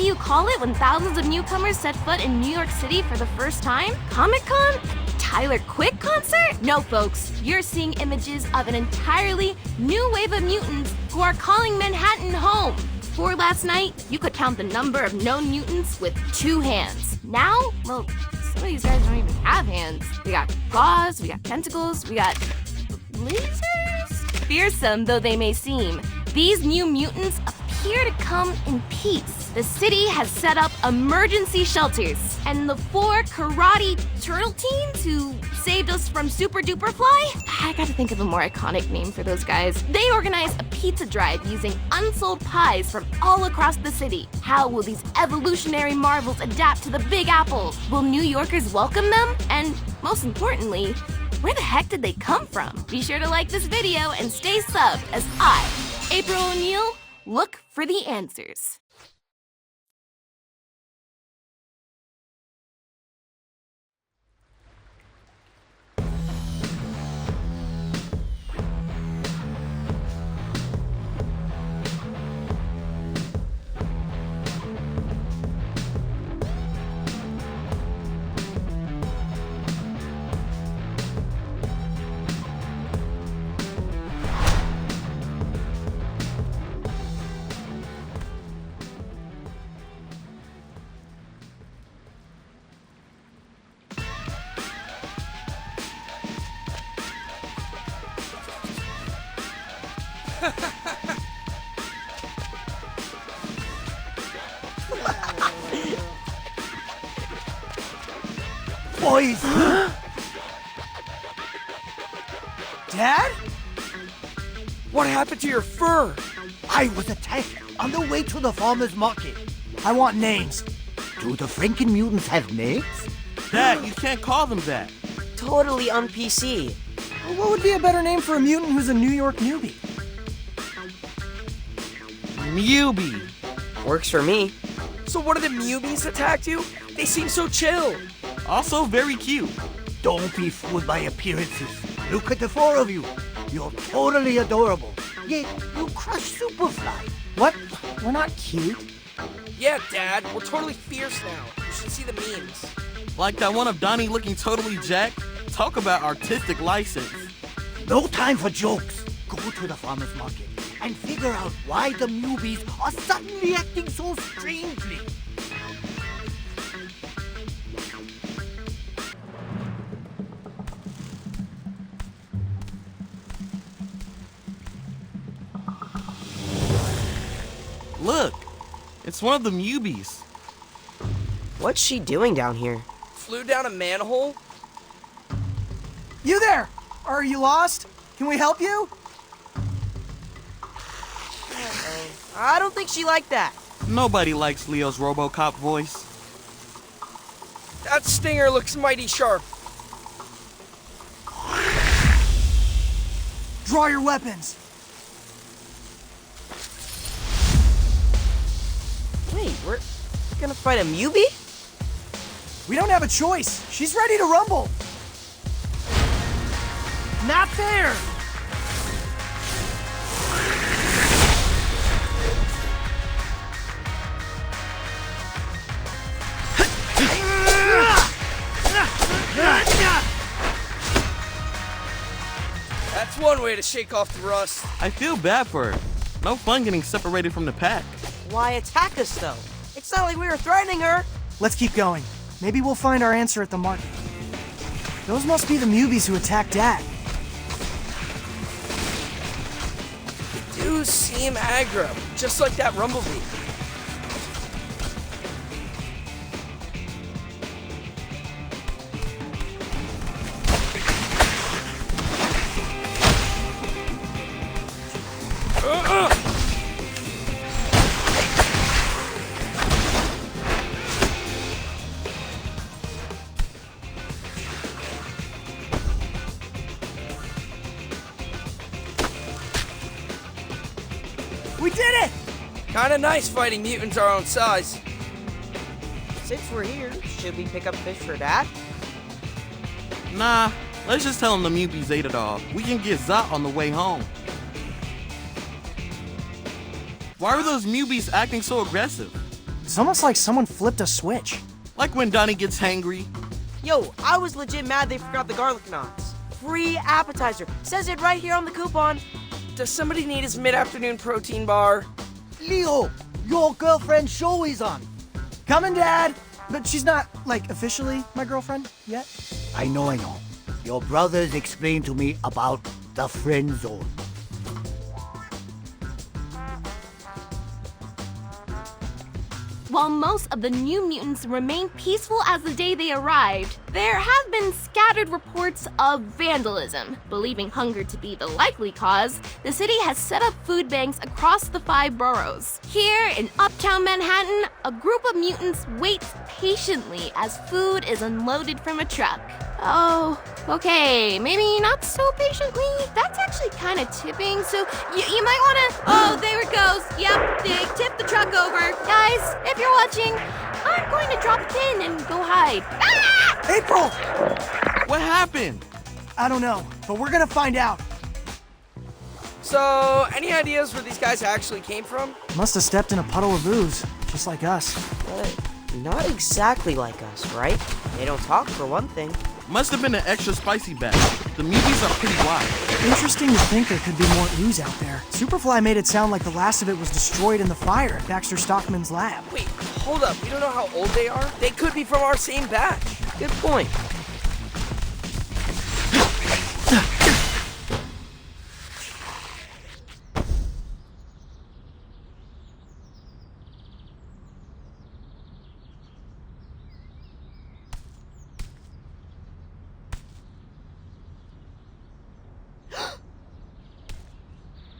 do you call it when thousands of newcomers set foot in New York City for the first time? Comic-Con? Tyler Quick concert? No, folks. You're seeing images of an entirely new wave of mutants who are calling Manhattan home. Before last night, you could count the number of known mutants with 2 hands. Now, well, some of these guys don't even have hands. We got claws, we got tentacles, we got lasers? Fearsome though they may seem, these new mutants appear to come in peace. The city has set up emergency shelters, and the 4 karate turtle teens who saved us from Super Duper Fly? I gotta think of a more iconic name for those guys. They organize a pizza drive using unsold pies from all across the city. How will these evolutionary marvels adapt to the Big Apple? Will New Yorkers welcome them? And most importantly, where the heck did they come from? Be sure to like this video and stay subbed as I, April O'Neil, look for the answers. Boys! Dad? What happened to your fur? I was attacked on the way to the farmer's market. I want names. Do the Franken mutants have names? Dad, you can't call them that. Totally on PC. What would be a better name for a mutant who's a New York newbie? Mewbie. Works for me. So what of the Mubies attacked you? They seem so chill. Also very cute. Don't be fooled by appearances. Look at the 4 of you. You're totally adorable. Yet you crush Superfly. What? We're not cute. Yeah, Dad, we're totally fierce now. You should see the memes. Like that one of Donnie looking totally jacked. Talk about artistic license. No time for jokes. Go to the farmer's market and figure out why the newbies are suddenly acting so strangely. Look, it's one of the Mewbies. What's she doing down here? Flew down a manhole? You there! Are you lost? Can we help you? I don't think she liked that. Nobody likes Leo's RoboCop voice. That stinger looks mighty sharp. Draw your weapons. Wait, we're gonna fight a Mewbie? We don't have a choice. She's ready to rumble. Not there! That's one way to shake off the rust. I feel bad for her. No fun getting separated from the pack. Why attack us, though? It's not like we were threatening her. Let's keep going. Maybe we'll find our answer at the market. Those must be the Mewbies who attacked Dad. They do seem aggro, just like that Rumblebee. We did it! Kinda nice fighting mutants our own size. Since we're here, should we pick up fish for Dad? Nah, let's just tell him the Mewbies ate it all. We can get Zot on the way home. Why are those Mewbies acting so aggressive? It's almost like someone flipped a switch. Like when Donnie gets hangry. Yo, I was legit mad they forgot the garlic knots. Free appetizer. Says it right here on the coupon. Does somebody need his mid-afternoon protein bar? Leo, your girlfriend's show is on. Coming, Dad! But she's not, like, officially my girlfriend yet. I know. Your brothers explained to me about the friend zone. While most of the New Mutants remain peaceful as the day they arrived, there have been scattered reports of vandalism. Believing hunger to be the likely cause, the city has set up food banks across the 5 boroughs. Here in uptown Manhattan, a group of mutants waits patiently as food is unloaded from a truck. Oh, okay, maybe not so patiently. That's actually kind of tipping, so you might want to... Oh, there it goes. Yep, they tipped the truck over. Guys, if you're watching, I'm going to drop a pin and go hide. Ah! April! What happened? I don't know, but we're gonna find out. So, any ideas where these guys actually came from? Must have stepped in a puddle of ooze, just like us. But not exactly like us, right? They don't talk for one thing. Must have been an extra spicy batch. The muties are pretty wild. Interesting to think there could be more ooze out there. Superfly made it sound like the last of it was destroyed in the fire at Baxter Stockman's lab. Wait, hold up. We don't know how old they are? They could be from our same batch. Good point.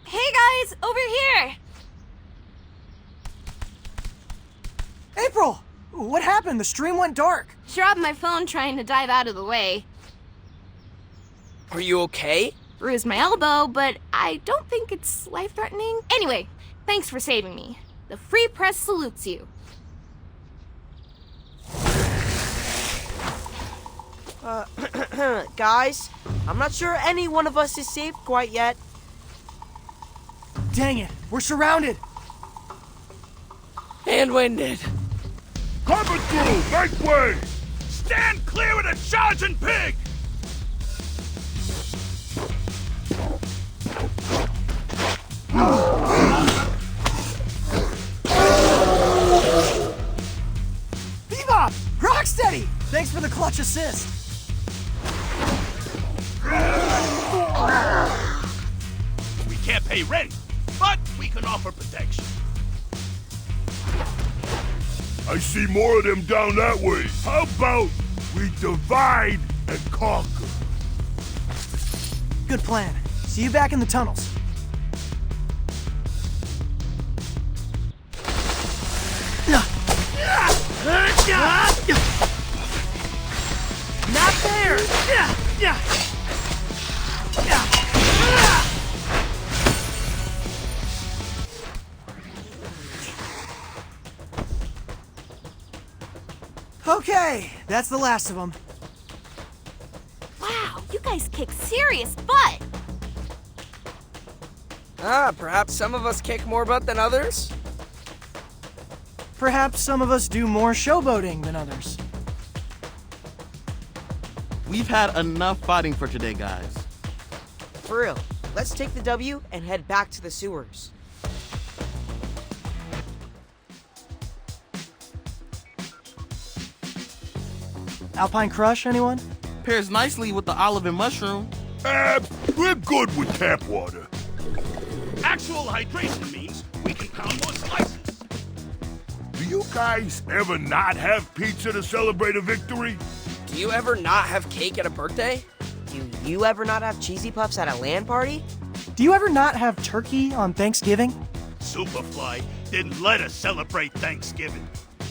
Hey guys, over here! April! What happened? The stream went dark. Dropped my phone trying to dive out of the way. Are you okay? Bruised my elbow, but I don't think it's life-threatening. Anyway, thanks for saving me. The Free Press salutes you. Guys, I'm not sure any one of us is safe quite yet. Dang it, we're surrounded. And winded. Coming through! Make way! Stand clear of the charging pig! Bebop! Rocksteady! Thanks for the clutch assist. We can't pay rent, but we can offer protection. I see more of them down that way. How about we divide and conquer? Good plan. See you back in the tunnels. Not there! Okay, that's the last of them. Wow, you guys kick serious butt! Perhaps some of us kick more butt than others? Perhaps some of us do more showboating than others. We've had enough fighting for today, guys. For real, let's take the W and head back to the sewers. Alpine Crush, anyone? Pairs nicely with the olive and mushroom. We're good with tap water. Actual hydration means we can pound more slices. Do you guys ever not have pizza to celebrate a victory? Do you ever not have cake at a birthday? Do you ever not have cheesy puffs at a LAN party? Do you ever not have turkey on Thanksgiving? Superfly didn't let us celebrate Thanksgiving.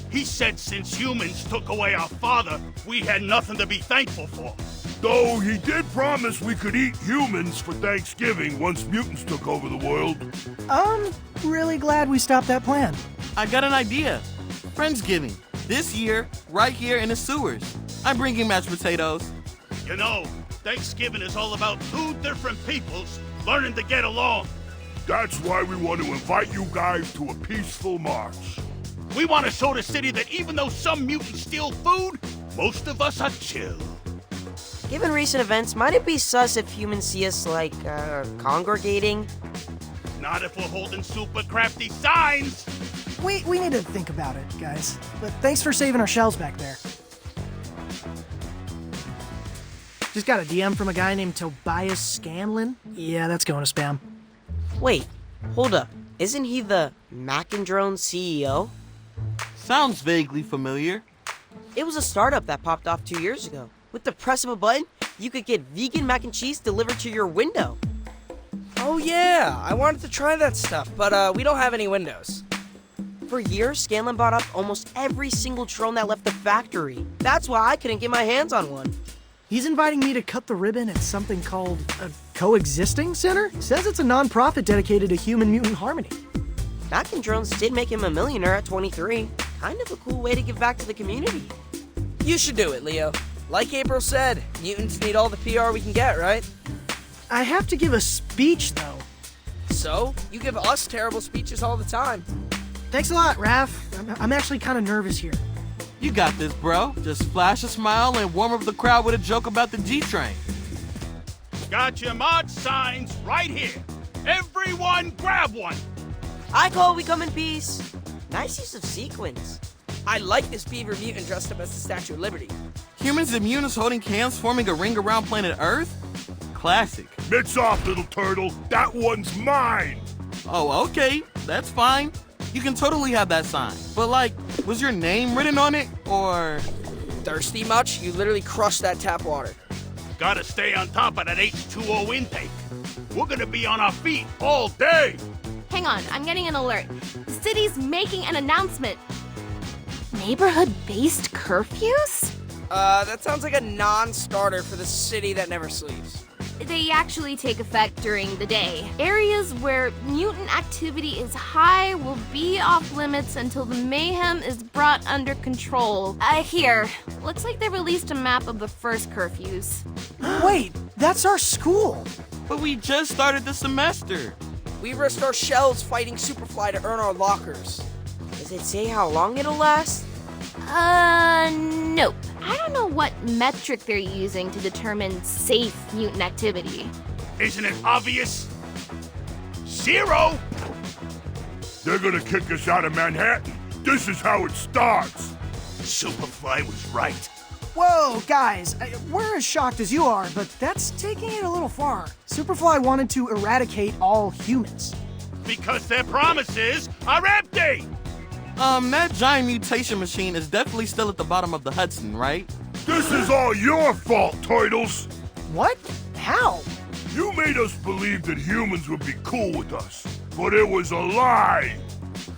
He said since humans took away our father, we had nothing to be thankful for. Though he did promise we could eat humans for Thanksgiving once mutants took over the world. I'm really glad we stopped that plan. I got an idea. Friendsgiving. This year, right here in the sewers. I'm bringing mashed potatoes. You know, Thanksgiving is all about two different peoples learning to get along. That's why we want to invite you guys to a peaceful march. We want to show the city that even though some mutants steal food, most of us are chill. Given recent events, might it be sus if humans see us, like, congregating? Not if we're holding super crafty signs. We need to think about it, guys. But thanks for saving our shells back there. Just got a DM from a guy named Tobias Scanlon. Yeah, that's going to spam. Wait, hold up. Isn't he the Macandrone CEO? Sounds vaguely familiar. It was a startup that popped off 2 years ago. With the press of a button, you could get vegan mac and cheese delivered to your window. Oh yeah, I wanted to try that stuff, but we don't have any windows. For years, Scanlon bought up almost every single drone that left the factory. That's why I couldn't get my hands on one. He's inviting me to cut the ribbon at something called a coexisting center? Says it's a non-profit dedicated to human-mutant harmony. Macandrones did make him a millionaire at 23. Kind of a cool way to give back to the community. You should do it, Leo. Like April said, mutants need all the PR we can get, right? I have to give a speech, though. So, you give us terrible speeches all the time. Thanks a lot, Raph. I'm actually kind of nervous here. You got this, bro. Just flash a smile and warm up the crowd with a joke about the G-Train. Got your mod signs right here. Everyone grab one. I call we come in peace. Nice use of sequins. I like this beaver mutant dressed up as the Statue of Liberty. Humans and mutants holding hands forming a ring around planet Earth? Classic. Mitts off, little turtle. That one's mine. Oh, okay. That's fine. You can totally have that sign. But like, was your name written on it, or? Thirsty much? You literally crushed that tap water. Gotta stay on top of that H2O intake. We're gonna be on our feet all day. Hang on, I'm getting an alert. The city's making an announcement. Neighborhood-based curfews? That sounds like a non-starter for the city that never sleeps. They actually take effect during the day. Areas where mutant activity is high will be off limits until the mayhem is brought under control. Here. Looks like they released a map of the first curfews. Wait, that's our school. But we just started the semester. We risked our shells fighting Superfly to earn our lockers. Does it say how long it'll last? Nope. I don't know what metric they're using to determine safe mutant activity. Isn't it obvious? 0. They're gonna kick us out of Manhattan. This is how it starts. Superfly was right. Whoa, guys, we're as shocked as you are, but that's taking it a little far. Superfly wanted to eradicate all humans. Because their promises are empty. That giant mutation machine is definitely still at the bottom of the Hudson, right? This is all your fault, Turtles. What? How? You made us believe that humans would be cool with us, but it was a lie.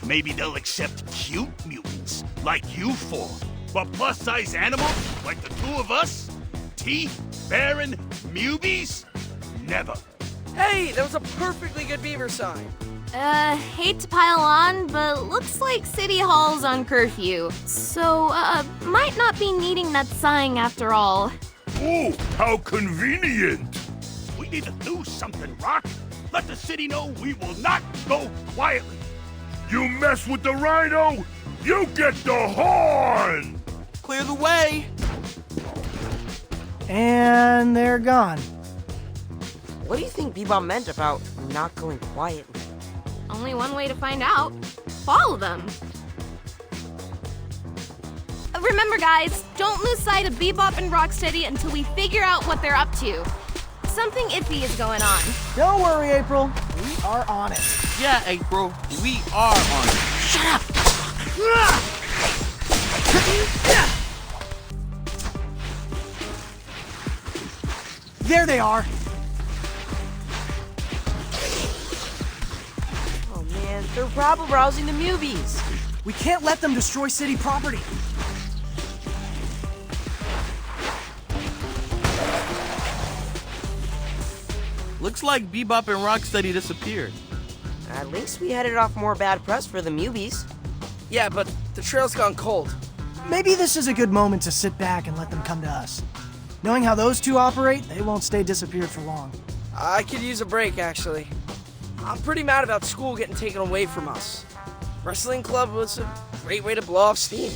Maybe they'll accept cute mutants like you four. But plus-size animals like the two of us? Teeth, Baron, Mubies? Never. Hey, that was a perfectly good beaver sign. Hate to pile on, but looks like City Hall's on curfew. So, might not be needing that sign after all. Oh, how convenient. We need to do something, Rock. Let the city know we will not go quietly. You mess with the rhino, you get the horn! Clear the way. And they're gone. What do you think Bebop meant about not going quietly? Only one way to find out. Follow them. Remember, guys, don't lose sight of Bebop and Rocksteady until we figure out what they're up to. Something iffy is going on. Don't worry, April. We are on it. Yeah, April, we are on it. Shut up! There they are. Oh man, they're rabble-rousing the Mubies. We can't let them destroy city property. Looks like Bebop and Rocksteady disappeared. At least we headed off more bad press for the Mubies. Yeah, but the trail's gone cold. Maybe this is a good moment to sit back and let them come to us. Knowing how those two operate, they won't stay disappeared for long. I could use a break, actually. I'm pretty mad about school getting taken away from us. Wrestling club was a Great way to blow off steam.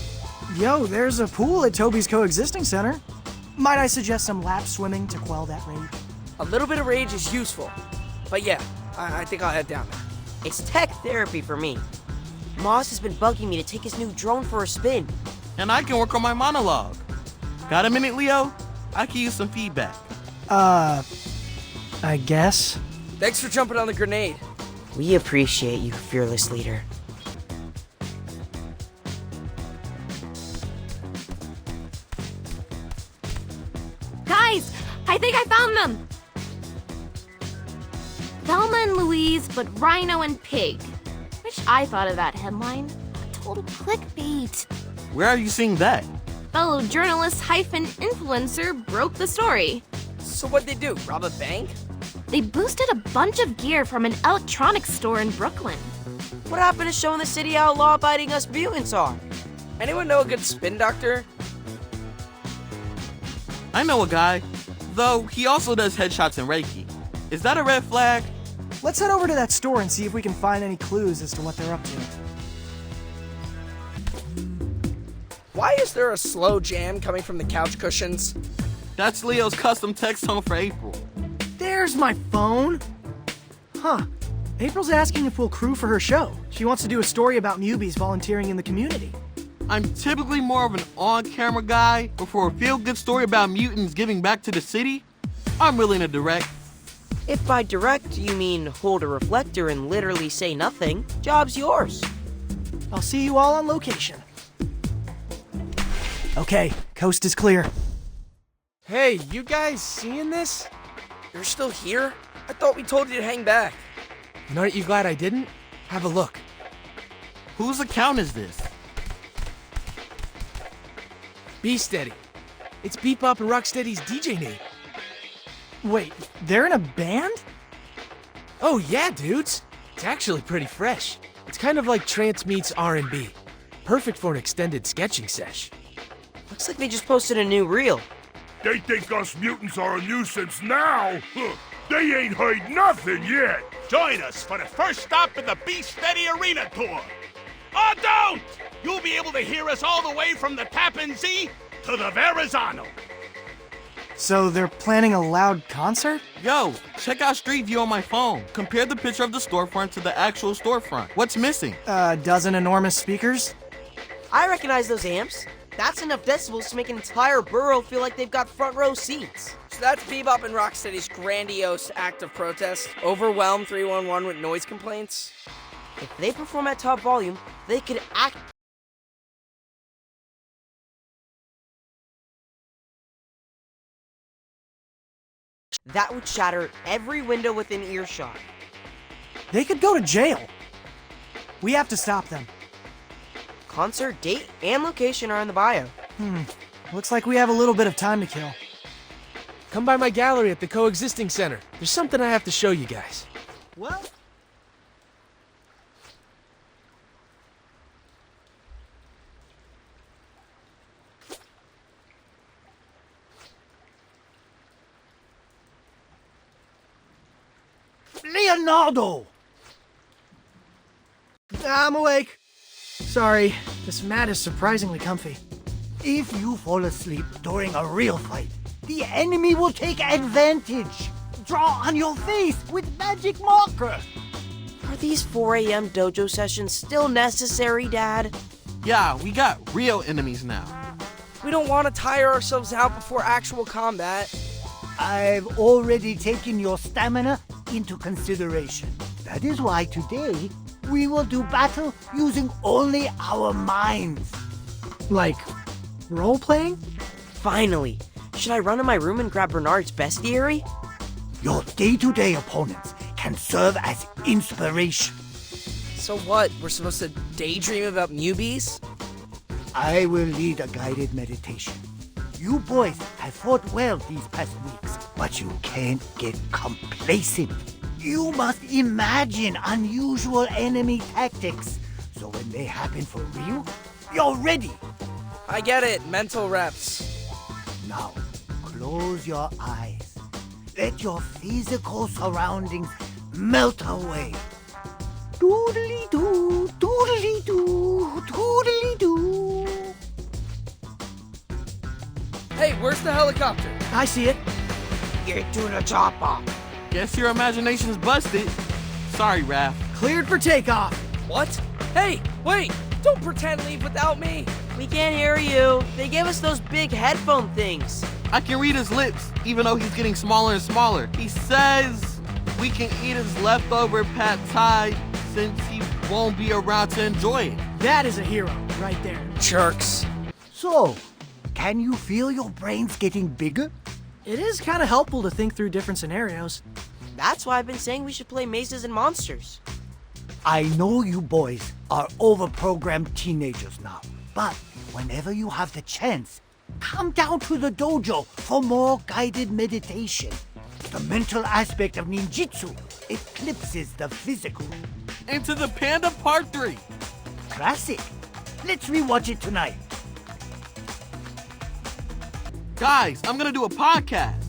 Yo, there's a pool at Toby's coexisting center. Might I suggest some lap swimming to quell that rage? A little bit of rage is useful. But yeah, I think I'll head down there. It's tech therapy for me. Moss has been bugging me to take his new drone for a spin. And I can work on my monologue. Got a minute, Leo? I can use some feedback. I guess. Thanks for jumping on the grenade. We appreciate you, fearless leader. Guys, I think I found them! Thelma and Louise, but Rhino and Pig. Wish I thought of that headline. Total clickbait. Where are you seeing that? Fellow journalist hyphen influencer broke the story. So what'd they do, rob a bank? They boosted a bunch of gear from an electronics store in Brooklyn. What happened to showing the city how law-abiding us mutants are? Anyone know a good spin doctor? I know a guy, though he also does headshots and Reiki. Is that a red flag? Let's head over to that store and see if we can find any clues as to what they're up to. Why is there a slow jam coming from the couch cushions? That's Leo's custom text tone for April. There's my phone. Huh. April's asking if we'll crew for her show. She wants to do a story about newbies volunteering in the community. I'm typically more of an on-camera guy, but for a feel-good story about mutants giving back to the city, I'm willing to direct. If by direct you mean hold a reflector and literally say nothing, job's yours. I'll see you all on location. Okay, coast is clear. Hey, you guys seeing this? You're still here? I thought we told you to hang back. And aren't you glad I didn't? Have a look. Whose account is this? Be Steady. It's Bebop and Rocksteady's DJ name. Wait, they're in a band? Oh yeah, dudes. It's actually pretty fresh. It's kind of like trance meets R&B. Perfect for an extended sketching sesh. Looks like they just posted a new reel. They think us mutants are a nuisance now? Huh. They ain't heard nothing yet. Join us for the first stop in the Be Steady Arena Tour. Or don't! You'll be able to hear us all the way from the Tappan Zee to the Verrazano. So they're planning a loud concert? Yo, check out Street View on my phone. Compare the picture of the storefront to the actual storefront. What's missing? A dozen enormous speakers? I recognize those amps. That's enough decibels to make an entire borough feel like they've got front row seats. So that's Bebop and Rocksteady's grandiose act of protest. Overwhelm 311 with noise complaints. If they perform at top volume, they could act. That would shatter every window within earshot. They could go to jail. We have to stop them. Concert date and location are in the bio. Looks like we have a little bit of time to kill. Come by my gallery at the Coexisting Center. There's something I have to show you guys. Well, Leonardo! I'm awake. Sorry, this mat is surprisingly comfy. If you fall asleep during a real fight, the enemy will take advantage. Draw on your face with magic marker. Are these 4 a.m. dojo sessions still necessary, Dad? Yeah, we got real enemies now. We don't want to tire ourselves out before actual combat. I've already taken your stamina into consideration. That is why today we will do battle using only our minds. Like, role-playing? Finally. Should I run to my room and grab Bernard's bestiary? Your day-to-day opponents can serve as inspiration. So what? We're supposed to daydream about newbies? I will lead a guided meditation. You boys have fought well these past weeks, but you can't get complacent. You must imagine unusual enemy tactics, so when they happen for real, you're ready. I get it. Mental reps. Now, close your eyes. Let your physical surroundings melt away. Doodly-doo, doodly-doo, doodly-doo. Hey, where's the helicopter? I see it. Get to the chopper. Guess your imagination's busted. Sorry, Raph. Cleared for takeoff. What? Hey, wait! Don't pretend leave without me! We can't hear you. They gave us those big headphone things. I can read his lips, even though he's getting smaller and smaller. He says we can eat his leftover pad thai since he won't be around to enjoy it. That is a hero right there. Jerks. So, can you feel your brains getting bigger? It is kind of helpful to think through different scenarios. That's why I've been saying we should play Mazes and Monsters. I know you boys are overprogrammed teenagers now, but whenever you have the chance, come down to the dojo for more guided meditation. The mental aspect of ninjutsu eclipses the physical. Into the Panda Part 3. Classic. Let's rewatch it tonight. Guys, I'm gonna do a podcast.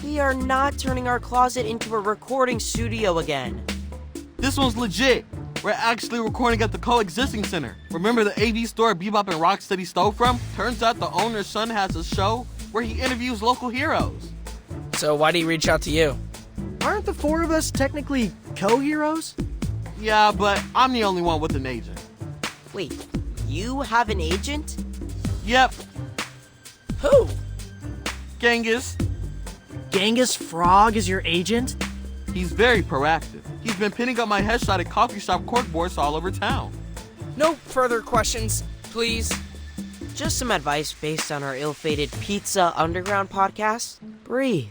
We are not turning our closet into a recording studio again. This one's legit. We're actually recording at the Coexisting Center. Remember the AV store Bebop and Rocksteady stole from? Turns out the owner's son has a show where he interviews local heroes. So why'd he reach out to you? Aren't the four of us technically co-heroes? Yeah, but I'm the only one with an agent. Wait, you have an agent? Yep, Who? Genghis. Genghis Frog is your agent? He's very proactive. He's been pinning up my headshot at coffee shop corkboards all over town. No further questions, please. Just some advice based on our ill-fated Pizza Underground podcast. Breathe.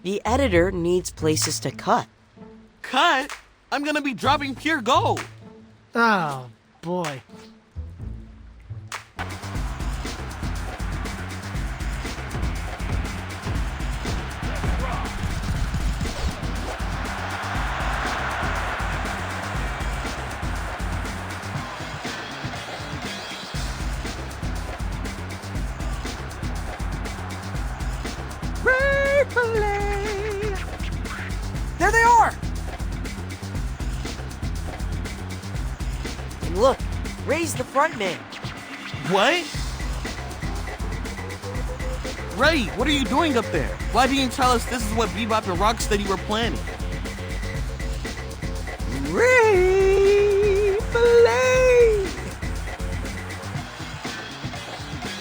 The editor needs places to cut. Cut? I'm gonna be dropping pure gold. Oh, boy. There they are! And look, Ray's the front man. What? Ray, what are you doing up there? Why didn't you tell us this is what Bebop and Rocksteady were planning? Ray Fillet!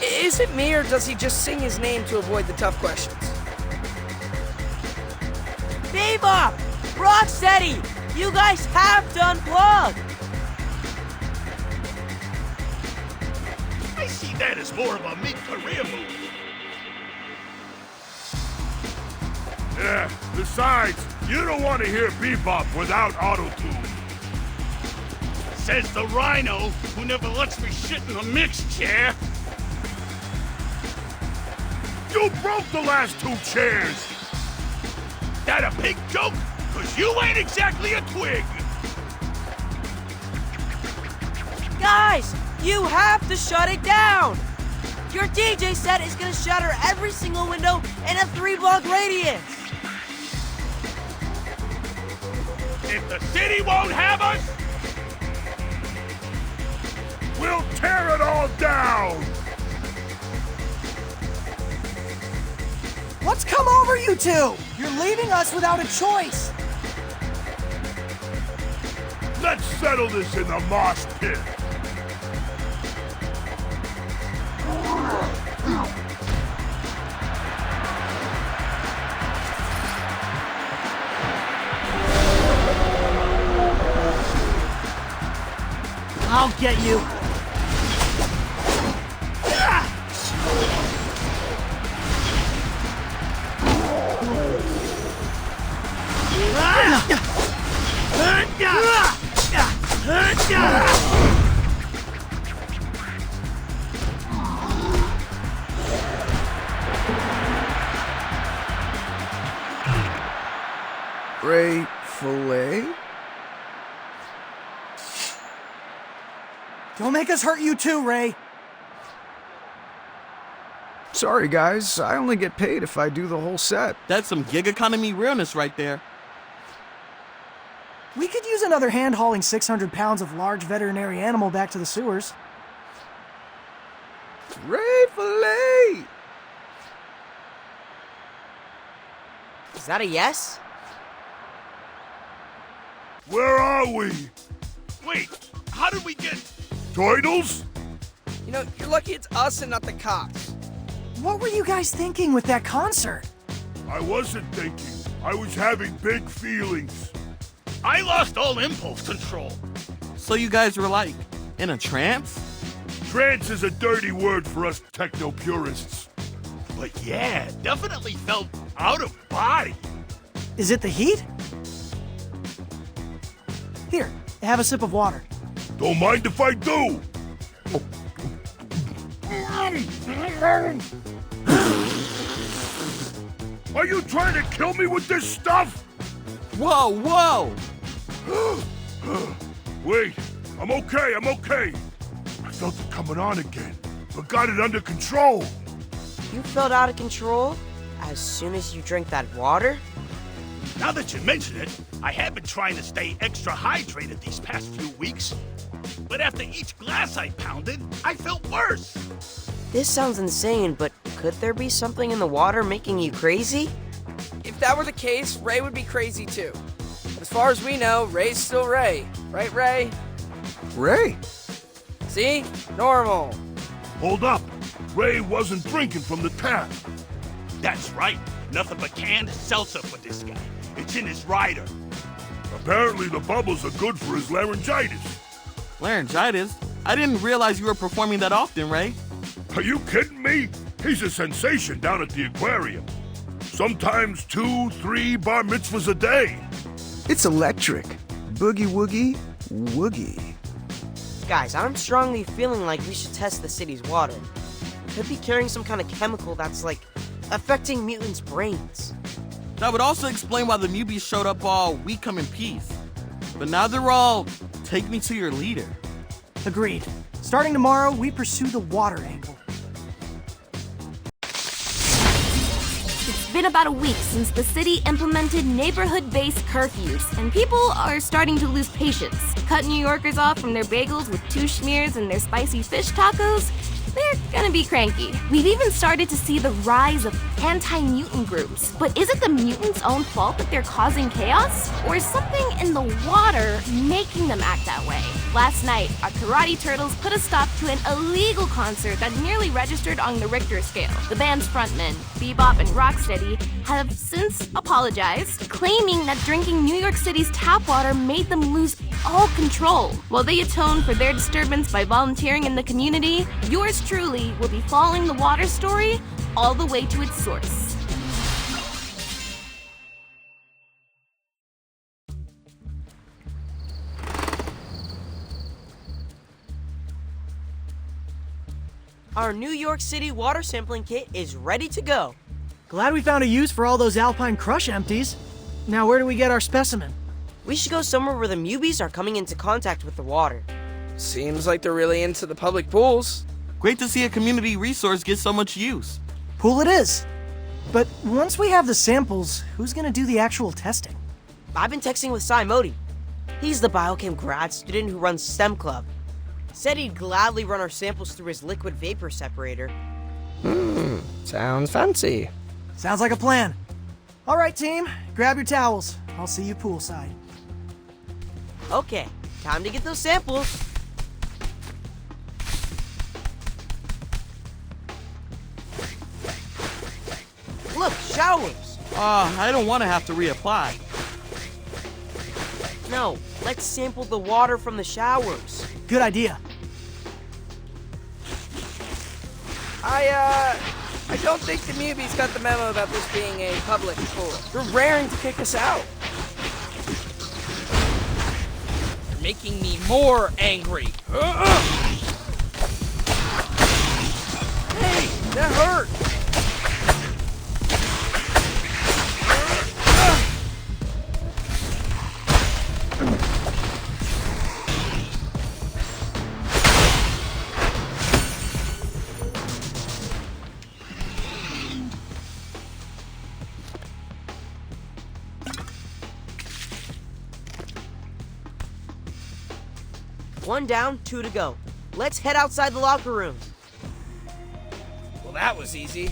Is it me or does he just sing his name to avoid the tough questions? Bebop! Rocksteady! You guys have to unplug! I see that as more of a mid-career move. Yeah, besides, you don't want to hear Bebop without auto-tune. Says the rhino who never lets me shit in the mix chair. You broke the last 2 chairs! That a big joke? 'Cause you ain't exactly a twig. Guys, you have to shut it down! Your DJ set is gonna shatter every single window in a 3-block radius! If the city won't have us, We'll tear it all down! What's come over you two? You're leaving us without a choice. Let's settle this in the mosh pit. I'll get you. Ray Fillet? Don't make us hurt you too, Ray. Sorry, guys. I only get paid if I do the whole set. That's some gig economy realness right there. We could use another hand hauling 600 pounds of large veterinary animal back to the sewers. Ray Fillet! Is that a yes? Where are we? Wait, how did we get... Turtles? You know, you're lucky it's us and not the cops. What were you guys thinking with that concert? I wasn't thinking. I was having big feelings. I lost all impulse control. So you guys were like, in a trance? Trance is a dirty word for us techno-purists. But yeah, definitely felt out of body. Is it the heat? Here, have a sip of water. Don't mind if I do. Are you trying to kill me with this stuff? Whoa, whoa! Wait, I'm okay. I felt it coming on again, but got it under control. You felt out of control as soon as you drank that water? Now that you mention it, I have been trying to stay extra hydrated these past few weeks. But after each glass I pounded, I felt worse. This sounds insane, but could there be something in the water making you crazy? If that were the case, Ray would be crazy too. As far as we know, Ray's still Ray. Right, Ray? Ray? See? Normal. Hold up. Ray wasn't drinking from the tap. That's right. Nothing but canned seltzer for this guy. It's in his rider. Apparently the bubbles are good for his laryngitis. Laryngitis? I didn't realize you were performing that often, Ray. Are you kidding me? He's a sensation down at the aquarium. Sometimes 2-3 bar mitzvahs a day. It's electric. Boogie woogie woogie. Guys, I'm strongly feeling like we should test the city's water. Could be carrying some kind of chemical that's like affecting mutants' brains. That would also explain why the newbies showed up all "we come in peace." But now they're all, "take me to your leader." Agreed. Starting tomorrow, we pursue the water angle. It's been about a week since the city implemented neighborhood-based curfews, and people are starting to lose patience. Cut New Yorkers off from their bagels with 2 schmears and their spicy fish tacos, they're gonna be cranky. We've even started to see the rise of anti-mutant groups. But is it the mutants' own fault that they're causing chaos? Or is something in the water making them act that way? Last night, our karate turtles put a stop to an illegal concert that nearly registered on the Richter scale. The band's frontmen, Bebop and Rocksteady, have since apologized, claiming that drinking New York City's tap water made them lose all control. While they atone for their disturbance by volunteering in the community, yours truly will be following the water story all the way to its source. Our New York City water sampling kit is ready to go. Glad we found a use for all those Alpine Crush empties. Now where do we get our specimen? We should go somewhere where the Mubies are coming into contact with the water. Seems like they're really into the public pools. Great to see a community resource get so much use. Pool it is. But once we have the samples, who's gonna do the actual testing? I've been texting with Cy Modi. He's the biochem grad student who runs STEM Club. Said he'd gladly run our samples through his liquid vapor separator. Sounds fancy. Sounds like a plan. All right, team, grab your towels. I'll see you poolside. Okay, time to get those samples. Look, showers. I don't want to have to reapply. No, let's sample the water from the showers. Good idea. I don't think the Mubies got the memo about this being a public pool. They're raring to kick us out. You're making me more angry. Hey, that hurt. 1 down, 2 to go. Let's head outside the locker room. Well, that was easy.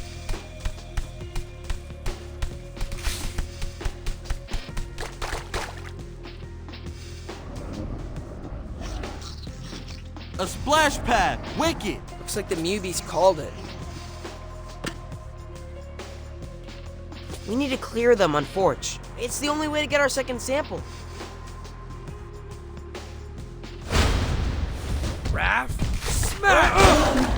A splash pad! Wicked! Looks like the Mubies called it. We need to clear them on Forge. It's the only way to get our second sample. Raph, smash!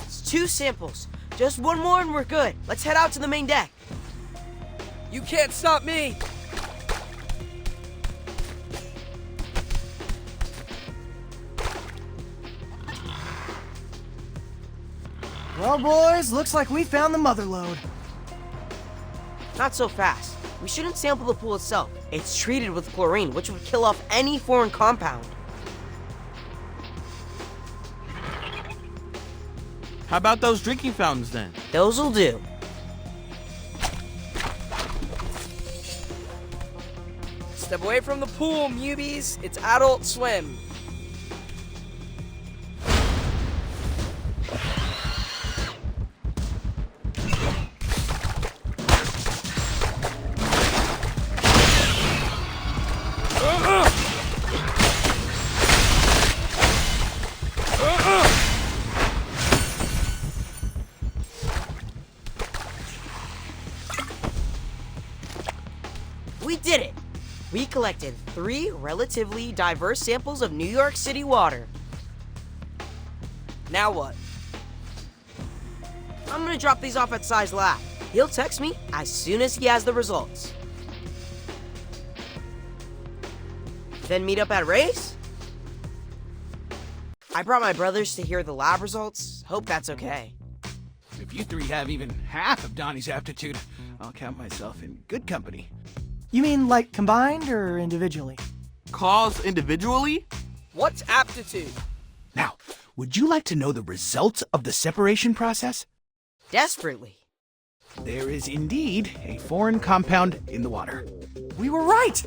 It's 2 samples. Just 1 more and we're good. Let's head out to the main deck. You can't stop me! Well, boys, looks like we found the mother lode. Not so fast. We shouldn't sample the pool itself. It's treated with chlorine, which would kill off any foreign compound. How about those drinking fountains then? Those'll do. Step away from the pool, Mubies. It's Adult Swim. We did it! We collected 3 relatively diverse samples of New York City water. Now what? I'm gonna drop these off at Sai's lab. He'll text me as soon as he has the results. Then meet up at Ray's? I brought my brothers to hear the lab results. Hope that's okay. If you 3 have even half of Donnie's aptitude, I'll count myself in good company. You mean like combined or individually? Calls individually? What's aptitude? Now, would you like to know the results of the separation process? Desperately. There is indeed a foreign compound in the water. We were right!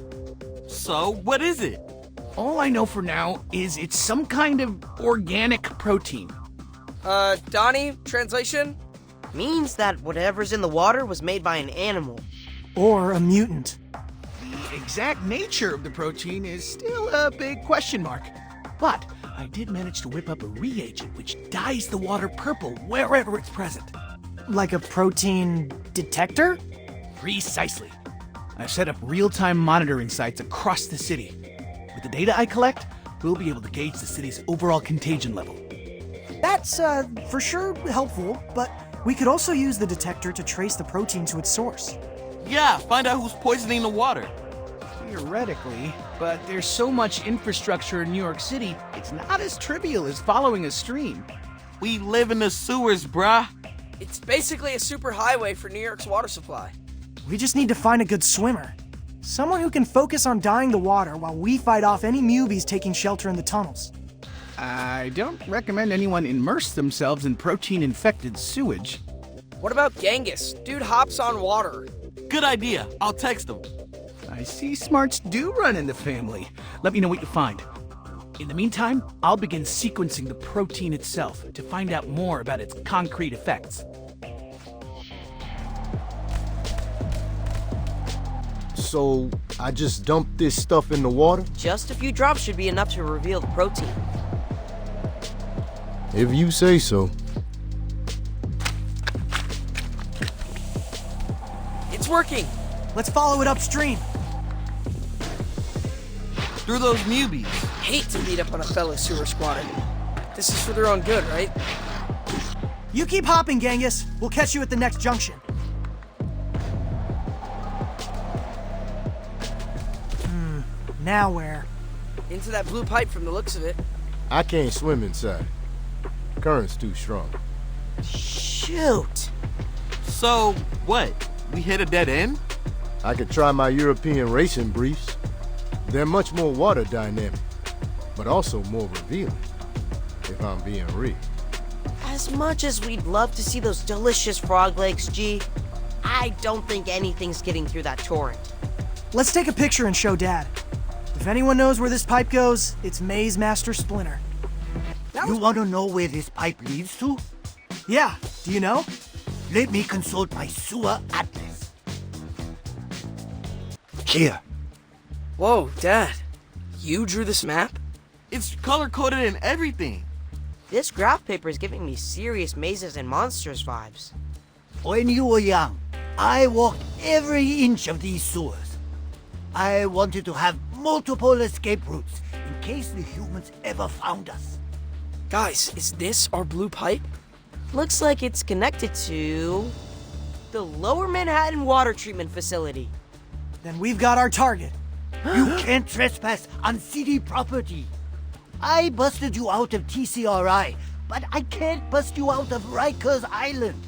So, what is it? All I know for now is it's some kind of organic protein. Donnie, translation? Means that whatever's in the water was made by an animal. Or a mutant. The exact nature of the protein is still a big question mark. But I did manage to whip up a reagent which dyes the water purple wherever it's present. Like a protein detector? Precisely. I've set up real-time monitoring sites across the city. With the data I collect, we'll be able to gauge the city's overall contagion level. That's, for sure helpful, but we could also use the detector to trace the protein to its source. Yeah, find out who's poisoning the water. Theoretically, but there's so much infrastructure in New York City, it's not as trivial as following a stream. We live in the sewers, bruh. It's basically a superhighway for New York's water supply. We just need to find a good swimmer. Someone who can focus on dyeing the water while we fight off any Mubies taking shelter in the tunnels. I don't recommend anyone immerse themselves in protein-infected sewage. What about Genghis? Dude hops on water. Good idea. I'll text him. I see smarts do run in the family. Let me know what you find. In the meantime, I'll begin sequencing the protein itself to find out more about its concrete effects. So, I just dump this stuff in the water? Just a few drops should be enough to reveal the protein. If you say so. It's working! Let's follow it upstream. Through those Mubies. Hate to beat up on a fellow sewer squatter. This is for their own good, right? You keep hopping, Genghis. We'll catch you at the next junction. Now where? Into that blue pipe from the looks of it. I can't swim inside. Current's too strong. Shoot! So, what? We hit a dead end? I could try my European racing briefs. They're much more water dynamic, but also more revealing, if I'm being real. As much as we'd love to see those delicious frog legs, G, I don't think anything's getting through that torrent. Let's take a picture and show Dad. If anyone knows where this pipe goes, it's Maze Master Splinter. You want to know where this pipe leads to? Yeah, do you know? Let me consult my sewer atlas. Here. Whoa, Dad. You drew this map? It's color-coded and everything. This graph paper is giving me serious mazes and monsters vibes. When you were young, I walked every inch of these sewers. I wanted to have multiple escape routes in case the humans ever found us. Guys, is this our blue pipe? Looks like it's connected to the Lower Manhattan Water Treatment Facility. Then we've got our target. You can't trespass on city property. I busted you out of TCRI, but I can't bust you out of Rikers Island.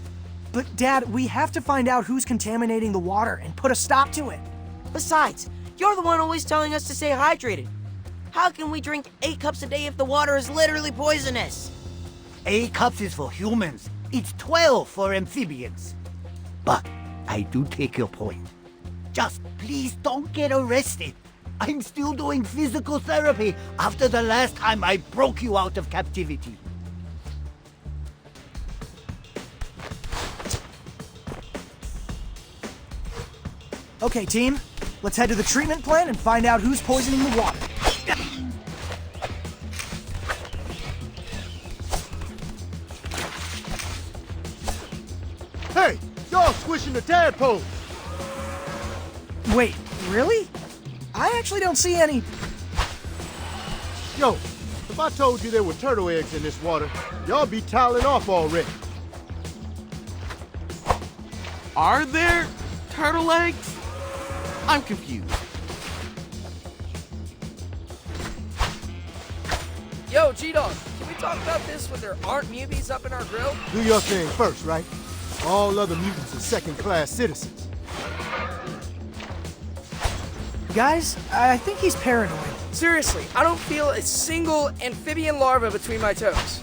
But Dad, we have to find out who's contaminating the water and put a stop to it. Besides, you're the one always telling us to stay hydrated. How can we drink 8 cups a day if the water is literally poisonous? 8 cups is for humans. It's 12 for amphibians. But I do take your point. Just please don't get arrested. I'm still doing physical therapy after the last time I broke you out of captivity. Okay, team, let's head to the treatment plant and find out who's poisoning the water. Hey, y'all squishing the tadpole. Wait, really? I actually don't see any. Yo, if I told you there were turtle eggs in this water, y'all be toweling off already. Are there turtle eggs? I'm confused. Yo, G-Dog, can we talk about this when there aren't mubies up in our grill? Do your thing first, right? All other mutants are second-class citizens. Guys, I think he's paranoid. Seriously, I don't feel a single amphibian larva between my toes.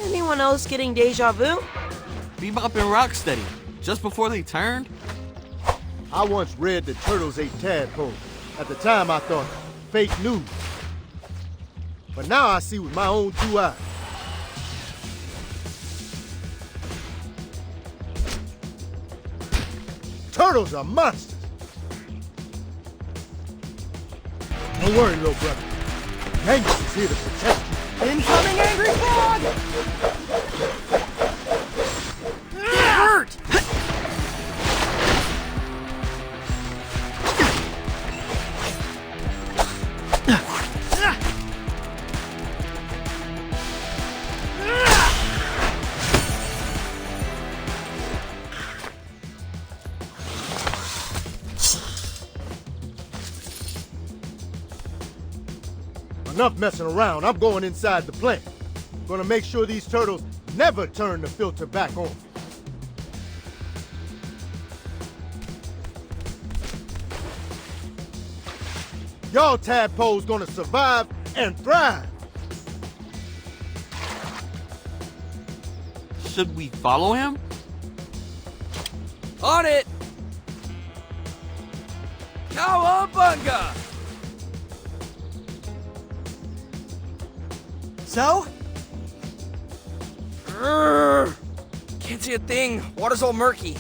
Anyone else getting deja vu? Bebop and Rocksteady, just before they turned? I once read that turtles ate tadpoles. At the time, I thought, fake news. But now I see with my own 2 eyes. Turtles are monsters. Don't worry, little brother. Angus is here to protect you. Incoming angry frog! Hurt! Enough messing around. I'm going inside the plant. Gonna make sure these turtles never turn the filter back on. Y'all tadpoles gonna survive and thrive. Should we follow him? On it! Cowabunga! So? Can't see a thing. Water's all murky.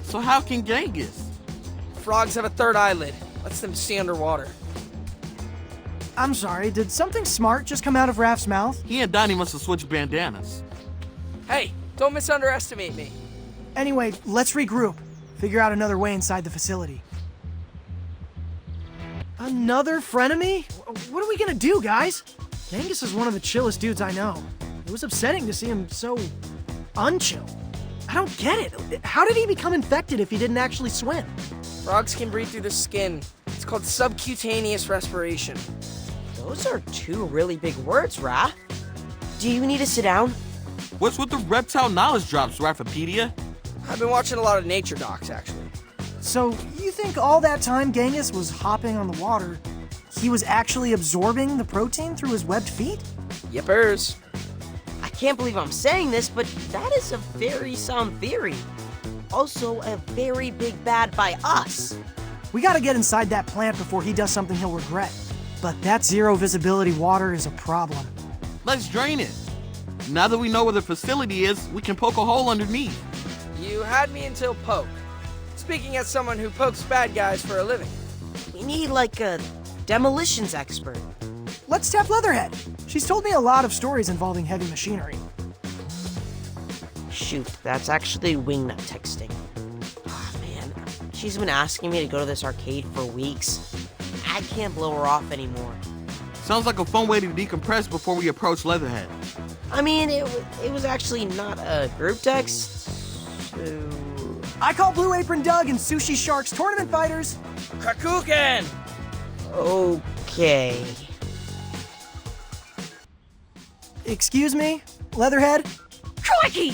So how can Genghis? Frogs have a third eyelid. Lets them see underwater. I'm sorry, did something smart just come out of Raph's mouth? He and Donnie must have switched bandanas. Hey, don't misunderestimate me. Anyway, let's regroup. Figure out another way inside the facility. Another frenemy? What are we gonna do, guys? Genghis is one of the chillest dudes I know. It was upsetting to see him so unchill. I don't get it. How did he become infected if he didn't actually swim? Frogs can breathe through the skin. It's called subcutaneous respiration. Those are 2 really big words, Raph. Do you need to sit down? What's with the reptile knowledge drops, Raphopedia? I've been watching a lot of nature docs, actually. So, you think all that time Genghis was hopping on the water, he was actually absorbing the protein through his webbed feet? Yippers. I can't believe I'm saying this, but that is a very sound theory. Also, a very big bad by us. We gotta get inside that plant before he does something he'll regret. But that zero visibility water is a problem. Let's drain it. Now that we know where the facility is, we can poke a hole underneath. You had me until poke. Speaking as someone who pokes bad guys for a living. We need like a demolitions expert. Let's tap Leatherhead. She's told me a lot of stories involving heavy machinery. Shoot, that's actually Wingnut texting. Oh man, she's been asking me to go to this arcade for weeks. I can't blow her off anymore. Sounds like a fun way to decompress before we approach Leatherhead. I mean, it was actually not a group text. So... I call Blue Apron Doug and Sushi Sharks tournament fighters. Kakuken! Okay. Excuse me, Leatherhead? Crikey!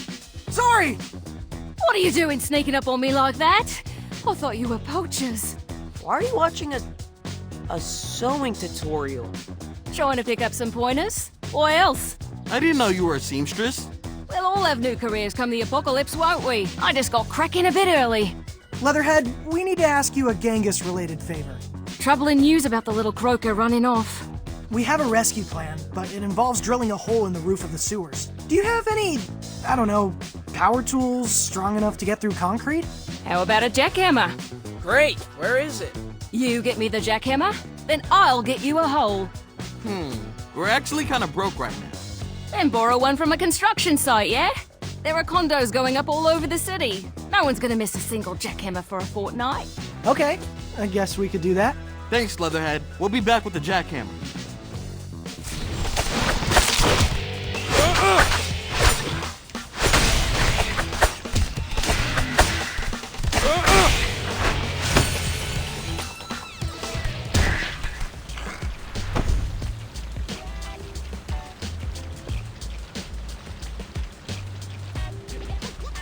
Sorry! What are you doing sneaking up on me like that? I thought you were poachers. Why are you watching a sewing tutorial? Trying to pick up some pointers? What else? I didn't know you were a seamstress. We'll all have new careers come the apocalypse, won't we? I just got cracking a bit early. Leatherhead, we need to ask you a Genghis-related favor. Troubling news about the little croaker running off. We have a rescue plan, but it involves drilling a hole in the roof of the sewers. Do you have any, I don't know, power tools strong enough to get through concrete? How about a jackhammer? Great, where is it? You get me the jackhammer, then I'll get you a hole. We're actually kind of broke right now. Then borrow one from a construction site, yeah? There are condos going up all over the city. No one's gonna miss a single jackhammer for a fortnight. Okay, I guess we could do that. Thanks, Leatherhead. We'll be back with the jackhammer.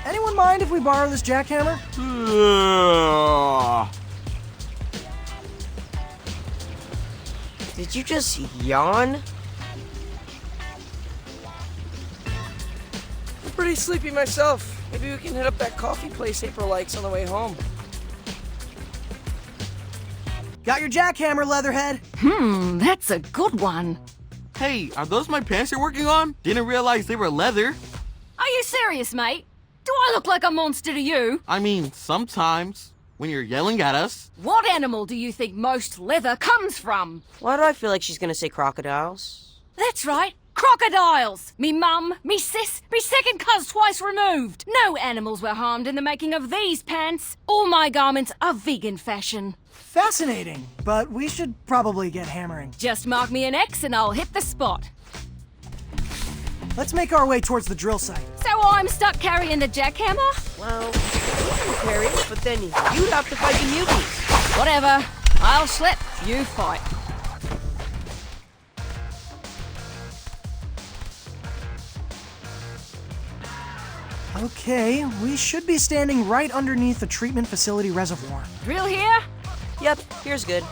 Anyone mind if we borrow this jackhammer? Did you just yawn? I'm pretty sleepy myself. Maybe we can hit up that coffee place April likes on the way home. Got your jackhammer, Leatherhead. That's a good one. Hey, are those my pants you're working on? Didn't realize they were leather. Are you serious, mate? Do I look like a monster to you? I mean, sometimes, when you're yelling at us. What animal do you think most leather comes from? Why do I feel like she's gonna say crocodiles? That's right, crocodiles! Me mum, me sis, me second cuz twice removed. No animals were harmed in the making of these pants. All my garments are vegan fashion. Fascinating, but we should probably get hammering. Just mark me an X and I'll hit the spot. Let's make our way towards the drill site. So I'm stuck carrying the jackhammer? Well, you can carry it, but then you'd have to fight the Mutants. Whatever. I'll slip. You fight. Okay, we should be standing right underneath the treatment facility reservoir. Drill here? Yep, here's good.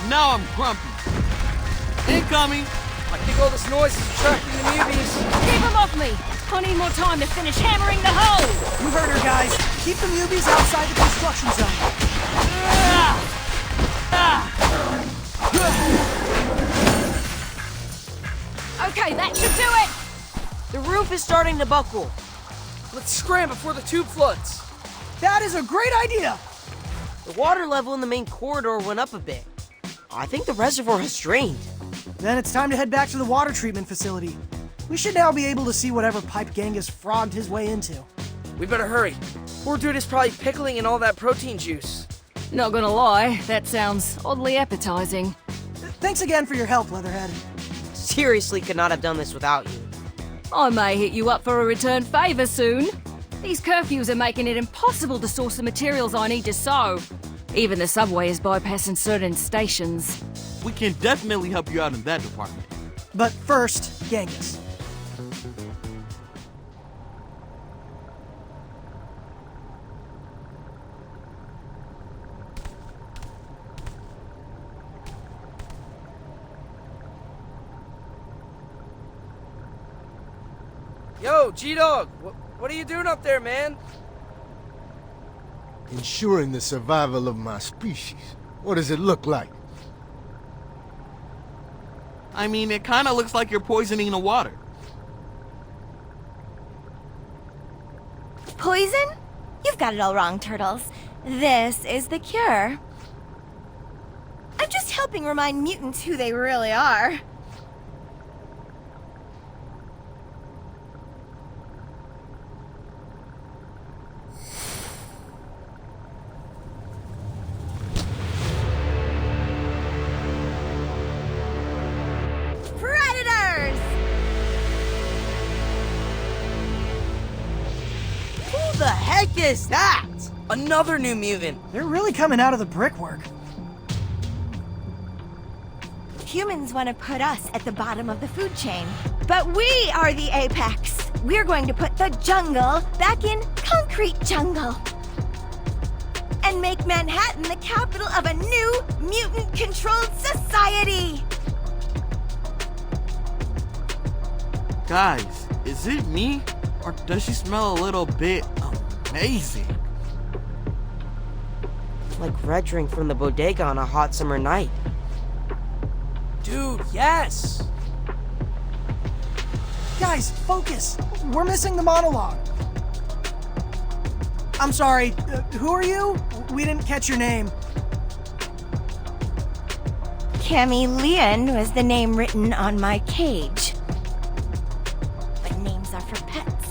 Now I'm grumpy. Incoming! I think all this noise is attracting the newbies. Keep them off me! I need more time to finish hammering the hole! You heard her, guys. Keep the newbies outside the construction zone. Okay, that should do it! The roof is starting to buckle. Let's scram before the tube floods. That is a great idea! The water level in the main corridor went up a bit. I think the reservoir has drained. Then it's time to head back to the water treatment facility. We should now be able to see whatever pipe Genghis frogged his way into. We better hurry. Poor dude is probably pickling in all that protein juice. Not gonna lie, that sounds oddly appetizing. Thanks again for your help, Leatherhead. Seriously could not have done this without you. I may hit you up for a return favor soon. These curfews are making it impossible to source the materials I need to sew. Even the subway is bypassing certain stations. We can definitely help you out in that department. But first, Genghis. Yo, G-Dog, what are you doing up there, man? Ensuring the survival of my species. What does it look like? I mean, it kinda looks like you're poisoning the water. Poison? You've got it all wrong, Turtles. This is the cure. I'm just helping remind mutants who they really are. Predators! Who the heck is that? Another new mutant. They're really coming out of the brickwork. Humans want to put us at the bottom of the food chain, but we are the apex. We're going to put the jungle back in concrete jungle and make Manhattan the capital of a new mutant-controlled society. Guys, is it me? Or does she smell a little bit amazing? Like red drink from the bodega on a hot summer night. Dude, yes! Guys, focus. We're missing the monologue. I'm sorry, who are you? We didn't catch your name. Cammy Leon was the name written on my cage. But names are for pets.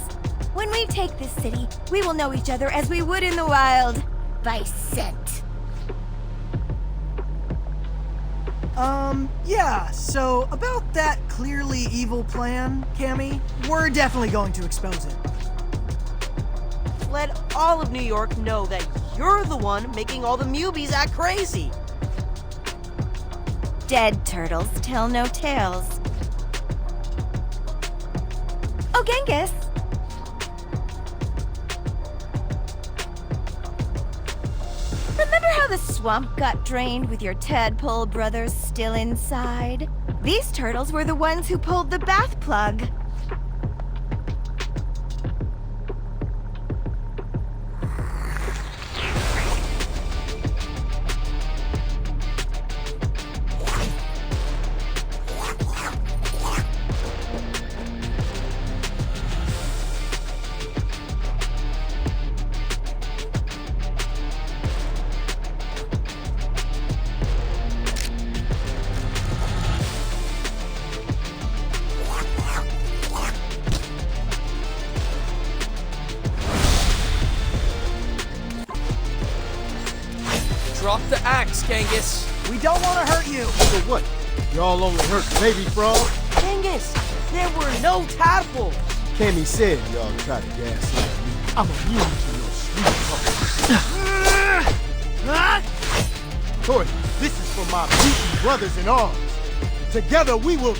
When we take this city, we will know each other as we would in the wild, by scent. Yeah, so about that clearly evil plan, Cammy, we're definitely going to expose it. Let all of New York know that you're the one making all the Mubies act crazy. Dead turtles tell no tales. Oh, Genghis! Remember how the swamp got drained with your tadpole brothers still inside? These turtles were the ones who pulled the bath plug. Drop the axe, Genghis. We don't want to hurt you. So what? Y'all only hurt baby frog? Genghis, there were no tadpoles. Cammy said y'all try to gaslight me. I'm immune to your sweet talk. Tori, this is for my mutant brothers in arms. Together we will...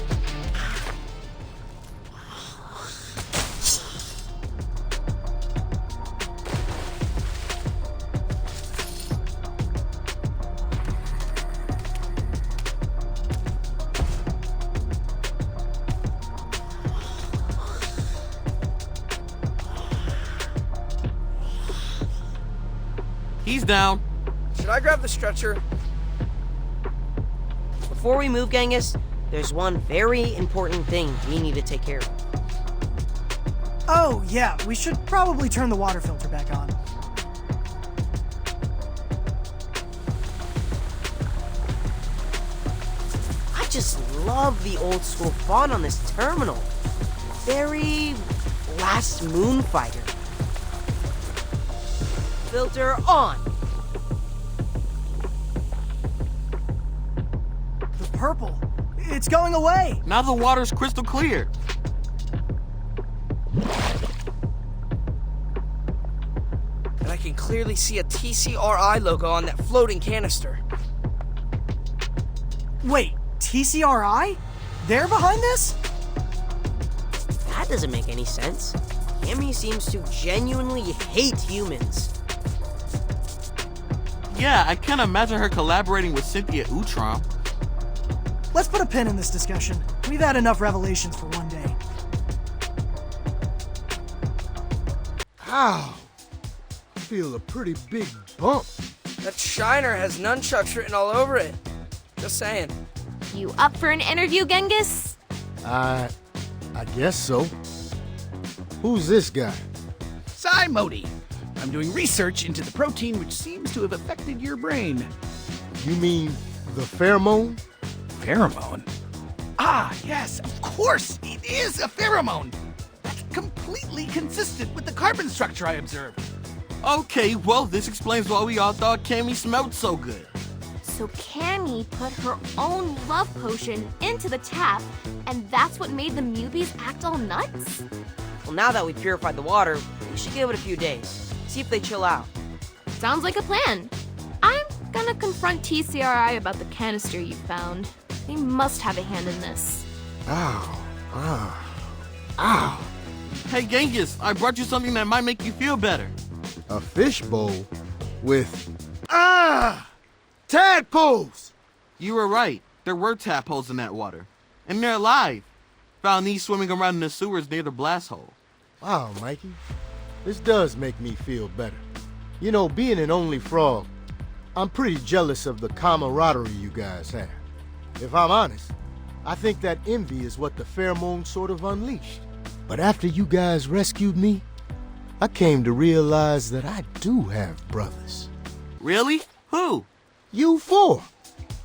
He's down. Should I grab the stretcher? Before we move, Genghis, there's one very important thing we need to take care of. Oh, yeah, we should probably turn the water filter back on. I just love the old school font on this terminal. Very Last Moon Fighter. filter on. The purple. It's going away. Now the water's crystal clear. And I can clearly see a TCRI logo on that floating canister. Wait, TCRI? They're behind this? That doesn't make any sense. Cammy seems to genuinely hate humans. Yeah, I can't imagine her collaborating with Cynthia Utrom. Let's put a pin in this discussion. We've had enough revelations for one day. Ow! I feel a pretty big bump. That shiner has nunchucks written all over it. Just saying. You up for an interview, Genghis? I guess so. Who's this guy? Sai Modi. I'm doing research into the protein which seems to have affected your brain. You mean the pheromone? Pheromone? Ah, yes, of course, it is a pheromone. That's completely consistent with the carbon structure I observed. Okay, well, this explains why we all thought Cammy smelled so good. So Cammy put her own love potion into the tap, and that's what made the Mubies act all nuts? Well, now that we purified the water, we should give it a few days. See if they chill out. Sounds like a plan. I'm gonna confront TCRI about the canister you found. They must have a hand in this. Ow. Ow. Hey, Genghis, I brought you something that might make you feel better. A fishbowl with... tadpoles! You were right. There were tadpoles in that water. And they're alive. Found these swimming around in the sewers near the blast hole. Wow, Mikey. This does make me feel better. You know, being an only frog, I'm pretty jealous of the camaraderie you guys have. If I'm honest, I think that envy is what the pheromone sort of unleashed. But after you guys rescued me, I came to realize that I do have brothers. Really? Who? You four.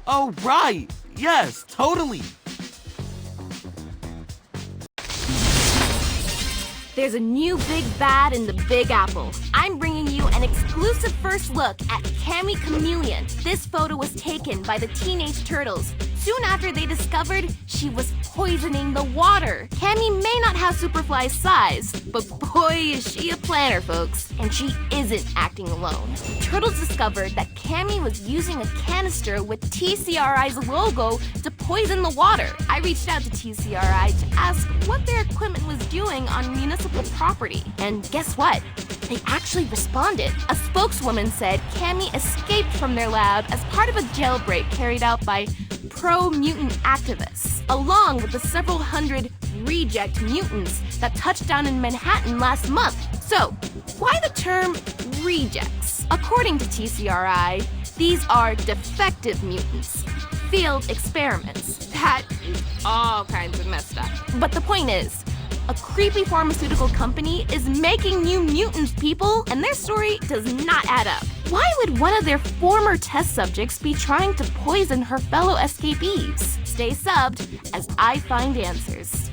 Oh, right. Yes, totally. There's a new big bad in the Big Apple. I'm bringing you an exclusive first look at Cammy Chameleon. This photo was taken by the Teenage Turtles soon after they discovered she was poisoning the water. Cammy may not have Superfly's size, but boy is she a planner, folks. And she isn't acting alone. Turtles discovered that Cammy was using a canister with TCRI's logo to poison the water. I reached out to TCRI to ask what their equipment was doing on municipal property. And guess what? They actually responded. A spokeswoman said Cammy escaped from their lab as part of a jailbreak carried out by pro-mutant activists, along with the several hundred reject mutants that touched down in Manhattan last month. So, why the term rejects? According to TCRI, these are defective mutants, field experiments. That is all kinds of messed up. But the point is, a creepy pharmaceutical company is making new mutants, people, and their story does not add up. Why would one of their former test subjects be trying to poison her fellow escapees? Stay subbed as I find answers.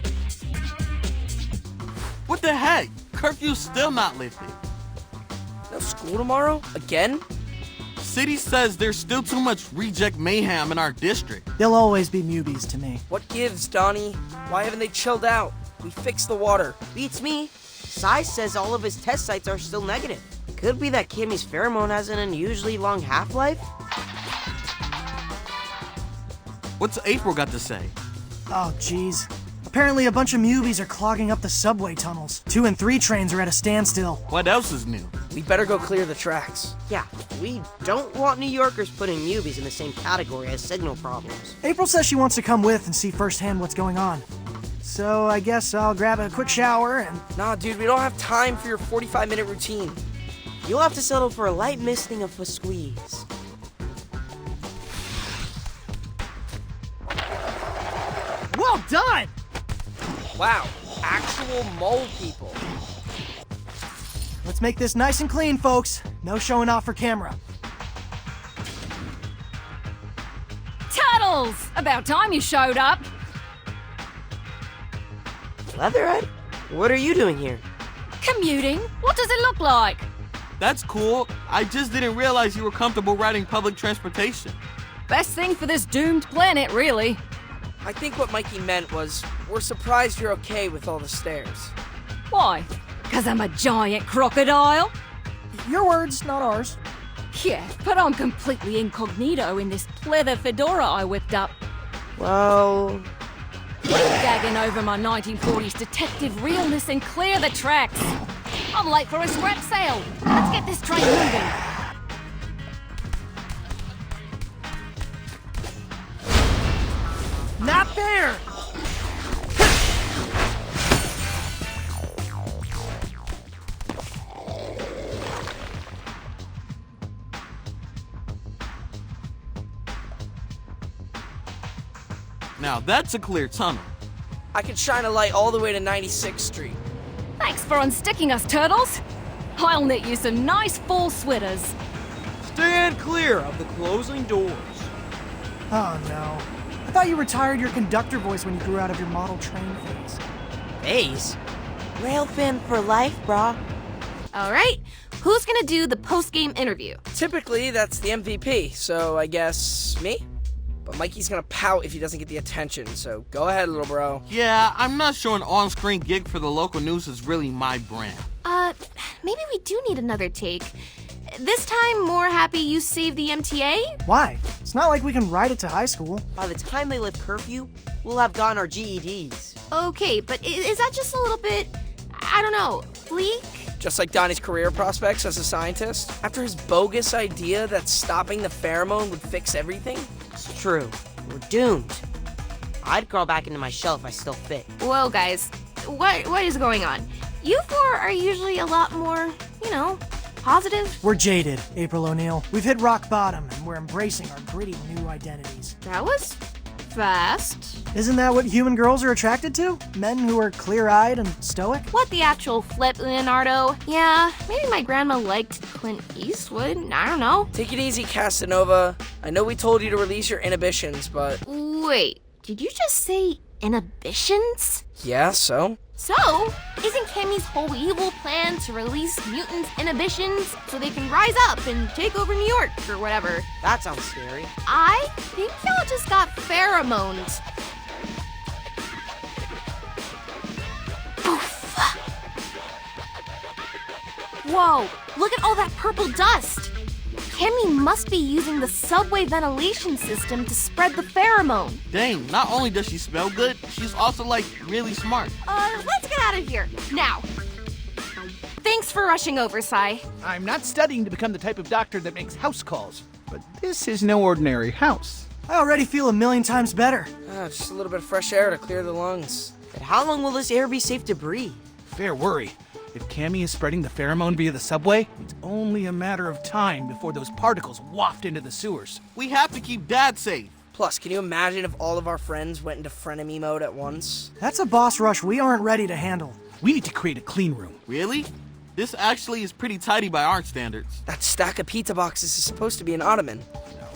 What the heck? Curfew's still not lifted. No school tomorrow? Again? City says there's still too much reject mayhem in our district. They'll always be Mubies to me. What gives, Donnie? Why haven't they chilled out? We fixed the water. Beats me. Sai says all of his test sites are still negative. Could be that Kimmy's pheromone has an unusually long half-life. What's April got to say? Oh, jeez. Apparently a bunch of Mubies are clogging up the subway tunnels. 2 and 3 trains are at a standstill. What else is new? We better go clear the tracks. Yeah, we don't want New Yorkers putting Mubies in the same category as signal problems. April says she wants to come with and see firsthand what's going on. So I guess I'll grab a quick shower and... Nah, dude, we don't have time for your 45-minute routine. You'll have to settle for a light misting of a squeeze. Well done! Wow, actual mole people. Let's make this nice and clean, folks. No showing off for camera. Tuttles! About time you showed up. Leatherhead? What are you doing here? Commuting? What does it look like? That's cool. I just didn't realize you were comfortable riding public transportation. Best thing for this doomed planet, really. I think what Mikey meant was, we're surprised you're okay with all the stairs. Why? 'Cause I'm a giant crocodile? Your words, not ours. Yeah, but I'm completely incognito in this pleather fedora I whipped up. Well... Gagging over my 1940s detective realness and clear the tracks. I'm late for a scrap sale. Let's get this train moving. Not fair! Now that's a clear tunnel. I could shine a light all the way to 96th Street. Thanks for unsticking us, turtles. I'll knit you some nice full sweaters. Stand clear of the closing doors. Oh no. I thought you retired your conductor voice when you grew out of your model train phase. Phase? Rail fan for life, brah. All right, who's gonna do the post-game interview? Typically, that's the MVP, so I guess me? But Mikey's gonna pout if he doesn't get the attention, so go ahead, little bro. Yeah, I'm not sure an on-screen gig for the local news is really my brand. Maybe we do need another take. This time, more happy you saved the MTA? Why? It's not like we can ride it to high school. By the time they lift curfew, we'll have gotten our GEDs. Okay, but is that just a little bit, I don't know, bleak? Just like Donnie's career prospects as a scientist? After his bogus idea that stopping the pheromone would fix everything? It's true. We're doomed. I'd crawl back into my shell if I still fit. Whoa, guys. What is going on? You four are usually a lot more, positive. We're jaded, April O'Neil. We've hit rock bottom, and we're embracing our gritty new identities. That was fast. Isn't that what human girls are attracted to? Men who are clear-eyed and stoic? What the actual flip, Leonardo? Yeah, maybe my grandma liked Clint Eastwood. I don't know. Take it easy, Casanova. I know we told you to release your inhibitions, but... Wait, did you just say inhibitions? Yeah, so? So, isn't Cammy's whole evil plan to release mutants' inhibitions so they can rise up and take over New York or whatever? That sounds scary. I think y'all just got pheromones. Oof. Whoa, look at all that purple dust. Cammy must be using the subway ventilation system to spread the pheromone. Dang, not only does she smell good, she's also, really smart. Let's get out of here, now. Thanks for rushing over, Sai. I'm not studying to become the type of doctor that makes house calls, but this is no ordinary house. I already feel 1,000,000 times better. Just a little bit of fresh air to clear the lungs. But how long will this air be safe to breathe? Fair worry. If Cammy is spreading the pheromone via the subway, it's only a matter of time before those particles waft into the sewers. We have to keep Dad safe. Plus, can you imagine if all of our friends went into frenemy mode at once? That's a boss rush we aren't ready to handle. We need to create a clean room. Really? This actually is pretty tidy by our standards. That stack of pizza boxes is supposed to be an ottoman.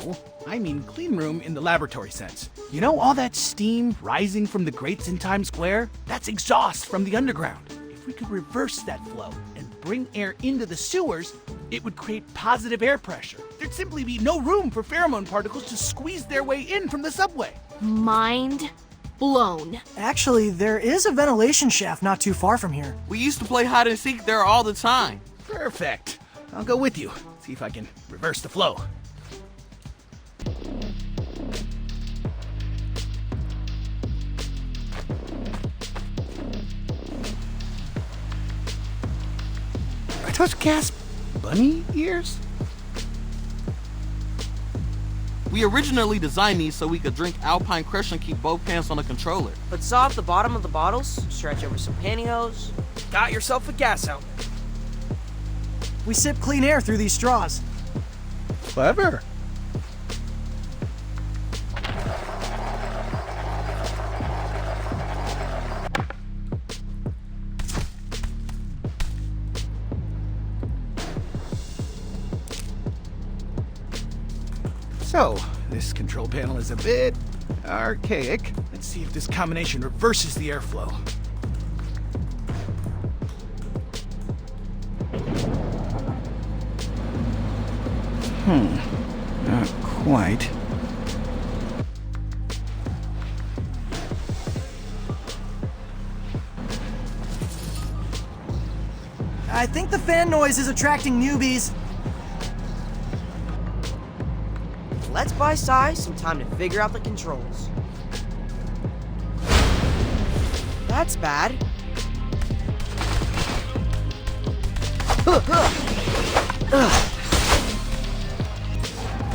No, I mean clean room in the laboratory sense. You know all that steam rising from the grates in Times Square? That's exhaust from the underground. If we could reverse that flow and bring air into the sewers, it would create positive air pressure. There'd simply be no room for pheromone particles to squeeze their way in from the subway. Mind blown. Actually, there is a ventilation shaft not too far from here. We used to play hide and seek there all the time. Perfect. I'll go with you. See if I can reverse the flow. Are those gas bunny ears? We originally designed these so we could drink Alpine Crush and keep both hands on the controller. But saw off the bottom of the bottles, stretch over some pantyhose. Got yourself a gas outlet. We sip clean air through these straws. Clever. So, this control panel is a bit archaic. Let's see if this combination reverses the airflow. Not quite. I think the fan noise is attracting newbies. Let's buy Sai some time to figure out the controls. That's bad.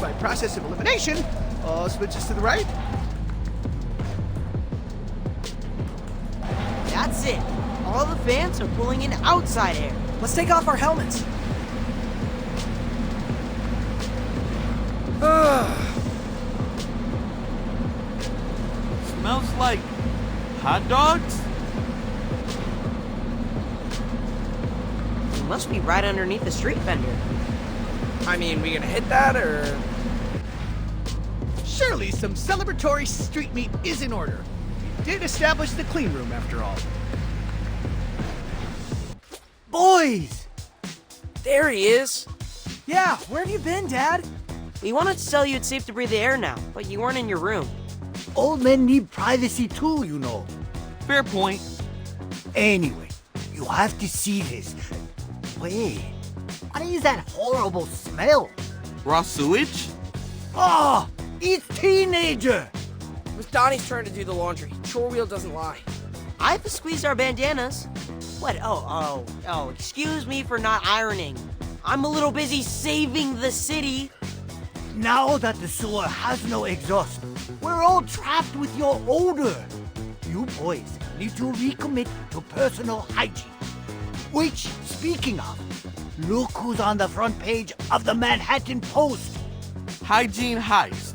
By process of elimination, all switches to the right. That's it. All the fans are pulling in outside air. Let's take off our helmets. Smells like hot dogs? It must be right underneath the street vendor. I mean, we gonna hit that, or...? Surely some celebratory street meat is in order. We did establish the clean room after all. Boys! There he is! Yeah, where have you been, Dad? We wanted to tell you it's safe to breathe the air now, but you weren't in your room. Old men need privacy too, you know. Fair point. Anyway, you have to see this. Wait, what is that horrible smell? Raw sewage? Oh, it's teenager! It was Donnie's turn to do the laundry. Chore wheel doesn't lie. I have to squeeze our bandanas. What? Oh, excuse me for not ironing. I'm a little busy saving the city. Now that the sewer has no exhaust, we're all trapped with your odor. You boys need to recommit to personal hygiene. Which, speaking of, look who's on the front page of the Manhattan Post. Hygiene heist.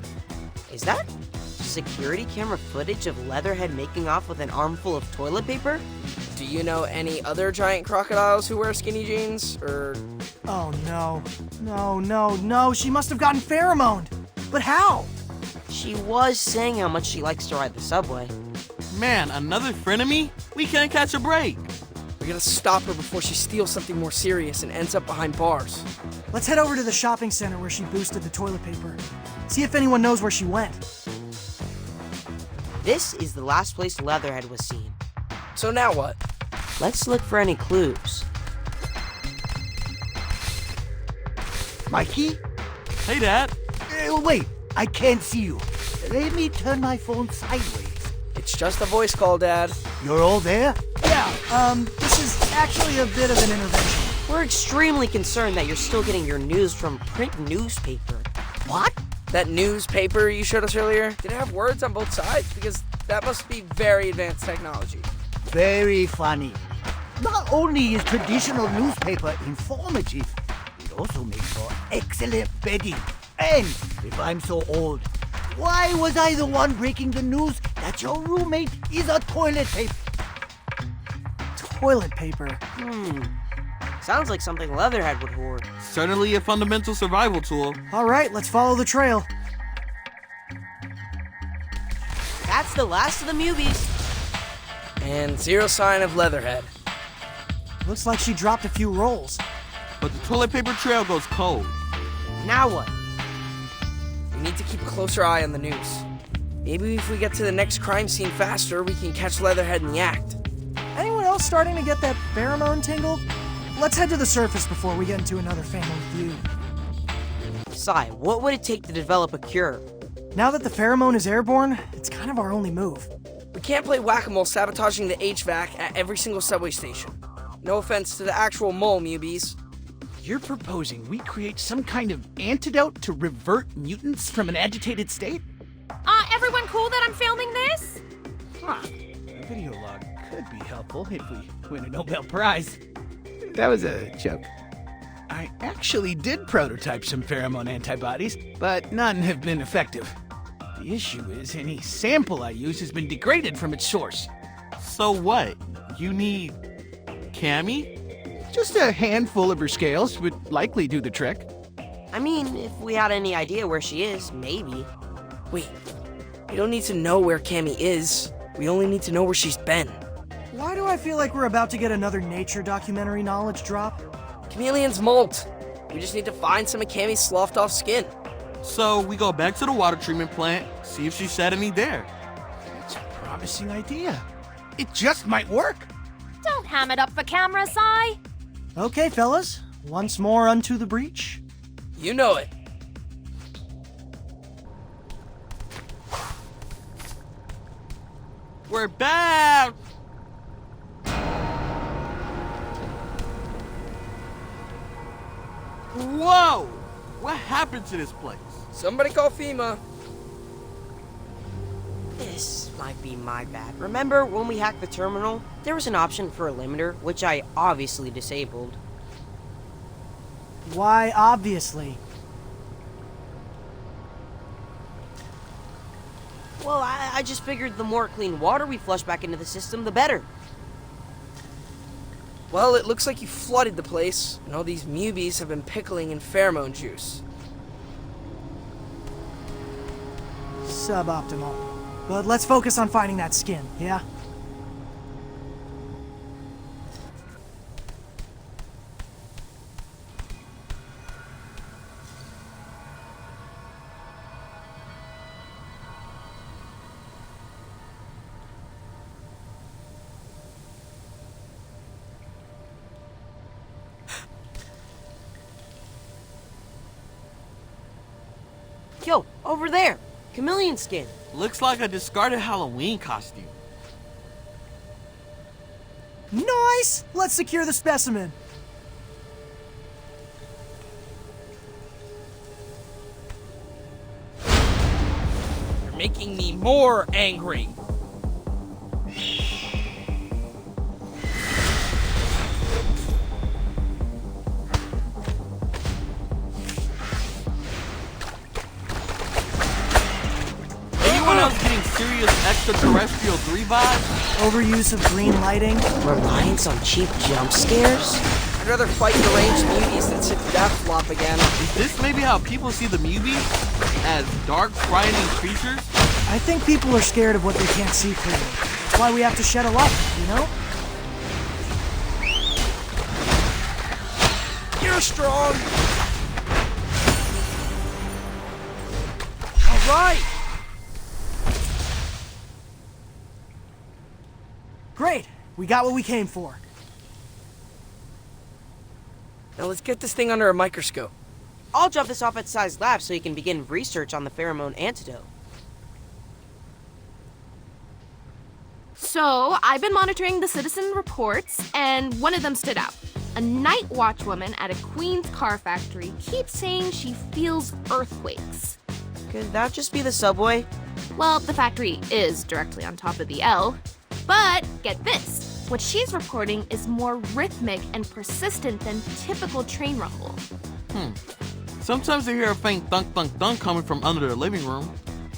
Is that security camera footage of Leatherhead making off with an armful of toilet paper? Do you know any other giant crocodiles who wear skinny jeans, or...? Oh no. No, she must have gotten pheromoned. But how? She was saying how much she likes to ride the subway. Man, another frenemy? We can't catch a break. We gotta stop her before she steals something more serious and ends up behind bars. Let's head over to the shopping center where she boosted the toilet paper. See if anyone knows where she went. This is the last place Leatherhead was seen. So now what? Let's look for any clues. Mikey? Hey, Dad. Wait, I can't see you. Let me turn my phone sideways. It's just a voice call, Dad. You're all there? Yeah, this is actually a bit of an intervention. We're extremely concerned that you're still getting your news from print newspaper. What? That newspaper you showed us earlier, did it have words on both sides? Because that must be very advanced technology. Very funny. Not only is traditional newspaper informative, it also makes for excellent bedding. And if I'm so old, why was I the one breaking the news that your roommate is a toilet paper? Toilet paper. Sounds like something Leatherhead would hoard. Certainly a fundamental survival tool. All right, let's follow the trail. That's the last of the Mubies. And zero sign of Leatherhead. Looks like she dropped a few rolls. But the toilet paper trail goes cold. Now what? We need to keep a closer eye on the news. Maybe if we get to the next crime scene faster, we can catch Leatherhead in the act. Anyone else starting to get that pheromone tingle? Let's head to the surface before we get into another family feud. Sai, what would it take to develop a cure? Now that the pheromone is airborne, it's kind of our only move. We can't play whack-a-mole sabotaging the HVAC at every single subway station. No offense to the actual mole, Mubies. You're proposing we create some kind of antidote to revert mutants from an agitated state? Everyone cool that I'm filming this? A video log could be helpful if we win a Nobel Prize. That was a joke. I actually did prototype some pheromone antibodies, but none have been effective. The issue is any sample I use has been degraded from its source. So what? You need... Cammy? Just a handful of her scales would likely do the trick. I mean, if we had any idea where she is, maybe. Wait, we don't need to know where Cammy is. We only need to know where she's been. Why do I feel like we're about to get another nature documentary knowledge drop? Chameleons molt. We just need to find some of Cammy's sloughed off skin. So we go back to the water treatment plant, see if she shed any there. That's a promising idea. It just might work. Don't ham it up for camera, Si. Okay, fellas. Once more unto the breach. You know it. We're back! Whoa! What happened to this place? Somebody call FEMA. This might be my bad. Remember when we hacked the terminal? There was an option for a limiter, which I obviously disabled. Why, obviously. Well, I just figured the more clean water we flush back into the system, the better. Well, it looks like you flooded the place, and all these mubies have been pickling in pheromone juice. Suboptimal. But let's focus on finding that skin, yeah? Yo, over there! Chameleon skin! Looks like a discarded Halloween costume. Nice! Let's secure the specimen. You're making me more angry. Serious extraterrestrial 3 vibes? Overuse of green lighting? Reliance on cheap jump scares? I'd rather fight deranged mubies than sit death flop again. Is this maybe how people see the mubies? As dark, frightening creatures? I think people are scared of what they can't see clearly. That's why we have to shed a light, you know? You're strong! Alright! Great! We got what we came for. Now let's get this thing under a microscope. I'll drop this off at Si's lab so he can begin research on the pheromone antidote. So, I've been monitoring the citizen reports, and one of them stood out. A night watch woman at a Queens car factory keeps saying she feels earthquakes. Could that just be the subway? Well, the factory is directly on top of the L. But get this, what she's reporting is more rhythmic and persistent than typical train rumble. Sometimes I hear a faint thunk thunk thunk coming from under the living room.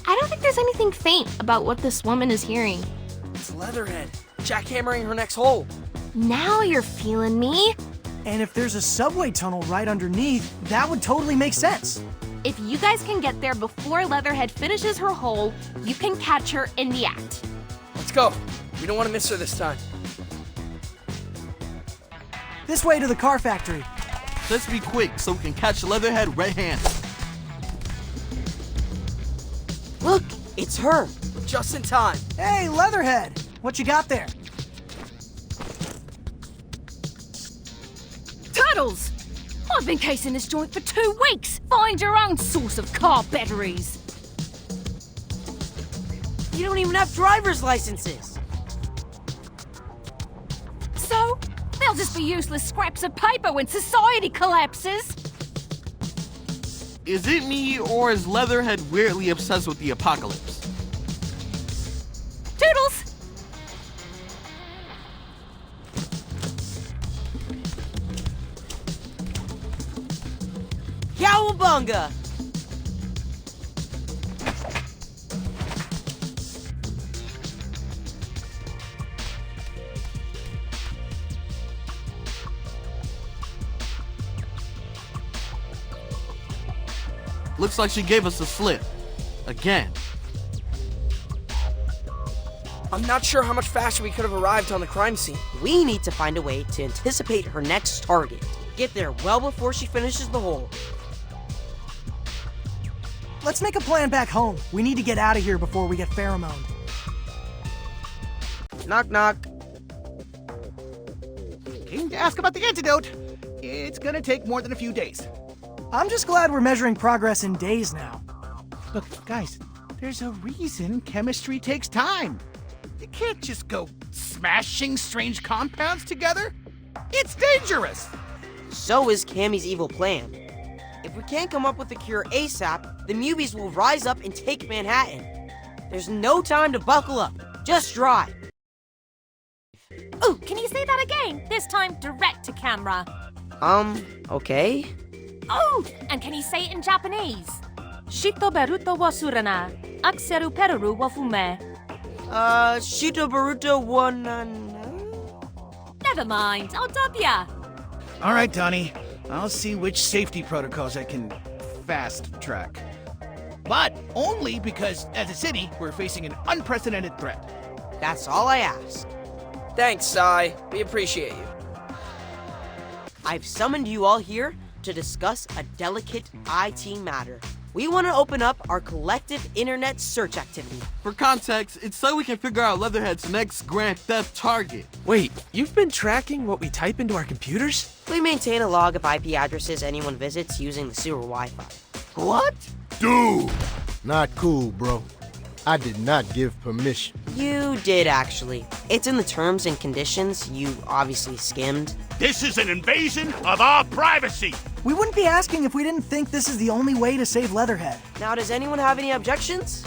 I don't think there's anything faint about what this woman is hearing. It's Leatherhead, jackhammering her next hole. Now you're feeling me. And if there's a subway tunnel right underneath, that would totally make sense. If you guys can get there before Leatherhead finishes her hole, you can catch her in the act. Let's go. We don't want to miss her this time. This way to the car factory. Let's be quick so we can catch Leatherhead red-handed. Look, it's her. Just in time. Hey, Leatherhead! What you got there? Turtles! I've been casing this joint for 2 weeks. Find your own source of car batteries. You don't even have driver's licenses. So, they'll just be useless scraps of paper when society collapses. Is it me, or is Leatherhead weirdly obsessed with the apocalypse? Toodles! Cowabunga! Looks like she gave us a slip. Again. I'm not sure how much faster we could have arrived on the crime scene. We need to find a way to anticipate her next target. Get there well before she finishes the hole. Let's make a plan back home. We need to get out of here before we get pheromoned. Knock, knock. Came to ask about the antidote. It's gonna take more than a few days. I'm just glad we're measuring progress in days now. Look, guys, there's a reason chemistry takes time. You can't just go smashing strange compounds together. It's dangerous. So is Cammy's evil plan. If we can't come up with a cure ASAP, the Mubies will rise up and take Manhattan. There's no time to buckle up. Just drive. Oh, can you say that again? This time direct to camera. Okay. Oh, and can you say it in Japanese? Shito beruto wa surana, akseru peruru wa fume. Shito Baruto one. Never mind, I'll dub ya. All right, Donnie. I'll see which safety protocols I can fast track. But only because, as a city, we're facing an unprecedented threat. That's all I ask. Thanks, Sai. We appreciate you. I've summoned you all here to discuss a delicate IT matter. We want to open up our collective internet search activity. For context, it's so we can figure out Leatherhead's next grand theft target. Wait, you've been tracking what we type into our computers? We maintain a log of IP addresses anyone visits using the sewer Wi-Fi. What? Dude! Not cool, bro. I did not give permission. You did, actually. It's in the terms and conditions you obviously skimmed. This is an invasion of our privacy! We wouldn't be asking if we didn't think this is the only way to save Leatherhead. Now, does anyone have any objections?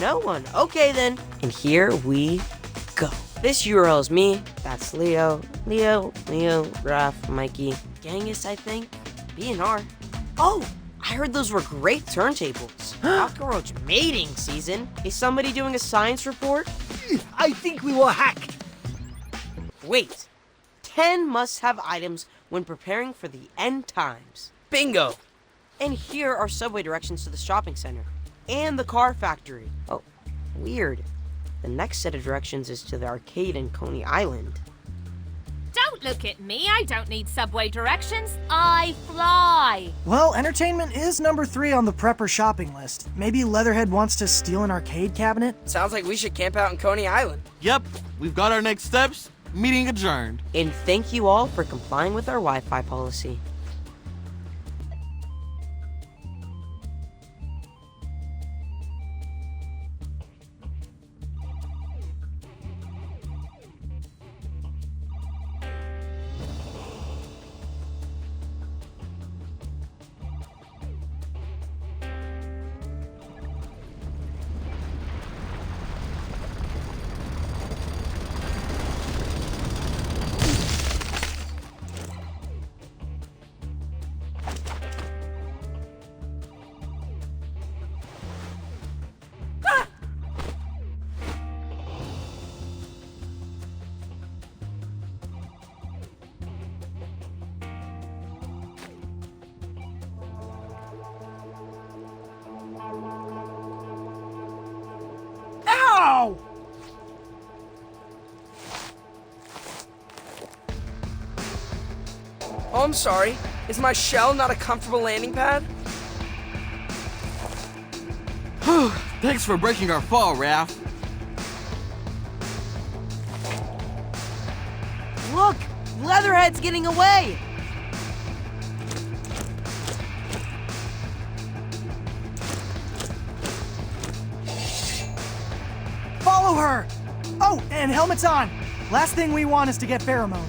No one. Okay, then. And here we go. This URL is me. That's Leo, Raph, Mikey, Genghis, I think, B&R. Oh, I heard those were great turntables. Cockroach mating season. Is somebody doing a science report? I think we were hacked. Wait. 10 must-have items when preparing for the end times. Bingo! And here are subway directions to the shopping center and the car factory. Oh, weird. The next set of directions is to the arcade in Coney Island. Don't look at me, I don't need subway directions. I fly. Well, entertainment is number 3 on the prepper shopping list. Maybe Leatherhead wants to steal an arcade cabinet? Sounds like we should camp out in Coney Island. Yep, we've got our next steps. Meeting adjourned. And thank you all for complying with our Wi-Fi policy. Ow! Oh, I'm sorry. Is my shell not a comfortable landing pad? Thanks for breaking our fall, Raph. Look! Leatherhead's getting away! Follow her! Oh, and helmets on! Last thing we want is to get pheromoned.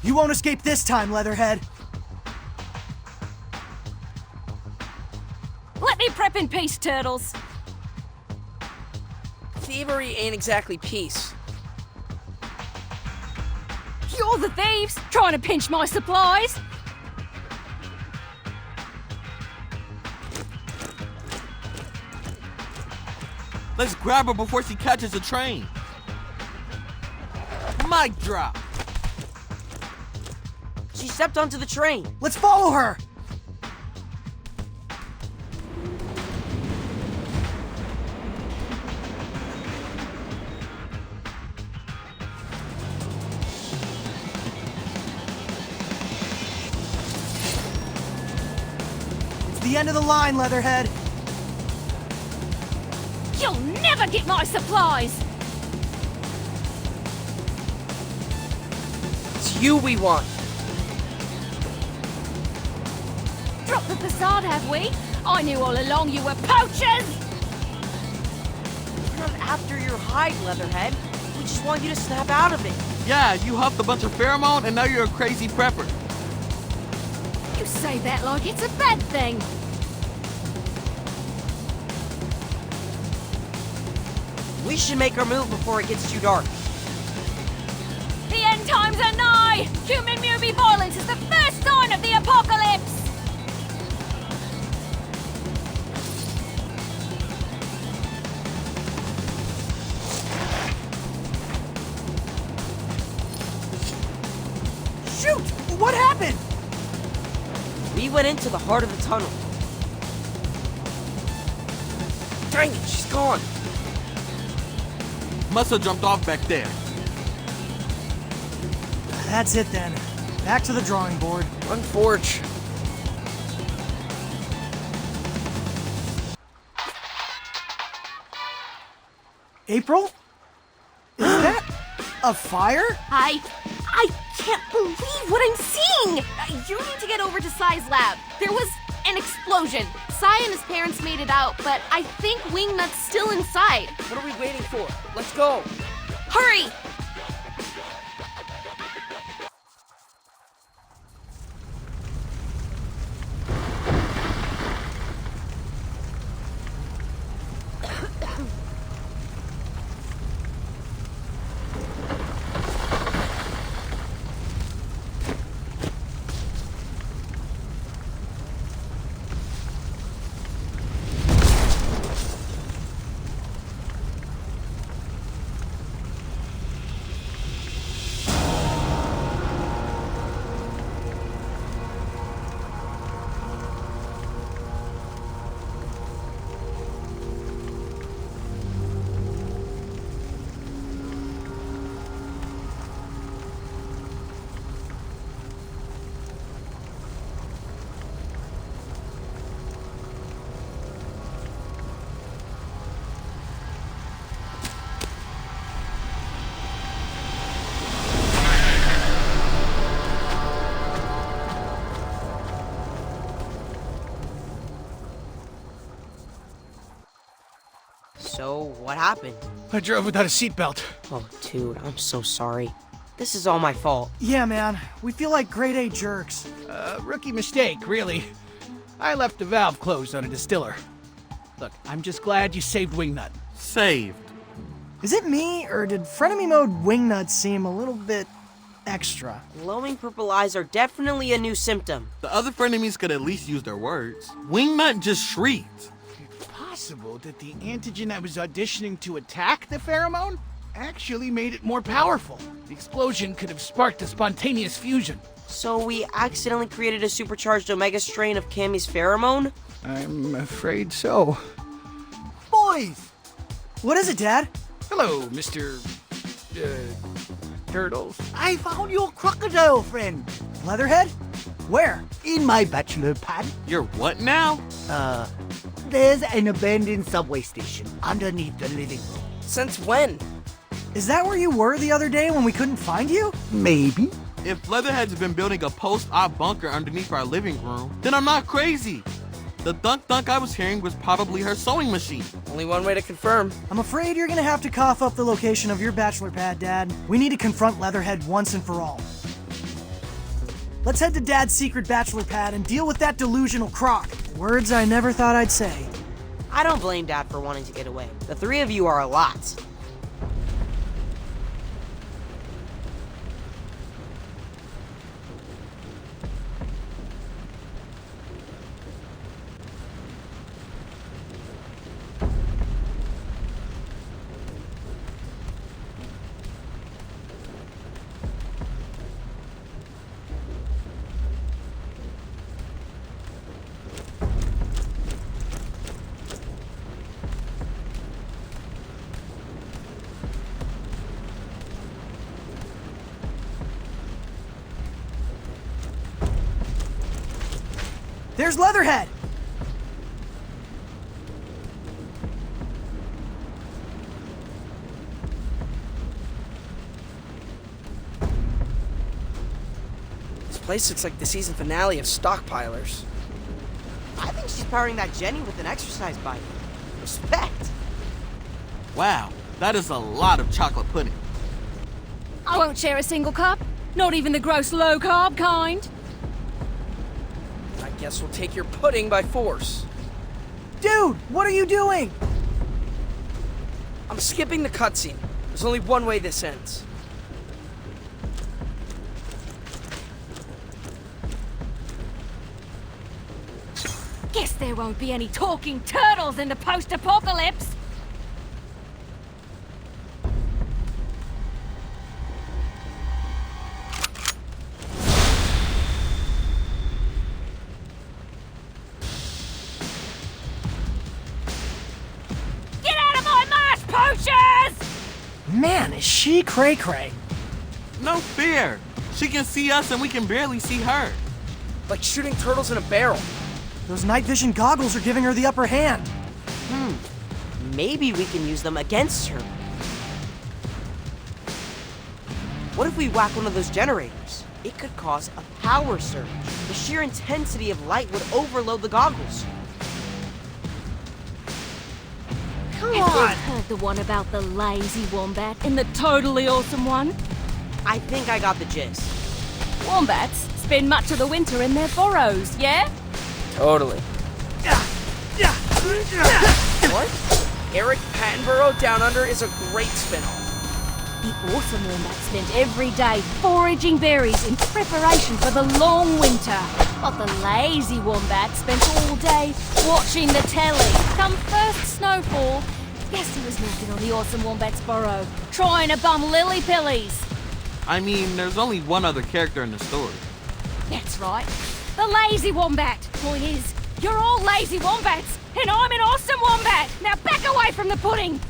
You won't escape this time, Leatherhead. Let me prep in peace, turtles. Thievery ain't exactly peace. You're the thieves, trying to pinch my supplies. Let's grab her before she catches the train. Mic drop. She stepped onto the train. Let's follow her! the end of the line, Leatherhead. You'll never get my supplies! It's you we want. Dropped the facade, have we? I knew all along you were poachers! We're not after your hide, Leatherhead. We just want you to snap out of it. Yeah, you huffed a bunch of pheromone and now you're a crazy prepper. You say that like it's a bad thing. We should make our move before it gets too dark. The end times are nigh! Human mutant violence is the first sign of the apocalypse! Shoot! What happened? We went into the heart of the tunnel. Dang it, she's gone. Must have jumped off back there. That's it then. Back to the drawing board. Unforge. April? Is that a fire? I can't believe what I'm seeing! You need to get over to Sai's lab. There was an explosion. Sai and his parents made it out, but I think Wingnut's still inside. What are we waiting for? Let's go. Hurry! So, what happened? I drove without a seatbelt. Oh, dude, I'm so sorry. This is all my fault. Yeah, man. We feel like grade A jerks. Rookie mistake, really. I left the valve closed on a distiller. Look, I'm just glad you saved Wingnut. Saved. Is it me, or did frenemy mode Wingnut seem a little bit extra? Glowing purple eyes are definitely a new symptom. The other frenemies could at least use their words. Wingnut just shrieked. It's possible that the antigen I was auditioning to attack the pheromone actually made it more powerful. The explosion could have sparked a spontaneous fusion. So we accidentally created a supercharged omega strain of Cammy's pheromone? I'm afraid so. Boys! What is it, Dad? Hello, Mr. Turtles. I found your crocodile friend. Leatherhead? Where? In my bachelor pad. You're what now? There's an abandoned subway station underneath the living room. Since when? Is that where you were the other day when we couldn't find you? Maybe. If Leatherhead's been building a post-op bunker underneath our living room, then I'm not crazy. The thunk I was hearing was probably her sewing machine. Only one way to confirm. I'm afraid you're gonna have to cough up the location of your bachelor pad, Dad. We need to confront Leatherhead once and for all. Let's head to Dad's secret bachelor pad and deal with that delusional croc. Words I never thought I'd say. I don't blame Dad for wanting to get away. The three of you are a lot. There's Leatherhead! place looks like the season finale of Stockpilers. I think she's powering that Jenny with an exercise bike. Respect. Wow, that is a lot of chocolate pudding. I won't share a single cup. Not even the gross low-carb kind. I guess we'll take your pudding by force. Dude, what are you doing? I'm skipping the cutscene. There's only one way this ends. Guess there won't be any talking turtles in the post-apocalypse. Get out of my mask, poachers! Man, is she cray-cray. No fear. She can see us and we can barely see her. Like shooting turtles in a barrel. Those night vision goggles are giving her the upper hand. Maybe we can use them against her. What if we whack one of those generators? It could cause a power surge. The sheer intensity of light would overload the goggles. Come on! Heard the one about the lazy wombat and the totally awesome one? I think I got the gist. Wombats spend much of the winter in their burrows, yeah? Totally. What? Eric Pattenborough Down Under is a great spin-off. The awesome wombat spent every day foraging berries in preparation for the long winter. But the lazy wombat spent all day watching the telly. Come first snowfall, guess he was knocking on the awesome wombat's burrow, trying to bum lily pillies. I mean, there's only one other character in the story. That's right. The lazy wombat. Point is, you're all lazy wombats, and I'm an awesome wombat. Now back away from the pudding.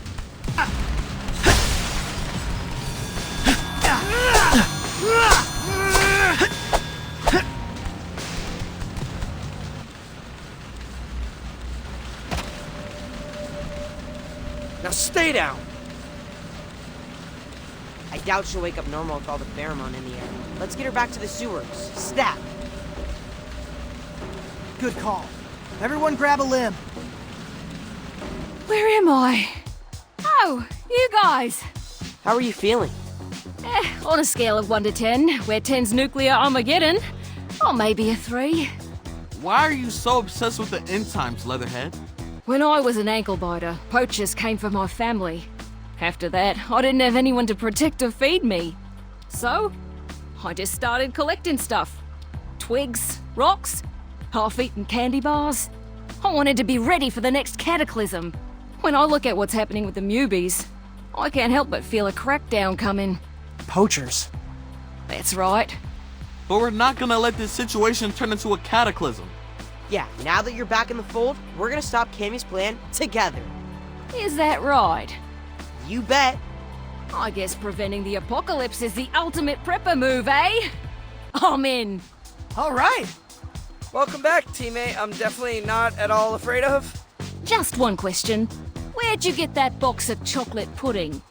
Now stay down. I doubt she'll wake up normal with all the pheromone in the air. Let's get her back to the sewers. Stat! Good call. Everyone grab a limb. Where am I? Oh, you guys. How are you feeling? On a scale of 1 to 10, where 10's nuclear Armageddon, or maybe a 3. Why are you so obsessed with the end times, Leatherhead? When I was an ankle biter, poachers came for my family. After that, I didn't have anyone to protect or feed me. So, I just started collecting stuff. Twigs, rocks, half-eaten candy bars. I wanted to be ready for the next cataclysm. When I look at what's happening with the Mubies, I can't help but feel a crackdown coming. Poachers. That's right. But we're not gonna let this situation turn into a cataclysm. Yeah, now that you're back in the fold, we're gonna stop Cammy's plan together. Is that right? You bet. I guess preventing the apocalypse is the ultimate prepper move, eh? I'm in. All right. Welcome back, teammate. I'm definitely not at all afraid of. Just one question. Where'd you get that box of chocolate pudding?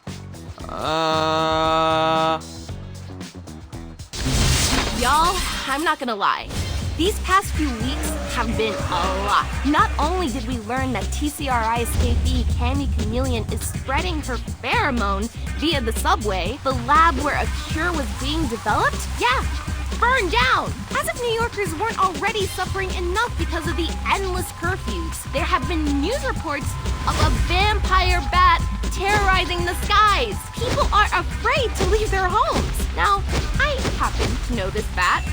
Y'all, I'm not gonna lie. These past few weeks have been a lot. Not only did we learn that TCRI escapee Cammy Chameleon is spreading her pheromone via the subway, the lab where a cure was being developed, burned down. As if New Yorkers weren't already suffering enough because of the endless curfews. There have been news reports of a vampire bat terrorizing the skies. People are afraid to leave their homes. Now, I happen to know this bat.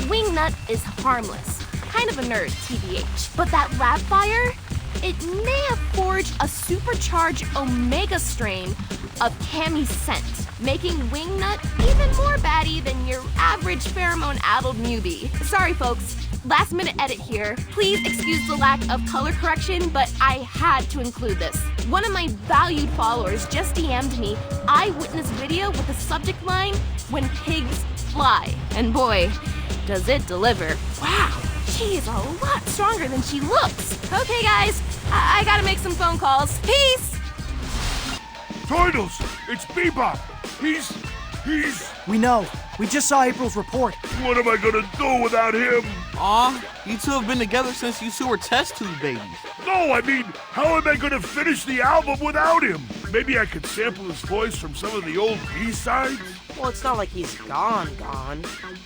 Wingnut is harmless. Kind of a nerd, TBH. But that lab fire? It may have forged a supercharged Omega strain of Cammy's scent, making Wingnut even more batty than your average pheromone-addled newbie. Sorry, folks. Last minute edit here. Please excuse the lack of color correction, but I had to include this. One of my valued followers just DM'd me eyewitness video with the subject line, "When pigs fly." And boy, does it deliver. Wow, she is a lot stronger than she looks. Okay, guys, I gotta make some phone calls. Peace! Turtles, it's Bebop. He's... We know. We just saw April's report. What am I gonna do without him? Aw, you two have been together since you two were test tube babies. No, I mean, how am I gonna finish the album without him? Maybe I could sample his voice from some of the old B-sides? Well, it's not like he's gone,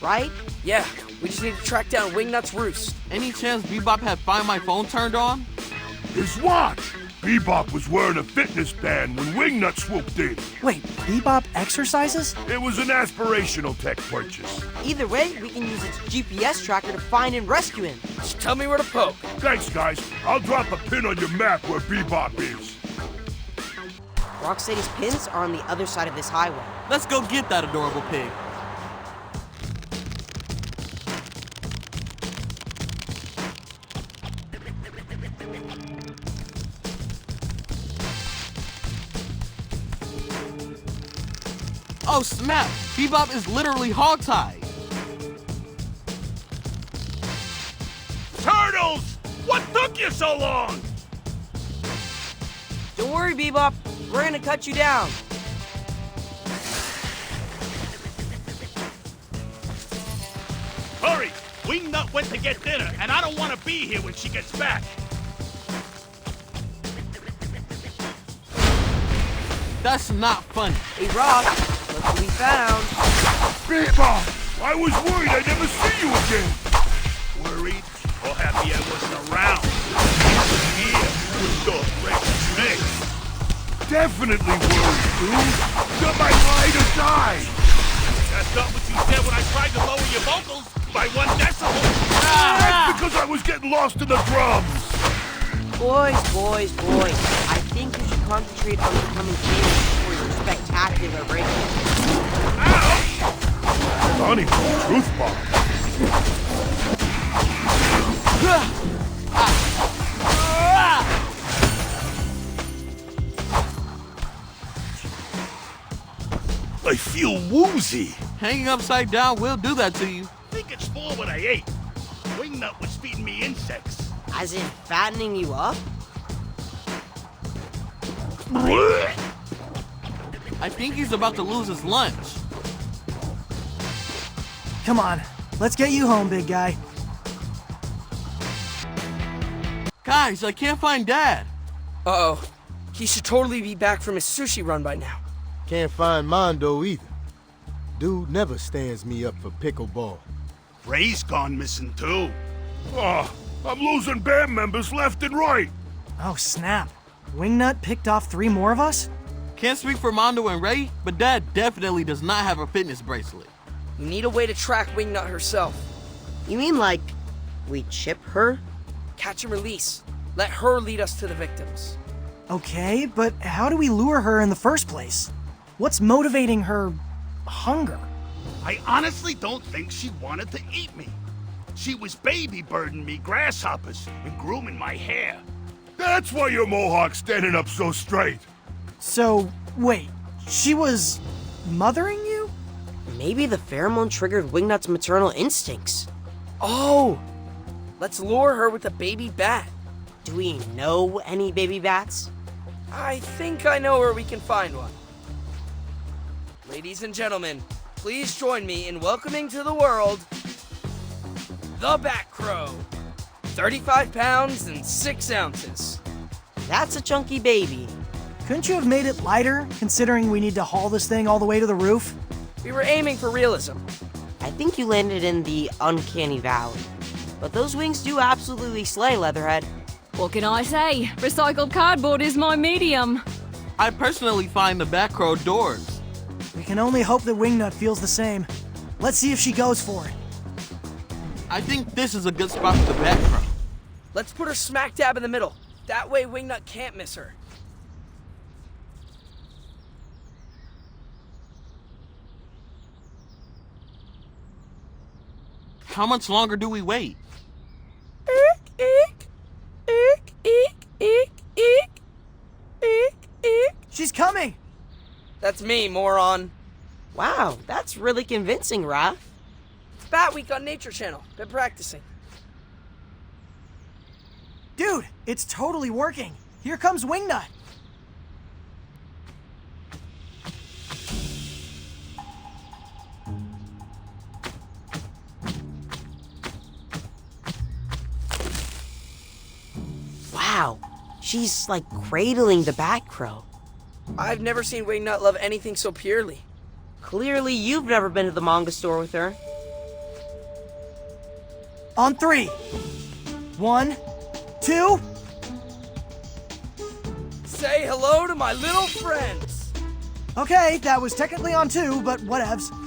right? Yeah, we just need to track down Wingnut's roost. Any chance Bebop had Find My Phone turned on? His watch! Bebop was wearing a fitness band when Wingnut swooped in. Wait, Bebop exercises? It was an aspirational tech purchase. Either way, we can use its GPS tracker to find and rescue him. Just tell me where to poke. Thanks, guys. I'll drop a pin on your map where Bebop is. Rocksteady's pins are on the other side of this highway. Let's go get that adorable pig. Oh snap! Bebop is literally hogtied. Turtles! What took you so long? Don't worry, Bebop. We're gonna cut you down. Hurry! Wingnut went to get dinner, and I don't want to be here when she gets back. That's not funny. Hey, Rock, look what we found. Bebop! I was worried I'd never see you again. Worried or happy I wasn't around? Here with your precious mix. Definitely worried, dude. You're my ride or die. That's not what you said when I tried to lower your vocals by 1 decibel. That's because I was getting lost in the drums. Boys. I think you should concentrate on becoming famous for your spectacular breakthrough. Funny for the truth bomb. I feel woozy. Hanging upside down will do that to you. Think it's for what I ate. Wingnut was feeding me insects. As in fattening you up? I think he's about to lose his lunch. Come on, let's get you home, big guy. Guys, I can't find Dad. Uh-oh. He should totally be back from his sushi run by now. Can't find Mondo either. Dude never stands me up for pickleball. Ray's gone missing too. Oh, I'm losing band members left and right. Oh, snap. Wingnut picked off 3 more of us? Can't speak for Mondo and Ray, but Dad definitely does not have a fitness bracelet. We need a way to track Wingnut herself. You mean like we chip her? Catch and release. Let her lead us to the victims. Okay, but how do we lure her in the first place? What's motivating her hunger? I honestly don't think she wanted to eat me. She was baby birding me grasshoppers and grooming my hair. That's why your mohawk's standing up so straight. So, wait, she was mothering you? Maybe the pheromone triggered Wingnut's maternal instincts. Oh! Let's lure her with a baby bat. Do we know any baby bats? I think I know where we can find one. Ladies and gentlemen, please join me in welcoming to the world the Bat Crow. 35 pounds and 6 ounces. That's a chunky baby. Couldn't you have made it lighter, considering we need to haul this thing all the way to the roof? We were aiming for realism. I think you landed in the uncanny valley. But those wings do absolutely slay, Leatherhead. What can I say? Recycled cardboard is my medium. I personally find the Bat Crow doors. We can only hope that Wingnut feels the same. Let's see if she goes for it. I think this is a good spot for the Bat Crow. Let's put her smack dab in the middle. That way Wingnut can't miss her. How much longer do we wait? Eek, eek, eek, eek, eek, eek, eek, eek. She's coming! That's me, moron. Wow, that's really convincing, Raph. It's Bat Week on Nature Channel. Been practicing. Dude, it's totally working. Here comes Wingnut. She's like cradling the Bat Crow. I've never seen Wingnut love anything so purely. Clearly, you've never been to the manga store with her. On 3. 1, 2. Say hello to my little friends. Okay, that was technically on 2, but whatevs.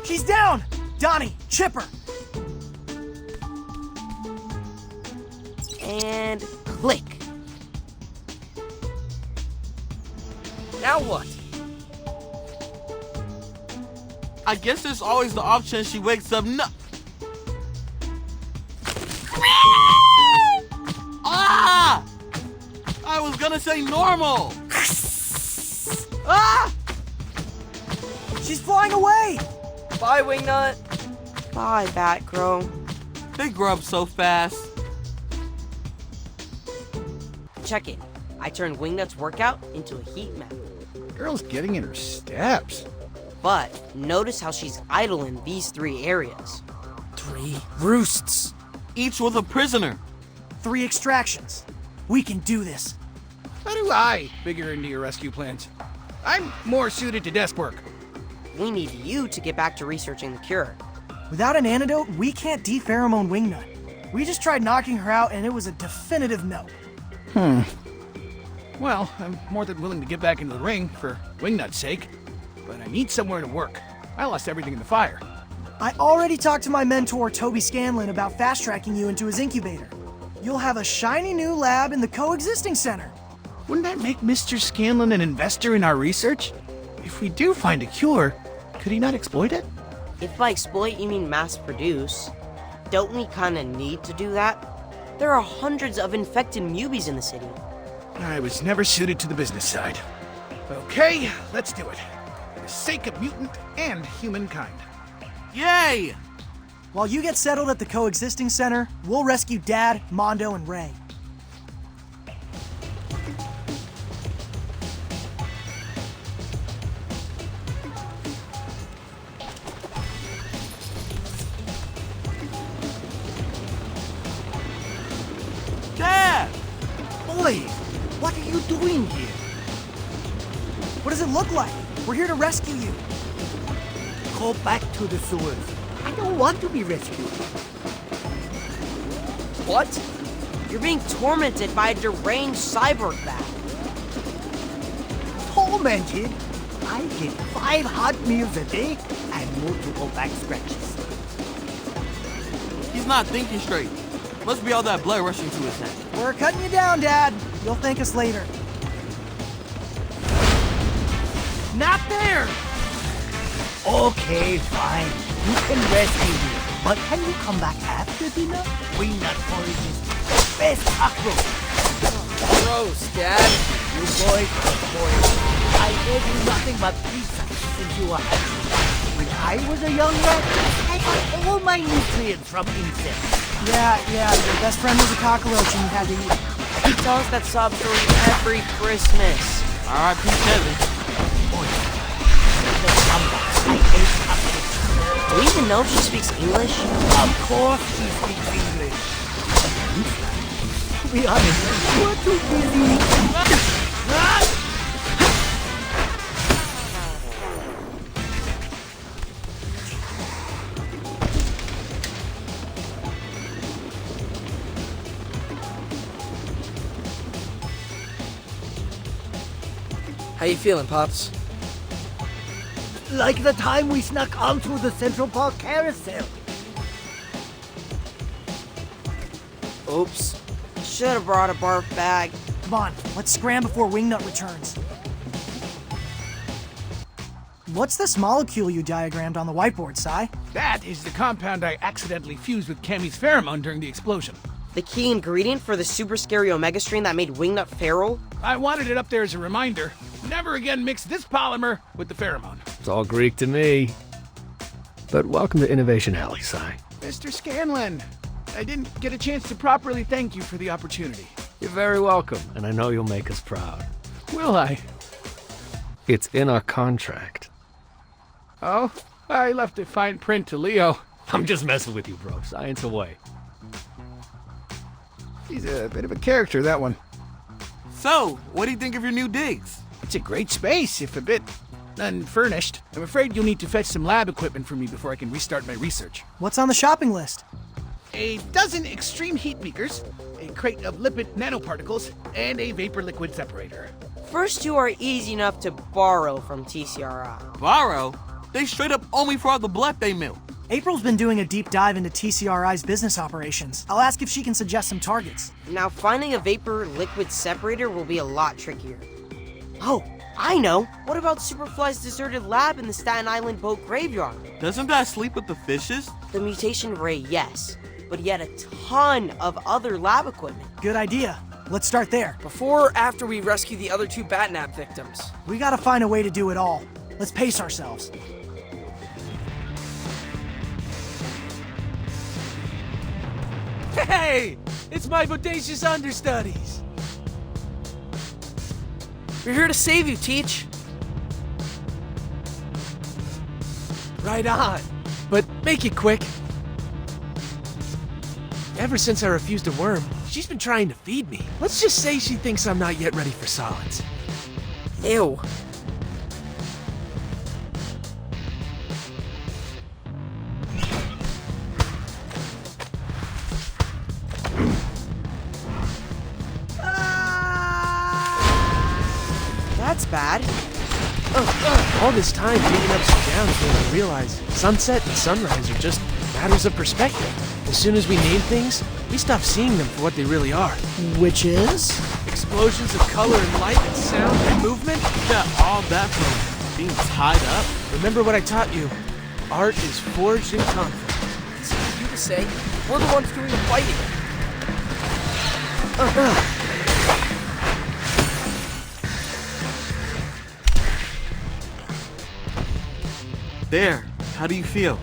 She's down! Donnie, Chipper! And click. Now what? I guess there's always the off chance she wakes up Ah! I was gonna say normal! Ah! She's flying away! Bye, Wingnut. Bye, Bat Crow. They grow up so fast. Check it. I turned Wingnut's workout into a heat map. Girl's getting in her steps. But notice how she's idling these 3 areas. 3 roosts. Each with a prisoner. 3 extractions. We can do this. How do I figure into your rescue plans? I'm more suited to desk work. We need you to get back to researching the cure. Without an antidote, we can't de-pheromone Wingnut. We just tried knocking her out, and it was a definitive no. Well, I'm more than willing to get back into the ring for Wingnut's sake, but I need somewhere to work. I lost everything in the fire. I already talked to my mentor, Toby Scanlon, about fast-tracking you into his incubator. You'll have a shiny new lab in the coexisting center. Wouldn't that make Mr. Scanlon an investor in our research? If we do find a cure, could he not exploit it? If by exploit you mean mass produce, don't we kinda need to do that? There are hundreds of infected mubies in the city. I was never suited to the business side. Okay, let's do it. For the sake of mutant and humankind. Yay! While you get settled at the coexisting center, we'll rescue Dad, Mondo, and Ray. Dad! Boys, what are you doing here? What does it look like? We're here to rescue you. Go back to the sewers. I don't want to be rescued. What? You're being tormented by a deranged cyborg bat. Tormented? I get 5 hot meals a day and multiple back scratches. He's not thinking straight. Must be all that blood rushing to his head. We're cutting you down, Dad. You'll thank us later. Not there! Okay, fine. You can rescue me. But can you come back after dinner? Wingnut porridge is the best taco. Gross, Dad. You boys are spoiled. I gave you nothing but pizza since you were hatching. When I was a young lad, I got all my nutrients from insects. Yeah, your best friend was a cockroach and you had to eat it. He tells that sob story every Christmas. R.I.P. Kevin. I hate cupcakes. Do we even know if she speaks English? Of course she speaks English. To be honest, we're too busy. How you feeling, Pops? Like the time we snuck onto the Central Park carousel. Oops. Should have brought a barf bag. Come on, let's scram before Wingnut returns. What's this molecule you diagrammed on the whiteboard, Sai? That is the compound I accidentally fused with Cammy's pheromone during the explosion. The key ingredient for the super scary Omega strain that made Wingnut feral? I wanted it up there as a reminder. Never again mix this polymer with the pheromone. It's all Greek to me. But welcome to Innovation Alley, Sai. Mr. Scanlon, I didn't get a chance to properly thank you for the opportunity. You're very welcome, and I know you'll make us proud. Will I? It's in our contract. Oh, I left a fine print to Leo. I'm just messing with you, bro. Science away. He's a bit of a character, that one. So, what do you think of your new digs? It's a great space, if a bit unfurnished. I'm afraid you'll need to fetch some lab equipment for me before I can restart my research. What's on the shopping list? A dozen extreme heat beakers, a crate of lipid nanoparticles, and a vapor liquid separator. First two are easy enough to borrow from TCRI. Borrow? They straight up owe me for all the blood they milk. April's been doing a deep dive into TCRI's business operations. I'll ask if she can suggest some targets. Now finding a vapor liquid separator will be a lot trickier. Oh, I know! What about Superfly's deserted lab in the Staten Island boat graveyard? Doesn't that sleep with the fishes? The mutation ray, yes. But he had a ton of other lab equipment. Good idea. Let's start there. Before or after we rescue the other two Batnap victims? We gotta find a way to do it all. Let's pace ourselves. Hey! It's my bodacious understudies! We're here to save you, Teach. Right on. But make it quick. Ever since I refused a worm, she's been trying to feed me. Let's just say she thinks I'm not yet ready for solids. Ew. That's bad. All this time digging ups and downs made me realize sunset and sunrise are just matters of perspective. As soon as we name things, we stop seeing them for what they really are. Which is? Explosions of color and light and sound and movement. Got all that from being tied up. Remember what I taught you. Art is forged in conflict. It's easy to say. We're the ones doing the fighting. There. How do you feel?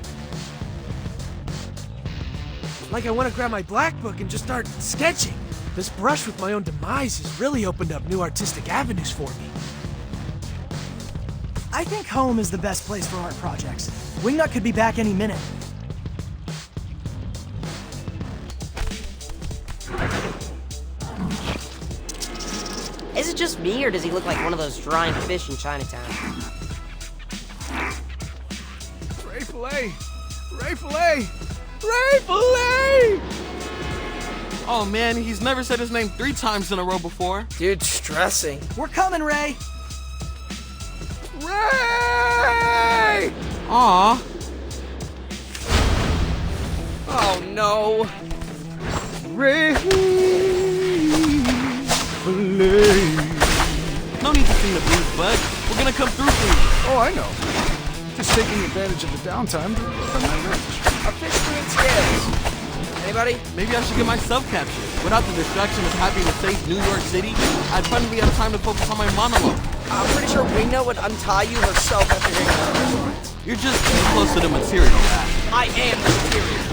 Like I want to grab my black book and just start sketching. This brush with my own demise has really opened up new artistic avenues for me. I think home is the best place for art projects. Wingnut could be back any minute. Is it just me, or does he look like one of those drying fish in Chinatown? Ray Fillet! Ray Fillet! Ray Fillet! Oh man, he's never said his name 3 times in a row before. Dude, stressing. We're coming, Ray! Ray! Aw. Oh no. Ray Fillet! No need to sing the blues, bud. We're gonna come through for you. Oh, I know. Just taking advantage of the downtime from my ranch. A fish doing scales. Anybody? Maybe I should get myself captured. Without the distraction of having to save New York City, I'd finally have time to focus on my monologue. I'm pretty sure Wingnut would untie you herself after hearing those lines. You're just too close to the material, Matt. I am the material.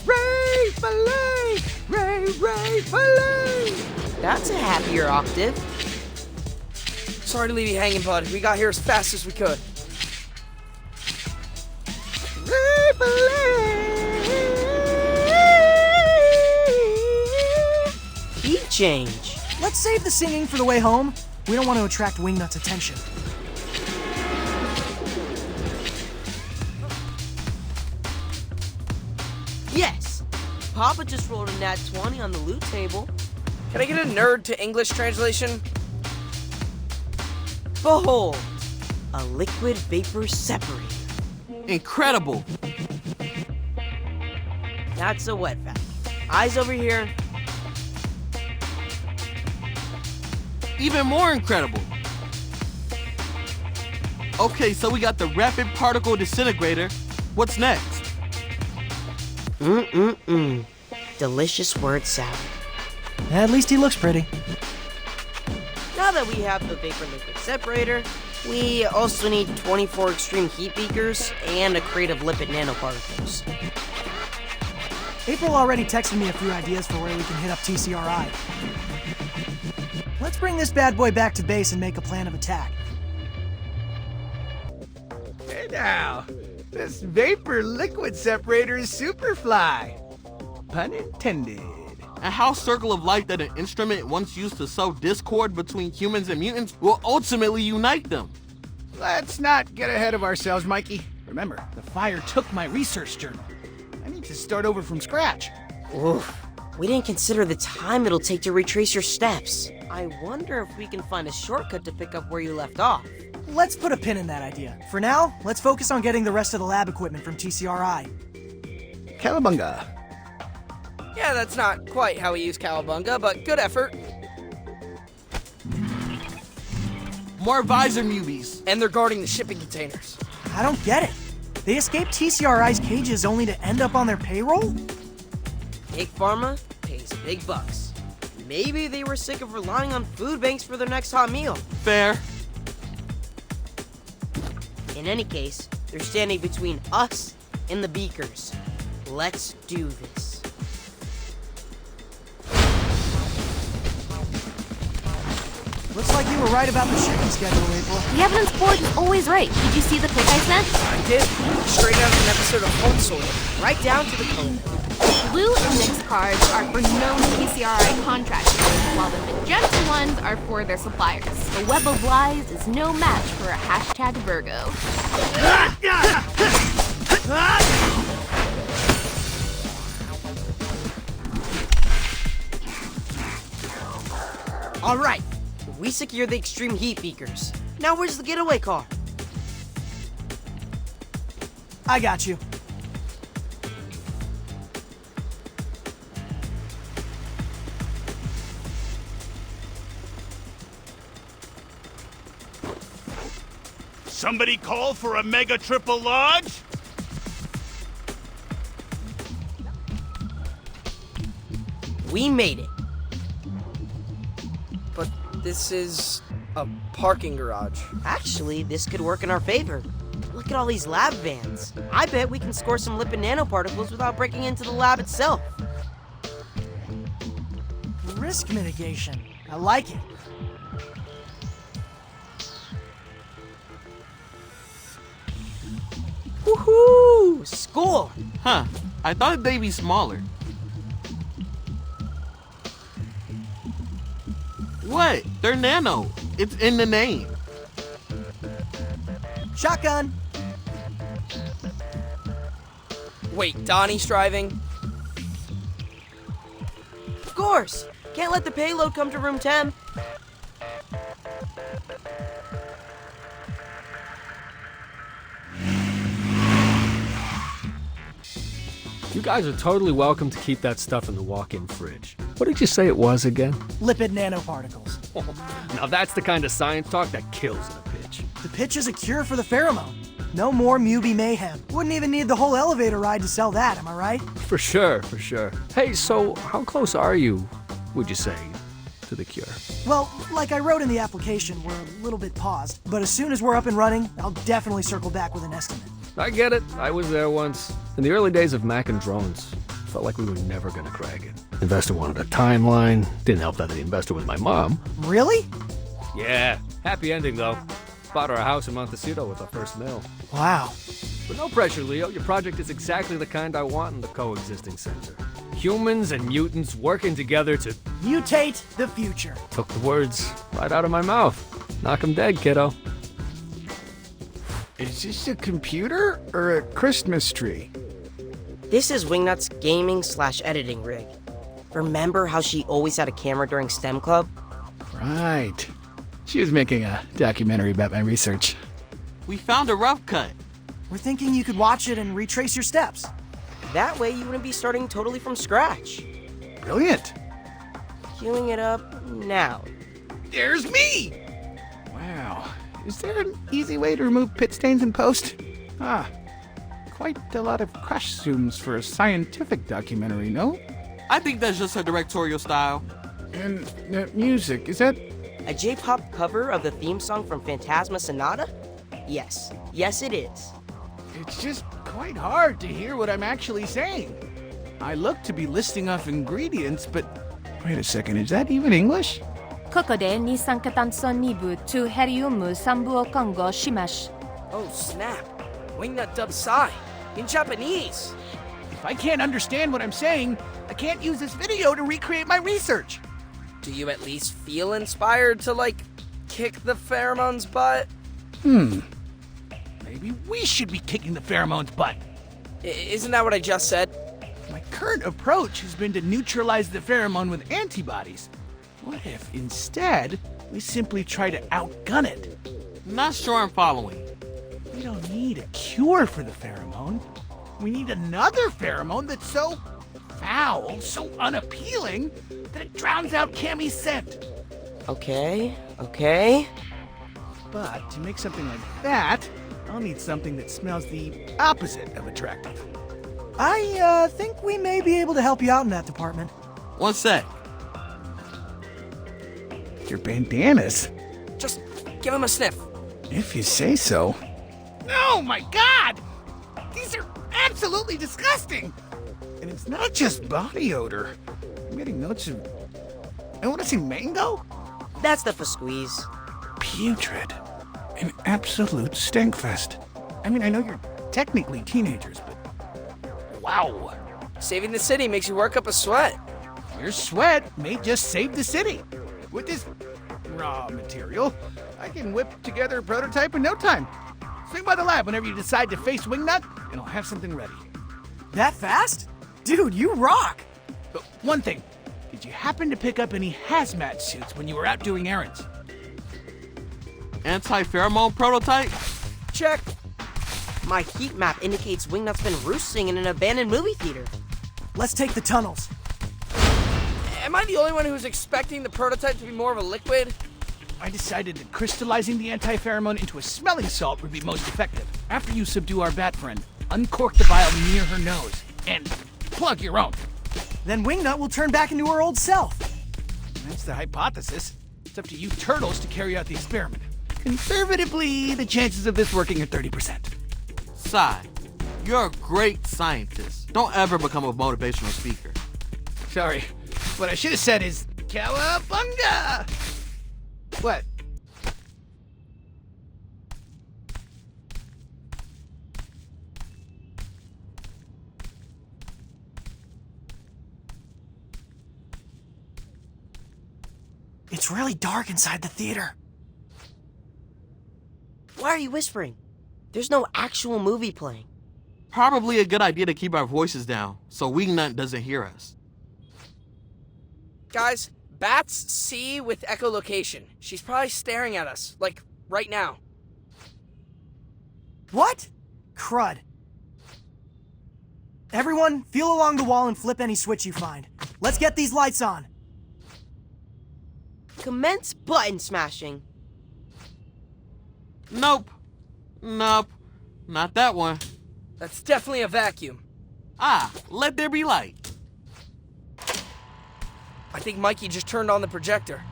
Ray Fillet! Ray Fillet! That's a happier octave. Sorry to leave you hanging, bud. We got here as fast as we could. Ray Fillet! Key change. Let's save the singing for the way home. We don't want to attract Wingnut's attention. Yes! Papa just rolled a nat 20 on the loot table. Can I get a nerd to English translation? Behold, a liquid vapor separator. Incredible. That's a wet fact. Eyes over here. Even more incredible. Okay, so we got the rapid particle disintegrator. What's next? Delicious word salad. At least he looks pretty. Now that we have the vapor liquid separator, We also need 24 extreme heat beakers and a crate of lipid nanoparticles. April already texted me a few ideas for where we can hit up TCRI. Let's bring this bad boy back to base and make a plan of attack. Hey now, this vapor liquid separator is Superfly. Pun intended. And how Circle of Light, that an instrument once used to sow discord between humans and mutants, will ultimately unite them. Let's not get ahead of ourselves, Mikey. Remember, the fire took my research journal. I need to start over from scratch. Oof. We didn't consider the time it'll take to retrace your steps. I wonder if we can find a shortcut to pick up where you left off. Let's put a pin in that idea. For now, let's focus on getting the rest of the lab equipment from TCRI. Cowabunga. Yeah, that's not quite how we use Cowabunga, but good effort. More visor mubies. And they're guarding the shipping containers. I don't get it. They escaped TCRI's cages only to end up on their payroll? Big Pharma pays big bucks. Maybe they were sick of relying on food banks for their next hot meal. Fair. In any case, they're standing between us and the beakers. Let's do this. Looks like you were right about the shipping schedule, April. The evidence board is always right. Did you see the pic I sent? I did. Straight out of an episode of Home Sorted. Right down to the code. Blue and mixed cards are for known PCRI contractors, while the magenta ones are for their suppliers. The web of lies is no match for a hashtag Virgo. All right. We secure the extreme heat beakers. Now where's the getaway car? I got you. Somebody call for a mega triple large? We made it. But this is a parking garage. Actually, this could work in our favor. Look at all these lab vans. I bet we can score some lipid nanoparticles without breaking into the lab itself. Risk mitigation. I like it. Woohoo! Score! Huh. I thought they'd be smaller. What? They're nano. It's in the name. Shotgun! Wait, Donnie's driving? Of course! Can't let the payload come to room 10. You guys are totally welcome to keep that stuff in the walk-in fridge. What did you say it was again? Lipid nanoparticles. Now that's the kind of science talk that kills in a pitch. The pitch is a cure for the pheromone. No more Mubi mayhem. Wouldn't even need the whole elevator ride to sell that, am I right? For sure, for sure. Hey, so how close are you, would you say, to the cure? Well, like I wrote in the application, we're a little bit paused. But as soon as we're up and running, I'll definitely circle back with an estimate. I get it. I was there once. In the early days of Mac and drones, felt like we were never gonna crack it. Investor wanted a timeline. Didn't help that the investor was my mom. Really? Yeah. Happy ending, though. Bought her a house in Montecito with our first mill. Wow. But no pressure, Leo. Your project is exactly the kind I want in the coexisting center. Humans and mutants working together to mutate the future. Took the words right out of my mouth. Knock 'em dead, kiddo. Is this a computer or a Christmas tree? This is Wingnut's gaming/editing rig. Remember how she always had a camera during STEM Club? Right. She was making a documentary about my research. We found a rough cut. We're thinking you could watch it and retrace your steps. That way you wouldn't be starting totally from scratch. Brilliant. Queuing it up now. There's me! Wow. Is there an easy way to remove pit stains in post? Quite a lot of crash zooms for a scientific documentary, no? I think that's just her directorial style. And that music, is that A J-pop cover of the theme song from Phantasma Sonata? Yes. Yes, it is. It's just quite hard to hear what I'm actually saying. I look to be listing off ingredients, but wait a second, is that even English? ここで二酸化炭素2部とヘリウム3部を混合します。 Oh snap! Wingnut dubs Psy in Japanese. If I can't understand what I'm saying, I can't use this video to recreate my research. Do you at least feel inspired to, like, kick the pheromones' butt? Maybe we should be kicking the pheromones' butt. Isn't that what I just said? My current approach has been to neutralize the pheromone with antibodies. What if, instead, we simply try to outgun it? Not sure I'm following. We don't need a cure for the pheromone. We need another pheromone that's so foul, so unappealing, that it drowns out Cammy's scent. Okay. But to make something like that, I'll need something that smells the opposite of attractive. I think we may be able to help you out in that department. One sec. Your bandanas? Just give him a sniff. If you say so. Oh my god! These are absolutely disgusting! And it's not just body odor. I'm getting notes of... I want to see mango? That's the for squeeze. Putrid. An absolute stinkfest. I mean, I know you're technically teenagers, but... Wow. Saving the city makes you work up a sweat. Your sweat may just save the city. With this raw material, I can whip together a prototype in no time. Swing by the lab whenever you decide to face Wingnut, and I'll have something ready. That fast? Dude, you rock! But one thing, did you happen to pick up any hazmat suits when you were out doing errands? Anti-pheromone prototype? Check. My heat map indicates Wingnut's been roosting in an abandoned movie theater. Let's take the tunnels. Am I the only one who's expecting the prototype to be more of a liquid? I decided that crystallizing the anti-pheromone into a smelling salt would be most effective. After you subdue our bat friend, uncork the vial near her nose, and plug your own. Then Wingnut will turn back into her old self. That's the hypothesis. It's up to you turtles to carry out the experiment. Conservatively, the chances of this working are 30%. Sai, you're a great scientist. Don't ever become a motivational speaker. Sorry. What I should have said is, Cowabunga! What? It's really dark inside the theater. Why are you whispering? There's no actual movie playing. Probably a good idea to keep our voices down, so Wingnut doesn't hear us. Guys, bats see with echolocation. She's probably staring at us, like, right now. What? Crud. Everyone, feel along the wall and flip any switch you find. Let's get these lights on. Commence button smashing. Nope. Not that one. That's definitely a vacuum. Let there be light. I think Mikey just turned on the projector.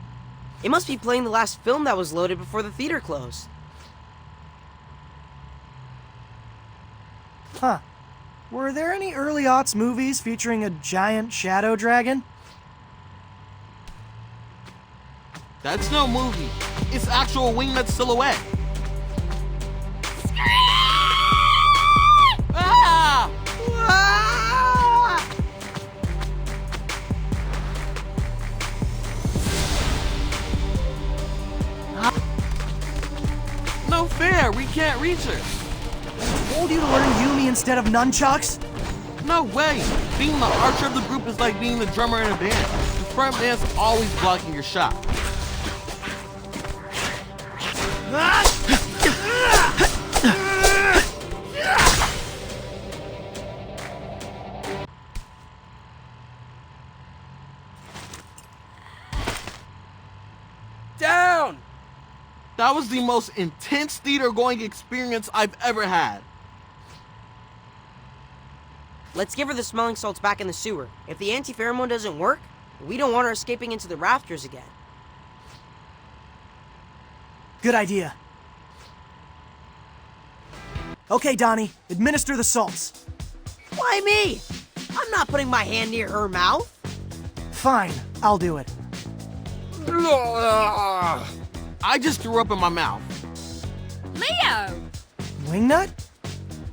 It must be playing the last film that was loaded before the theater closed. Huh. Were there any early aughts movies featuring a giant shadow dragon? That's no movie. It's actual Wingnut silhouette. Ah! No fair, we can't reach her. I told you to learn Yumi instead of nunchucks? No way. Being the archer of the group is like being the drummer in a band. The front band's always blocking your shot. Down! That was the most intense theater-going experience I've ever had. Let's give her the smelling salts back in the sewer. If the anti-pheromone doesn't work, we don't want her escaping into the rafters again. Good idea. Okay, Donnie, administer the salts. Why me? I'm not putting my hand near her mouth. Fine, I'll do it. I just threw up in my mouth. Leo! Wingnut?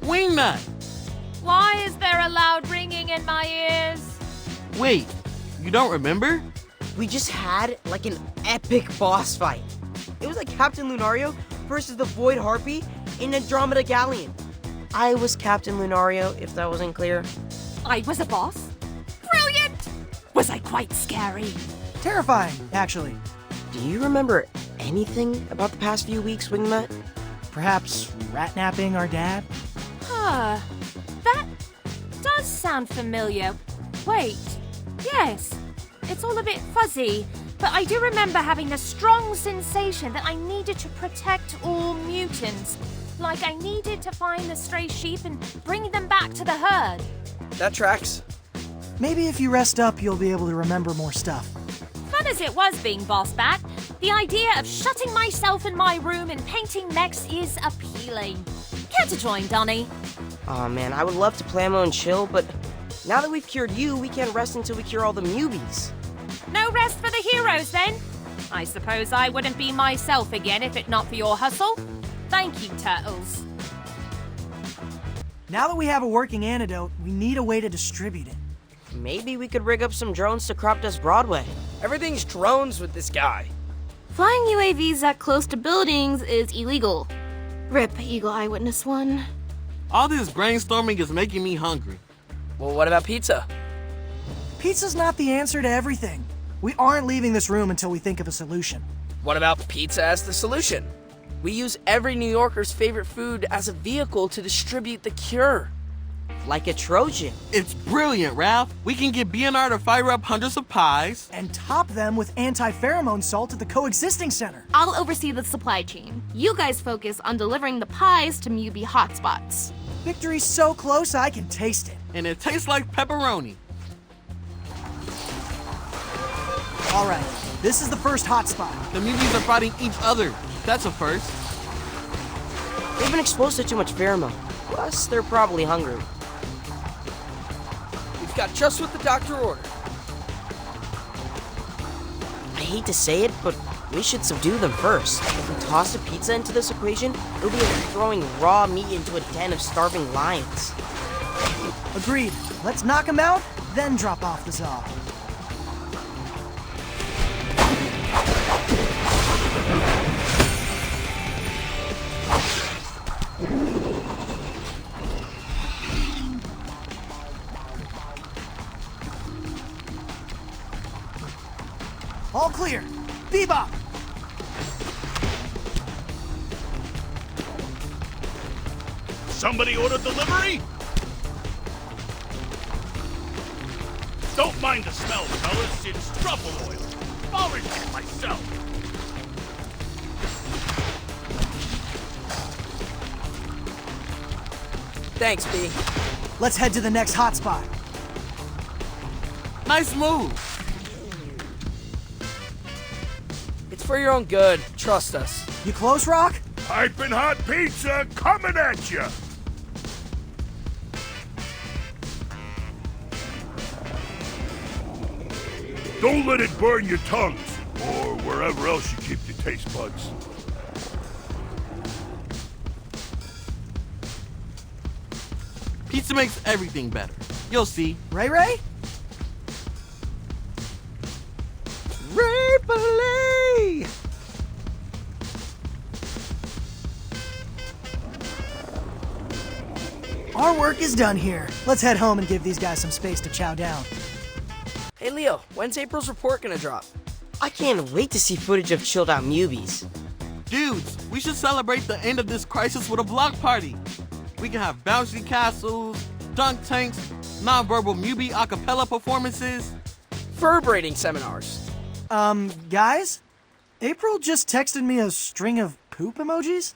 Wingnut! Why is there a loud ringing in my ears? Wait, you don't remember? We just had like an epic boss fight. It was like Captain Lunario versus the Void Harpy in Andromeda Galleon. I was Captain Lunario, if that wasn't clear. I was a boss? Brilliant! Was I quite scary? Terrifying, actually. Do you remember anything about the past few weeks, Wingnut? Perhaps rat-napping our dad? Huh. That does sound familiar. Wait. Yes. It's all a bit fuzzy, but I do remember having the strong sensation that I needed to protect all mutants. Like I needed to find the stray sheep and bring them back to the herd. That tracks. Maybe if you rest up, you'll be able to remember more stuff. Fun as it was being boss bat, the idea of shutting myself in my room and painting mechs is appealing. Care to join, Donnie? Aw man, I would love to plamo and chill, but now that we've cured you, we can't rest until we cure all the newbies. No rest for the heroes, then? I suppose I wouldn't be myself again if it not for your hustle. Thank you, Turtles. Now that we have a working antidote, we need a way to distribute it. Maybe we could rig up some drones to crop dust Broadway. Everything's drones with this guy. Flying UAVs that close to buildings is illegal. Rip Eagle Eyewitness 1. All this brainstorming is making me hungry. Well, what about pizza? Pizza's not the answer to everything. We aren't leaving this room until we think of a solution. What about pizza as the solution? We use every New Yorker's favorite food as a vehicle to distribute the cure. Like a Trojan. It's brilliant, Ralph. We can get BNR to fire up hundreds of pies. And top them with anti-pheromone salt at the coexisting center. I'll oversee the supply chain. You guys focus on delivering the pies to Mubi hotspots. Victory's so close, I can taste it. And it tastes like pepperoni. All right, this is the first hotspot. The Mubis are fighting each other. That's a first. They've been exposed to too much pheromone. Plus, they're probably hungry. We've got just what the doctor ordered. I hate to say it, but we should subdue them first. If we toss a pizza into this equation, it'll be like throwing raw meat into a den of starving lions. Agreed. Let's knock them out, then drop off the Zaw. All clear. Bebop! Somebody order delivery? Don't mind the smell, fellas. It's truffle oil. I'll repeat myself. Thanks, B. Let's head to the next hotspot. Nice move. It's for your own good. Trust us. You close, Rock? Piping hot pizza coming at you. Don't let it burn your tongues, or wherever else you keep your taste buds. Pizza makes everything better. You'll see. Ray Ray? Ray Filet! Our work is done here. Let's head home and give these guys some space to chow down. Hey, Leo, when's April's report gonna drop? I can't wait to see footage of chilled out newbies. Dudes, we should celebrate the end of this crisis with a block party. We can have bouncy castles, dunk tanks, non-verbal Mubi a cappella performances. Fur braiding seminars. Guys? April just texted me a string of poop emojis?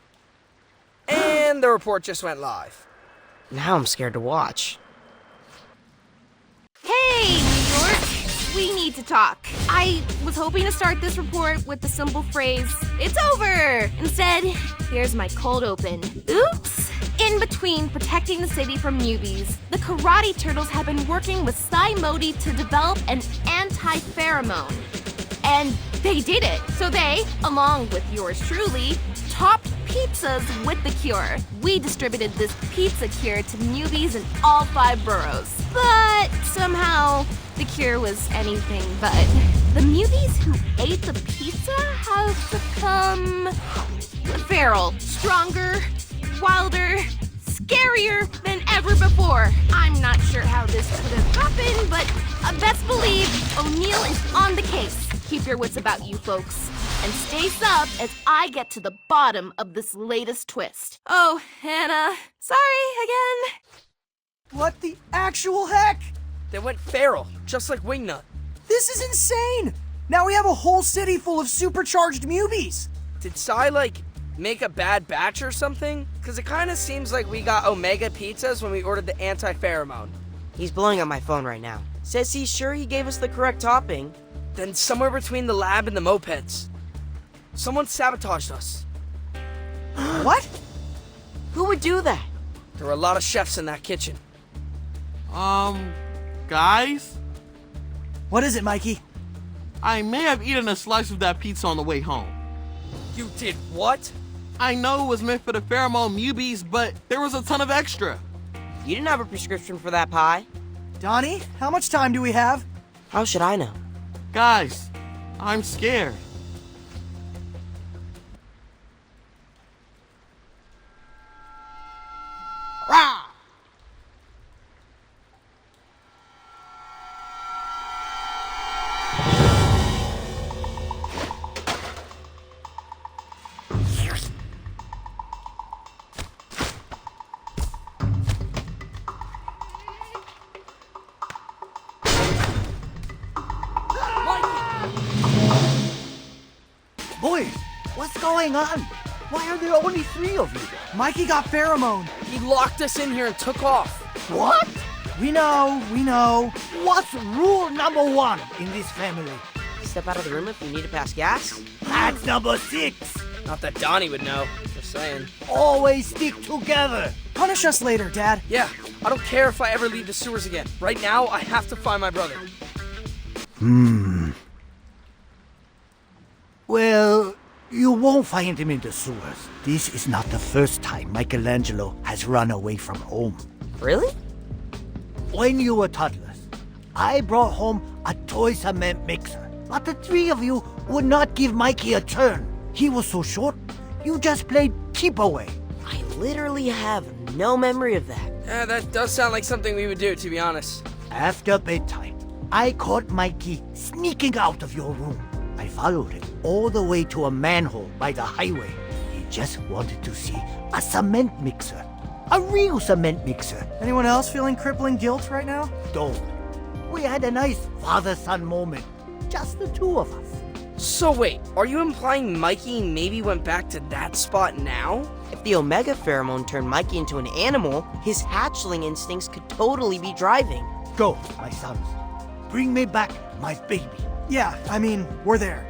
And the report just went live. Now I'm scared to watch. Hey, New York! we need to talk. I was hoping to start this report with the simple phrase, "It's over!" Instead, here's my cold open. Oops! In between protecting the city from newbies, the Karate Turtles have been working with Sai Modi to develop an anti-pheromone. And they did it. So they, along with yours truly, topped pizzas with the cure. We distributed this pizza cure to newbies in all 5 boroughs. But somehow, the cure was anything but. The newbies who ate the pizza have become feral, stronger, wilder, scarier than ever before. I'm not sure how this could have happened, but best believe O'Neill is on the case. Keep your wits about you, folks. And stay subbed as I get to the bottom of this latest twist. Oh, Hannah, sorry again. What the actual heck? They went feral, just like Wingnut. This is insane! Now we have a whole city full of supercharged mubies. Did Sai, make a bad batch or something? Because it kind of seems like we got Omega pizzas when we ordered the anti-pheromone. He's blowing up my phone right now. Says he's sure he gave us the correct topping. Then somewhere between the lab and the mopeds. Someone sabotaged us. What? Who would do that? There were a lot of chefs in that kitchen. Guys? What is it, Mikey? I may have eaten a slice of that pizza on the way home. You did what? I know it was meant for the pheromone mubies, but there was a ton of extra. You didn't have a prescription for that pie. Donnie, how much time do we have? How should I know? Guys, I'm scared. Rah! Boys, what's going on? Why are there only 3 of you? Mikey got pheromone. He locked us in here and took off. What? We know. What's rule number 1 in this family? Step out of the room if you need to pass gas. That's number 6. Not that Donnie would know. Just saying. Always stick together. Punish us later, Dad. Yeah, I don't care if I ever leave the sewers again. Right now, I have to find my brother. Well, you won't find him in the sewers. This is not the first time Michelangelo has run away from home. Really? When you were toddlers, I brought home a toy cement mixer. But the 3 of you would not give Mikey a turn. He was so short, you just played keep away. I literally have no memory of that. Yeah, that does sound like something we would do, to be honest. After bedtime, I caught Mikey sneaking out of your room. I followed him all the way to a manhole by the highway. He just wanted to see a cement mixer. A real cement mixer. Anyone else feeling crippling guilt right now? Don't. We had a nice father-son moment. Just the 2 of us. So wait, are you implying Mikey maybe went back to that spot now? If the Omega pheromone turned Mikey into an animal, his hatchling instincts could totally be driving. Go, my sons. Bring me back my baby. Yeah, I mean, we're there.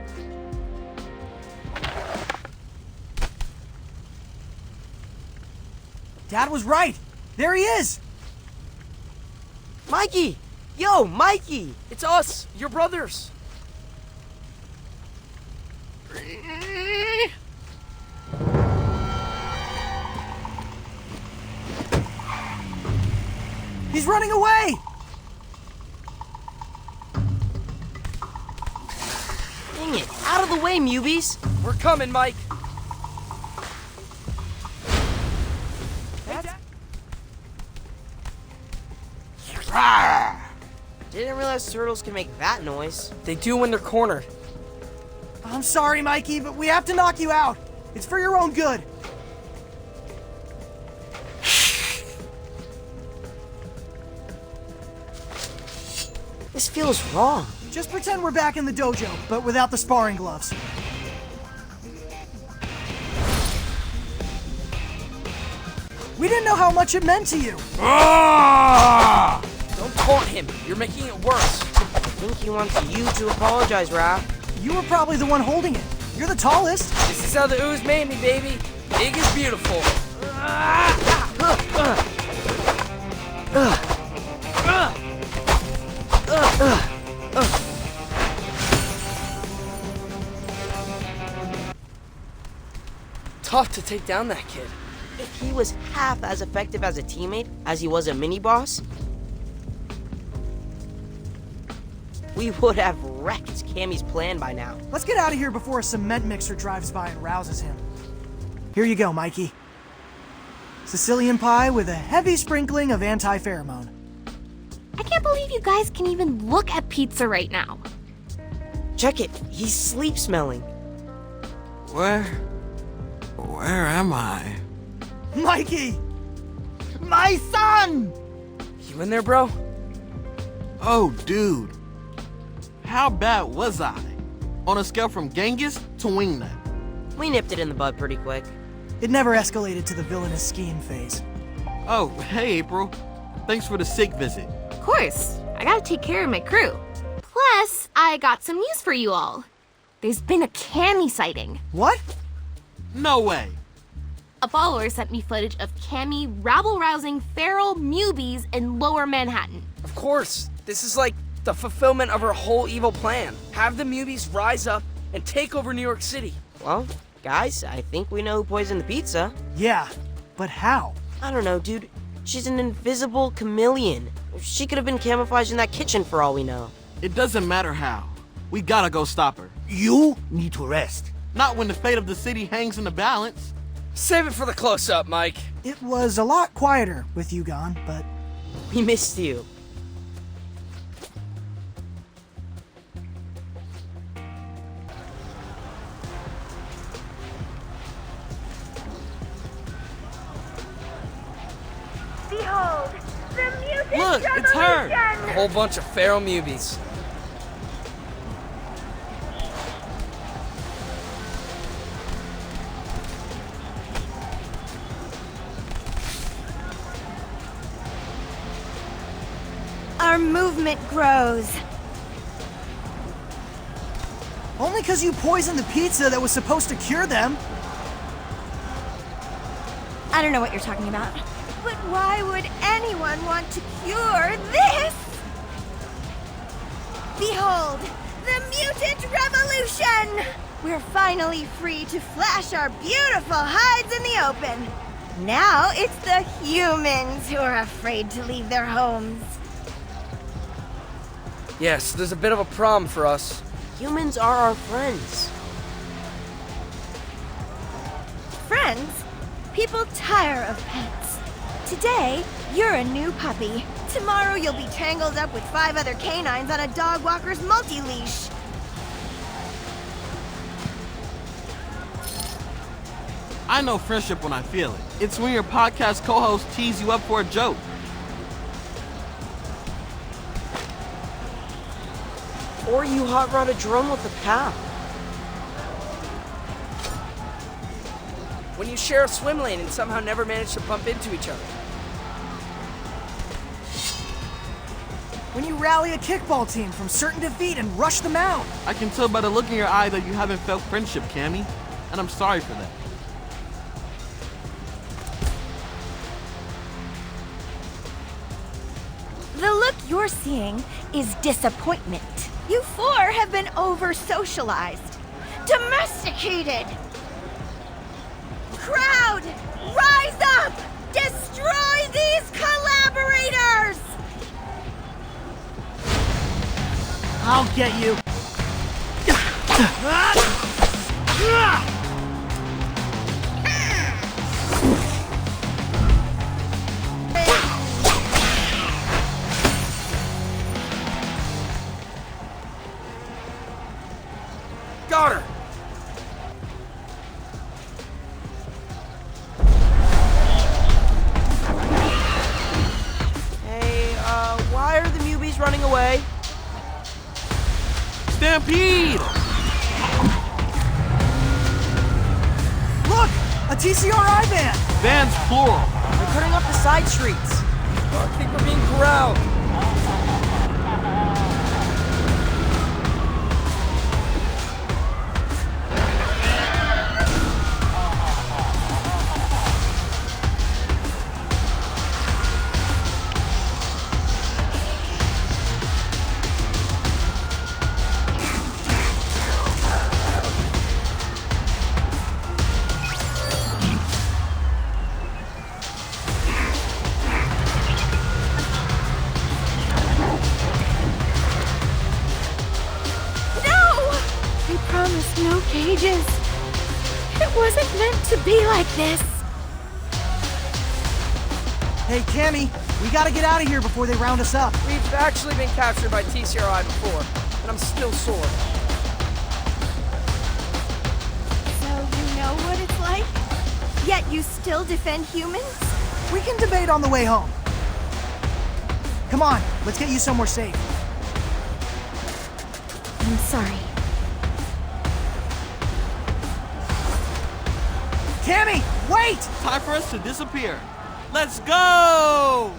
Dad was right. There he is. Mikey! Yo, Mikey! It's us, your brothers. He's running away! Dang it, out of the way, mubies! We're coming, Mike. Didn't realize turtles can make that noise. They do when they're cornered. I'm sorry, Mikey, but we have to knock you out. It's for your own good. This feels wrong. Just pretend we're back in the dojo, but without the sparring gloves. We didn't know how much it meant to you. Don't taunt him. You're making it worse. think he wants you to apologize, Raph. You were probably the one holding it. You're the tallest. This is how the ooze made me, baby. Big is beautiful. Tough to take down that kid. If he was half as effective as a teammate as he was a mini-boss, we would have wrecked Cammy's plan by now. Let's get out of here before a cement mixer drives by and rouses him. Here you go, Mikey. Sicilian pie with a heavy sprinkling of anti-pheromone. I can't believe you guys can even look at pizza right now. Check it. He's sleep smelling. Where am I? Mikey! My son! You in there, bro? Oh, dude. How bad was I? On a scale from Genghis to Wingnut. We nipped it in the bud pretty quick. It never escalated to the villainous skiing phase. Oh, hey, April. Thanks for the sick visit. Of course, I gotta take care of my crew. Plus, I got some news for you all. There's been a Cammy sighting. What? No way. A follower sent me footage of Cammy rabble-rousing feral Mubies in Lower Manhattan. Of course. This is like the fulfillment of her whole evil plan. Have the Mubies rise up and take over New York City. Well, guys, I think we know who poisoned the pizza. Yeah, but how? I don't know, dude. She's an invisible chameleon. She could have been camouflaged in that kitchen for all we know. It doesn't matter how. We gotta go stop her. You need to rest. Not when the fate of the city hangs in the balance. Save it for the close-up, Mike. It was a lot quieter with you gone, but... We missed you. Behold, the mutant Look, it's her! A whole bunch of feral Mubies. Our movement grows. Only because you poisoned the pizza that was supposed to cure them. I don't know what you're talking about. But why would anyone want to cure this? Behold, the mutant revolution! We're finally free to flash our beautiful hides in the open. Now it's the humans who are afraid to leave their homes. Yes, there's a bit of a problem for us. Humans are our friends. Friends? People tire of pets. Today, you're a new puppy. Tomorrow you'll be tangled up with 5 other canines on a dog walker's multi-leash. I know friendship when I feel it. It's when your podcast co-host tees you up for a joke. Or you hot rod a drone with a pal. When you share a swim lane and somehow never manage to bump into each other. When you rally a kickball team from certain defeat and rush them out. I can tell by the look in your eye that you haven't felt friendship, Cammy. And I'm sorry for that. The look you're seeing is disappointment. You 4 have been over-socialized, domesticated. Crowd, rise up! Destroy these collaborators! I'll get you. Got her! Hey, why are the Mubies running away? Stampede! Look! A TCRI van! Vans plural. They're cutting up the side streets. I think we're being corralled. images! It wasn't meant to be like this. Hey, Cammy, we gotta get out of here before they round us up. We've actually been captured by TCRI before, and I'm still sore. So you know what it's like? Yet you still defend humans? We can debate on the way home. Come on, let's get you somewhere safe. I'm sorry. Cammy, wait! Time for us to disappear. Let's go!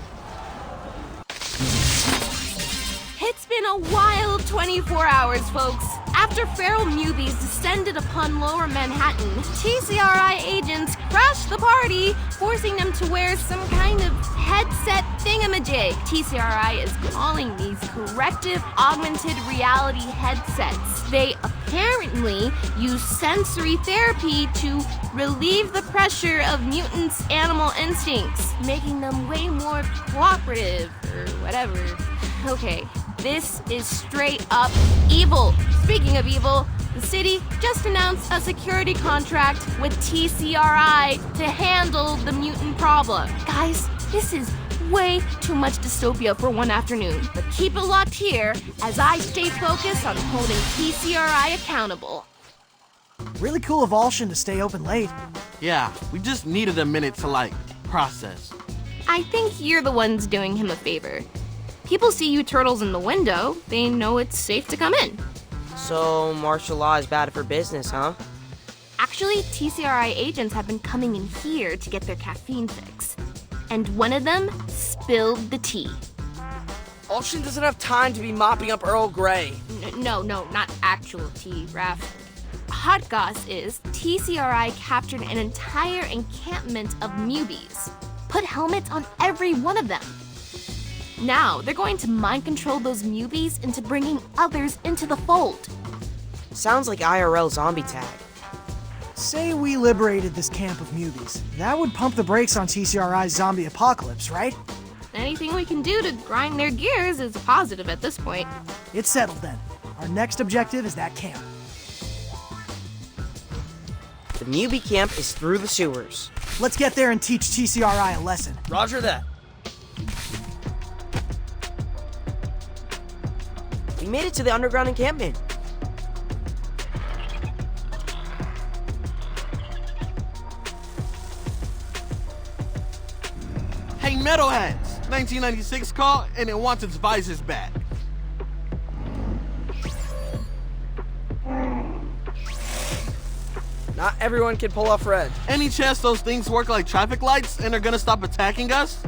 It's been a wild 24 hours, folks. After feral mubies descended upon Lower Manhattan, TCRI agents crashed the party, forcing them to wear some kind of headset thingamajig. TCRI is calling these corrective augmented reality headsets. They apparently use sensory therapy to relieve the pressure of mutants' animal instincts, making them way more cooperative, or whatever. Okay, this is straight up evil. Speaking of evil, the city just announced a security contract with TCRI to handle the mutant problem. Guys, this is way too much dystopia for one afternoon, but keep it locked here as I stay focused on holding TCRI accountable. Really cool of Alshin to stay open late. Yeah, we just needed a minute to, process. I think you're the ones doing him a favor. People see you turtles in the window, they know it's safe to come in. So, martial law is bad for business, huh? Actually, TCRI agents have been coming in here to get their caffeine fix. And one of them spilled the tea. Alshin doesn't have time to be mopping up Earl Grey. No, not actual tea, Raph. Hot goss is TCRI captured an entire encampment of mubies. Put helmets on every one of them. Now, they're going to mind control those mubies into bringing others into the fold. Sounds like IRL zombie tag. Say we liberated this camp of mubies. That would pump the brakes on TCRI's zombie apocalypse, right? Anything we can do to grind their gears is a positive at this point. It's settled then. Our next objective is that camp. The newbie camp is through the sewers. Let's get there and teach TCRI a lesson. Roger that. We made it to the underground encampment. Hey, Metalheads! 1996 call, and it wants its visors back. Not everyone can pull off red. Any chance those things work like traffic lights and are gonna stop attacking us?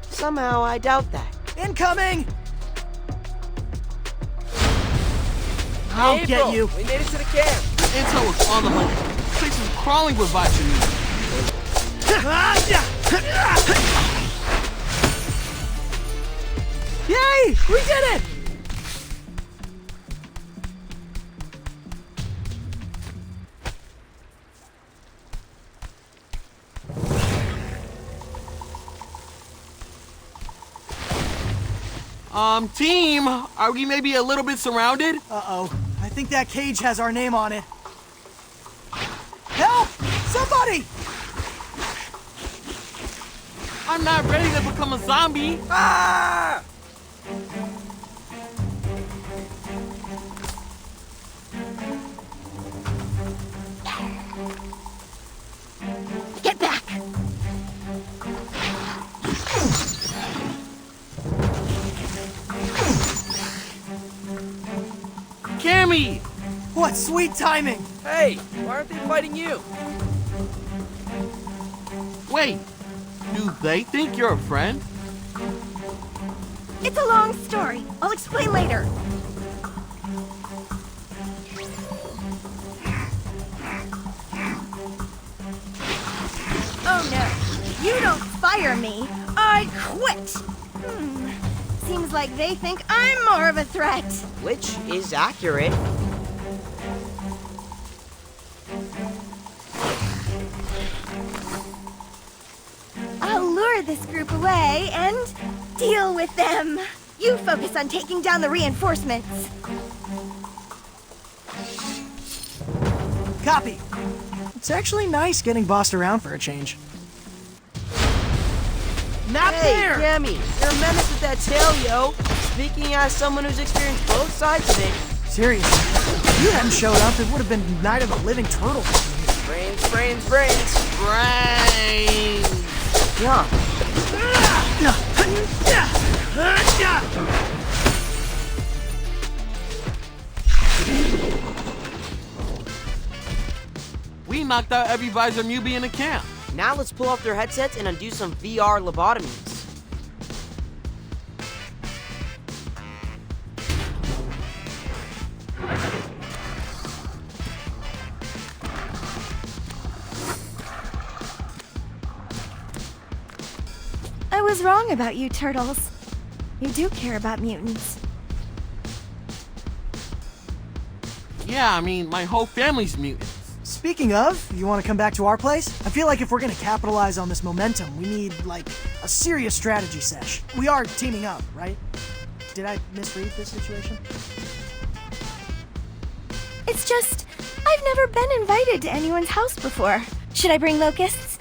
Somehow, I doubt that. Incoming! I'll April, get you. We made it to the camp. The intel was on the money. Place is crawling with visor needs. Yay! We did it! Team, are we maybe a little bit surrounded? Uh-oh. I think that cage has our name on it. Help! Somebody! I'm not ready to become a zombie. Ah! Get back! Cammy! What sweet timing! Hey, why aren't they fighting you? Wait, do they think you're a friend? It's a long story. I'll explain later. Oh no, you don't fire me. I quit. Seems like they think I'm more of a threat. Which is accurate. I'll lure this group away and deal with them. You focus on taking down the reinforcements. Copy. It's actually nice getting bossed around for a change. Not Hey, there! Yami, you're a menace with that tail, yo. Speaking as someone who's experienced both sides of it. Seriously, if you hadn't showed up, it would have been Night of the Living Turtle. Brains, brains, brains. Brains! Yeah. We knocked out every visor Mubi in the camp. Now let's pull off their headsets and undo some VR lobotomies. I was wrong about you, turtles. You do care about mutants. Yeah, I mean, my whole family's mutants. Speaking of, you want to come back to our place? I feel like if we're going to capitalize on this momentum, we need, like, a serious strategy sesh. We are teaming up, right? Did I misread this situation? It's just, I've never been invited to anyone's house before. Should I bring locusts?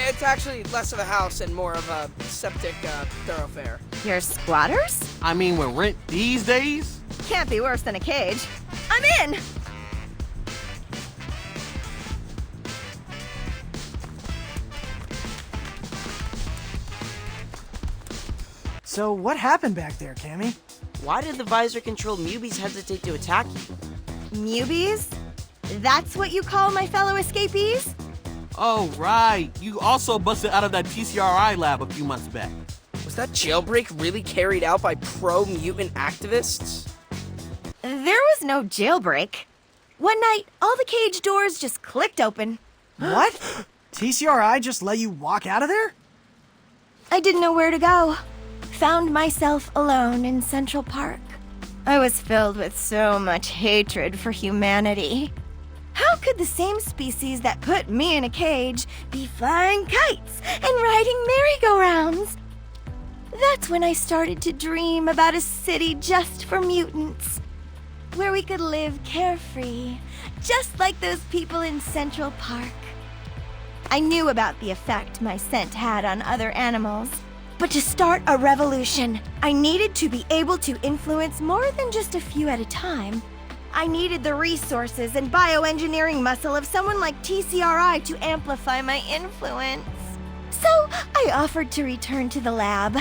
It's actually less of a house and more of a septic thoroughfare. You're squatters? I mean, with rent these days? Can't be worse than a cage. I'm in! So what happened back there, Cammy? Why did the visor-controlled Mubies hesitate to attack you? Mubies? That's what you call my fellow escapees? Oh, right. You also busted out of that TCRI lab a few months back. Was that jailbreak really carried out by pro-mutant activists? There was no jailbreak. One night, all the cage doors just clicked open. What? TCRI just let you walk out of there? I didn't know where to go. Found myself alone in Central Park. I was filled with so much hatred for humanity. How could the same species that put me in a cage be flying kites and riding merry-go-rounds? That's when I started to dream about a city just for mutants, where we could live carefree, just like those people in Central Park. I knew about the effect my scent had on other animals, but to start a revolution, I needed to be able to influence more than just a few at a time. I needed the resources and bioengineering muscle of someone like TCRI to amplify my influence. So I offered to return to the lab,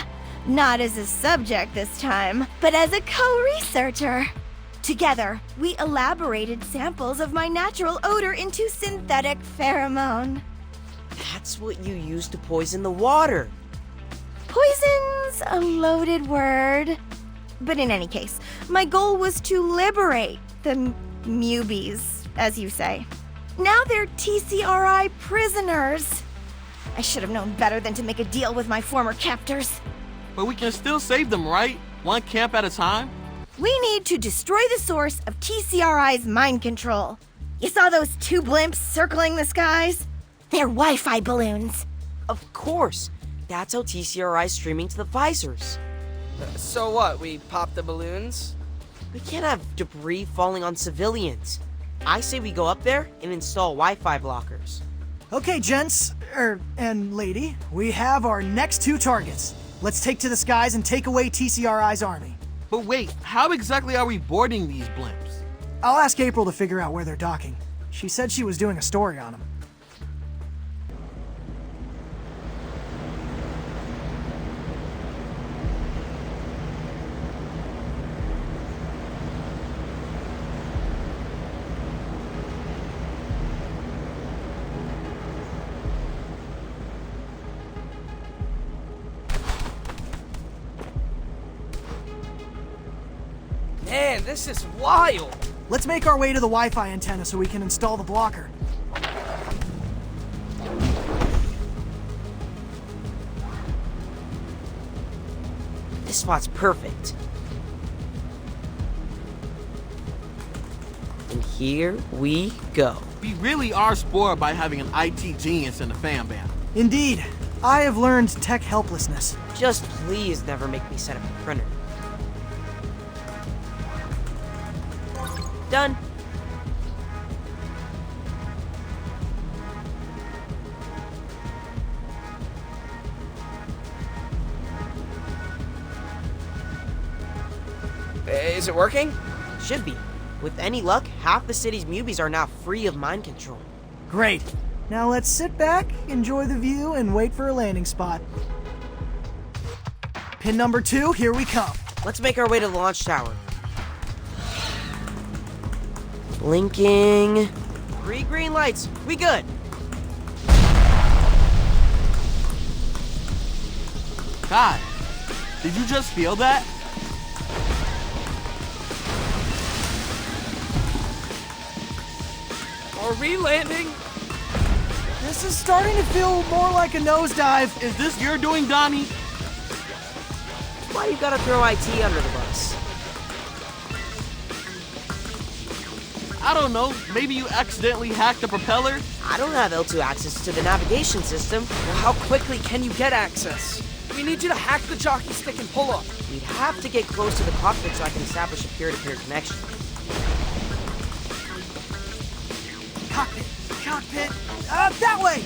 not as a subject this time, but as a co-researcher. Together, we elaborated samples of my natural odor into synthetic pheromone. That's what you used to poison the water. Poison's a loaded word. But in any case, my goal was to liberate the Mubies, as you say. Now they're TCRI prisoners. I should have known better than to make a deal with my former captors. But we can still save them, right? One camp at a time? We need to destroy the source of TCRI's mind control. You saw those two blimps circling the skies? They're Wi-Fi balloons. Of course. That's how TCRI's streaming to the visors. So what, we pop the balloons? We can't have debris falling on civilians. I say we go up there and install Wi-Fi blockers. Okay, gents, and lady, we have our next two targets. Let's take to the skies and take away TCRI's army. But wait, how exactly are we boarding these blimps? I'll ask April to figure out where they're docking. She said she was doing a story on them. Man, this is wild! Let's make our way to the Wi-Fi antenna so we can install the blocker. This spot's perfect. And here we go. We really are spoiled by having an IT genius in the fan band. Indeed. I have learned tech helplessness. Just please never make me set up a printer. Done. Is it working? Should be. With any luck, half the city's Mubies are now free of mind control. Great. Now let's sit back, enjoy the view, and wait for a landing spot. Pin number 2, here we come. Let's make our way to the launch tower. Blinking. 3 green lights. We good. God, did you just feel that? Are we landing? This is starting to feel more like a nosedive. Is this your doing, Donnie? Why you gotta throw IT under the bus? I don't know. Maybe you accidentally hacked the propeller? I don't have L2 access to the navigation system. Well, how quickly can you get access? We need you to hack the jockey stick and pull up. We'd have to get close to the cockpit so I can establish a peer-to-peer connection. Cockpit. That way!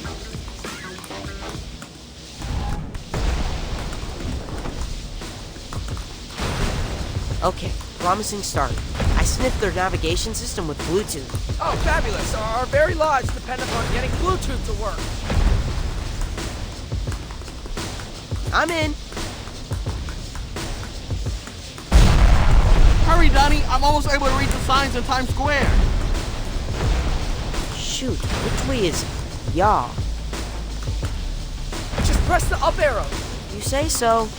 Okay, promising start. I sniffed their navigation system with Bluetooth. Oh, fabulous. Our very lives depend upon getting Bluetooth to work. I'm in. Hurry, Donnie. I'm almost able to read the signs in Times Square. Shoot, which way is yaw? Just press the up arrow. You say so.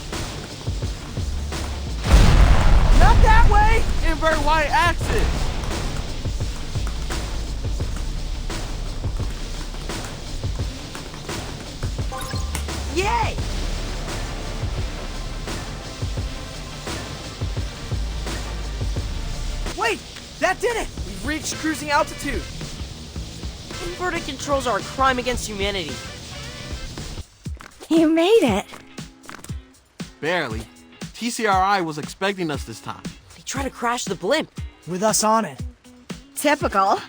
Not that way! Invert Y-axis. Yay! Wait! That did it! We've reached cruising altitude. Inverted controls are a crime against humanity. You made it. Barely. TCRI was expecting us this time. They tried to crash the blimp. With us on it. Typical.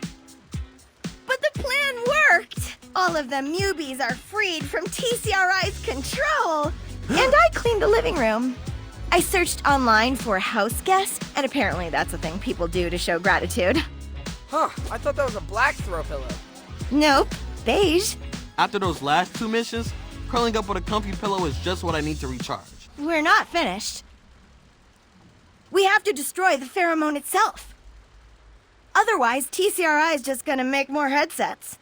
But the plan worked! All of the Mubies are freed from TCRI's control! And I cleaned the living room. I searched online for house guest, and apparently that's a thing people do to show gratitude. Huh, I thought that was a black throw pillow. Nope, beige. After those last 2 missions, curling up with a comfy pillow is just what I need to recharge. We're not finished. We have to destroy the pheromone itself. Otherwise, TCRI is just gonna make more headsets.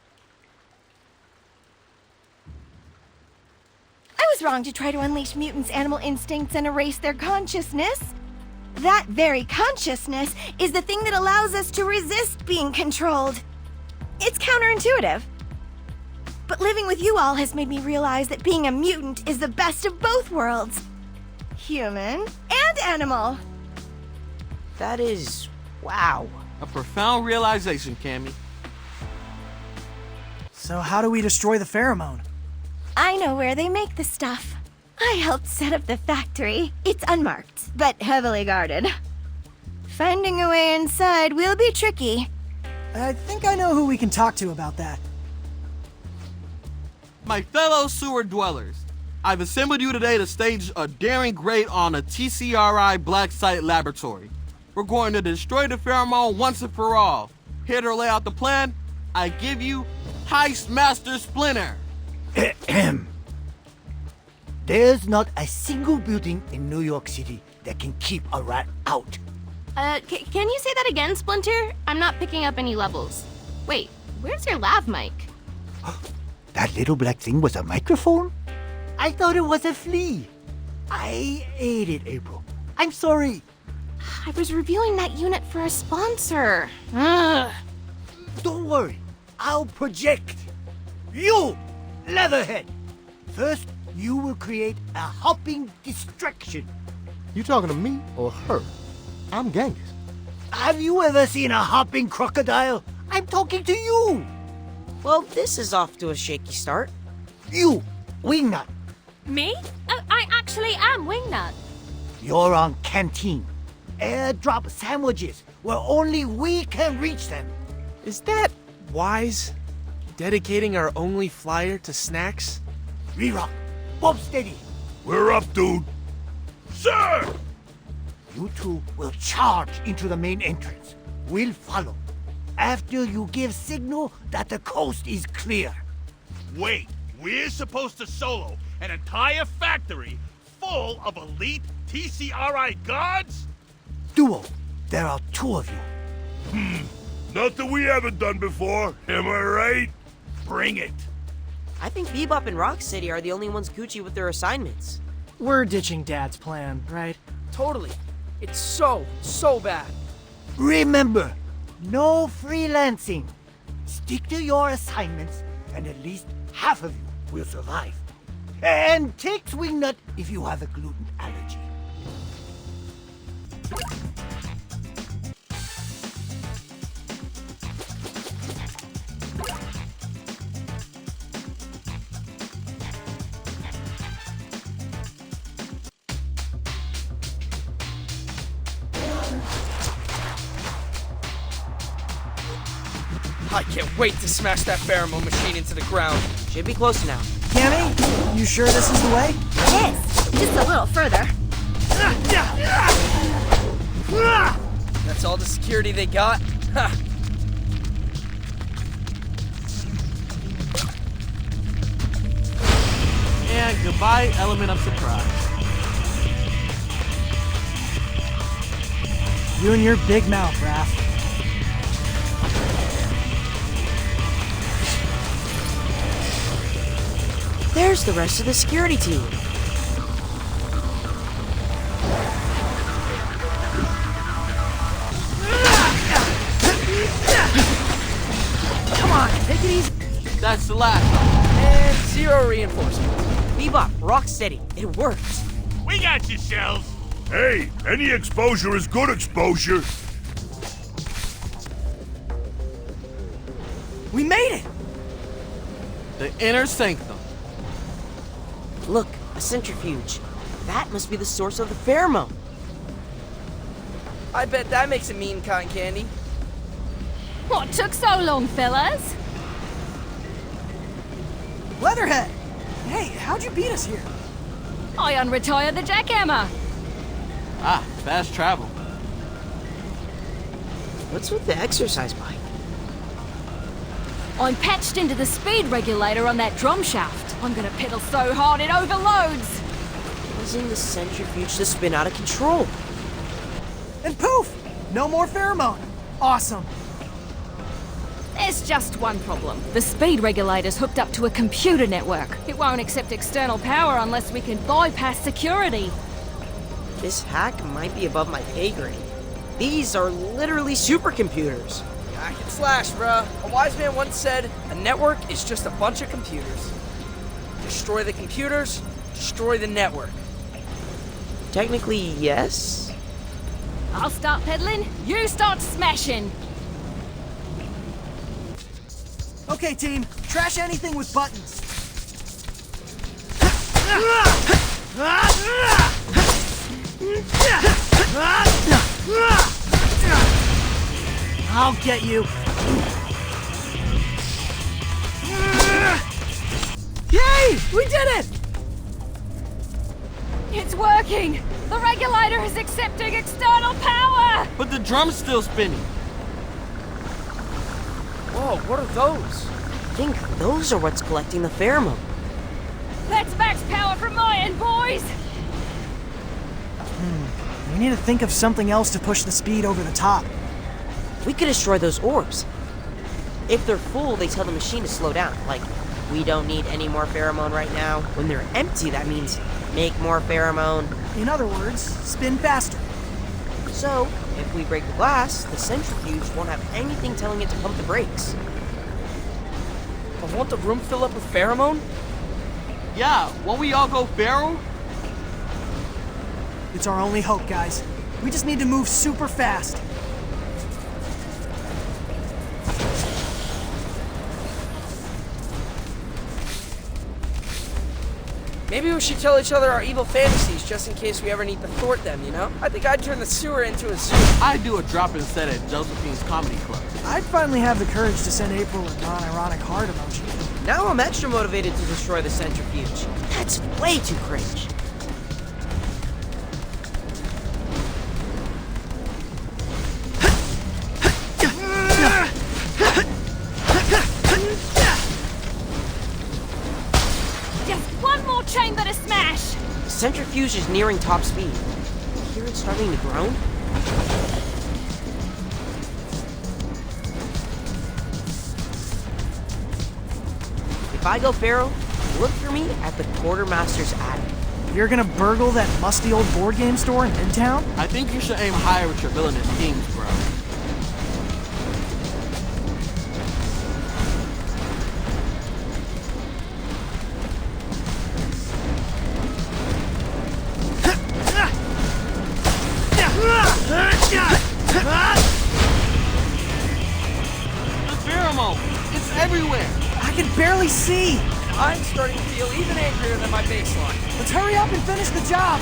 I was wrong to try to unleash mutants' animal instincts and erase their consciousness. That very consciousness is the thing that allows us to resist being controlled. It's counterintuitive. But living with you all has made me realize that being a mutant is the best of both worlds. Human and animal. That is... wow. A profound realization, Cammy. So how do we destroy the pheromone? I know where they make the stuff. I helped set up the factory. It's unmarked, but heavily guarded. Finding a way inside will be tricky. I think I know who we can talk to about that. My fellow sewer dwellers, I've assembled you today to stage a daring raid on a TCRI black site laboratory. We're going to destroy the pheromone once and for all. Here to lay out the plan, I give you Heist Master Splinter. There's not a single building in New York City that can keep a rat out. Can you say that again, Splinter? I'm not picking up any levels. Wait, where's your lav mic? That little black thing was a microphone? I thought it was a flea. I ate it, April. I'm sorry. I was reviewing that unit for a sponsor. Ugh. Don't worry. I'll project. You, Leatherhead. First, you will create a hopping distraction. You talking to me or her? I'm Genghis. Have you ever seen a hopping crocodile? I'm talking to you. Well, this is off to a shaky start. You, Wingnut, Me? I actually am Wingnut. You're on Canteen. Airdrop sandwiches where only we can reach them. Is that wise? Dedicating our only flyer to snacks? Re-rock, Bob steady. We're up, dude. Sir! You two will charge into the main entrance. We'll follow. After you give signal that the coast is clear. Wait, we're supposed to solo an entire factory full of elite TCRI guards? Duo, there are 2 of you. Nothing we haven't done before, am I right? Bring it. I think Bebop and Rocksteady are the only ones Gucci with their assignments. We're ditching Dad's plan, right? Totally. It's so bad. Remember, no freelancing. Stick to your assignments, and at least half of you will survive. And take Swingnut if you have a gluten allergy. I can't wait to smash that pheromone machine into the ground. Should be close now. Cammy, you sure this is the way? It is. Just a little further. That's all the security they got? Ha! And goodbye, element of surprise. You and your big mouth, Raph. There's the rest of the security team. Come on, take it easy. That's the last. And 0 reinforcement. Bebop, Rocksteady, it worked. We got you, Shells. Hey, any exposure is good exposure. We made it! The inner sanctum. Look, a centrifuge. That must be the source of the pheromone. I bet that makes it mean cotton candy. What took so long, fellas? Leatherhead! Hey, how'd you beat us here? I unretired the jackhammer. Ah, fast travel. What's with the exercise bike? I'm patched into the speed regulator on that drum shaft. I'm gonna pedal so hard it overloads. Causing the centrifuge to spin out of control. And poof! No more pheromone. Awesome. There's just one problem. The speed regulator's hooked up to a computer network. It won't accept external power unless we can bypass security. This hack might be above my pay grade. These are literally supercomputers. Hack and slash, bruh. A wise man once said, a network is just a bunch of computers. Destroy the computers, destroy the network. Technically, yes. I'll start pedaling, you start smashing. Okay, team. Trash anything with buttons. I'll get you. Yay! We did it! It's working! The regulator is accepting external power! But the drum's still spinning. Whoa, what are those? I think those are what's collecting the pheromone. That's max power from my end, boys! We need to think of something else to push the speed over the top. We could destroy those orbs. If they're full, they tell the machine to slow down. Like, we don't need any more pheromone right now. When they're empty, that means make more pheromone. In other words, spin faster. So, if we break the glass, the centrifuge won't have anything telling it to pump the brakes. But won't the room fill up with pheromone? Yeah, won't we all go feral? It's our only hope, guys. We just need to move super fast. Maybe we should tell each other our evil fantasies just in case we ever need to thwart them, you know? I think I'd turn the sewer into a zoo. I'd do a drop-in set at Josephine's Comedy Club. I'd finally have the courage to send April a non-ironic heart emoji. Now I'm extra motivated to destroy the centrifuge. That's way too cringe. Just one more chamber to smash! The centrifuge is nearing top speed. I hear it starting to groan. If I go feral, look for me at the quartermaster's attic. You're gonna burgle that musty old board game store in Midtown? I think you should aim higher with your villainous schemes, bro. The pheromone! It's everywhere! I can barely see! I'm starting to feel even angrier than my baseline. Let's hurry up and finish the job!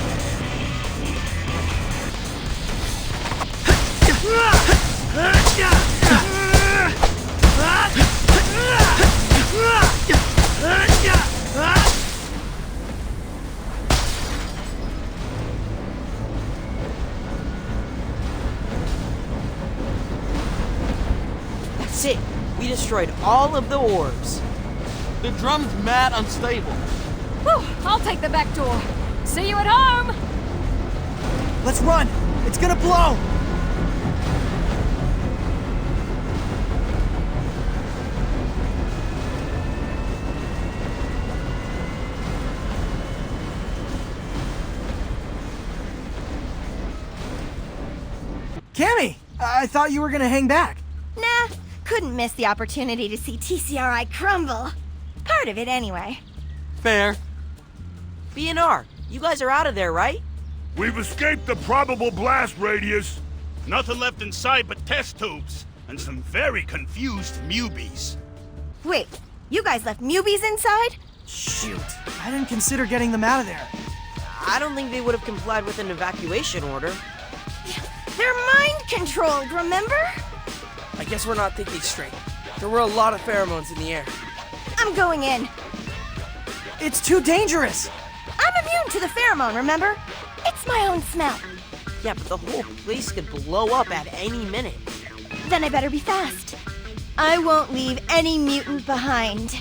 That's it. We destroyed all of the orbs. The drum's mad unstable. Whew, I'll take the back door. See you at home! Let's run! It's gonna blow! Cammy! I thought you were gonna hang back. Nah, couldn't miss the opportunity to see TCRI crumble. Part of it, anyway. Fair. BNR, you guys are out of there, right? We've escaped the probable blast radius. Nothing left inside but test tubes and some very confused mubies. Wait, you guys left Mubies inside? Shoot, I didn't consider getting them out of there. I don't think they would have complied with an evacuation order. They're mind-controlled, remember? I guess we're not thinking straight. There were a lot of pheromones in the air. I'm going in. It's too dangerous! I'm immune to the pheromone, remember? It's my own smell. Yeah, but the whole place could blow up at any minute. Then I better be fast. I won't leave any mutant behind.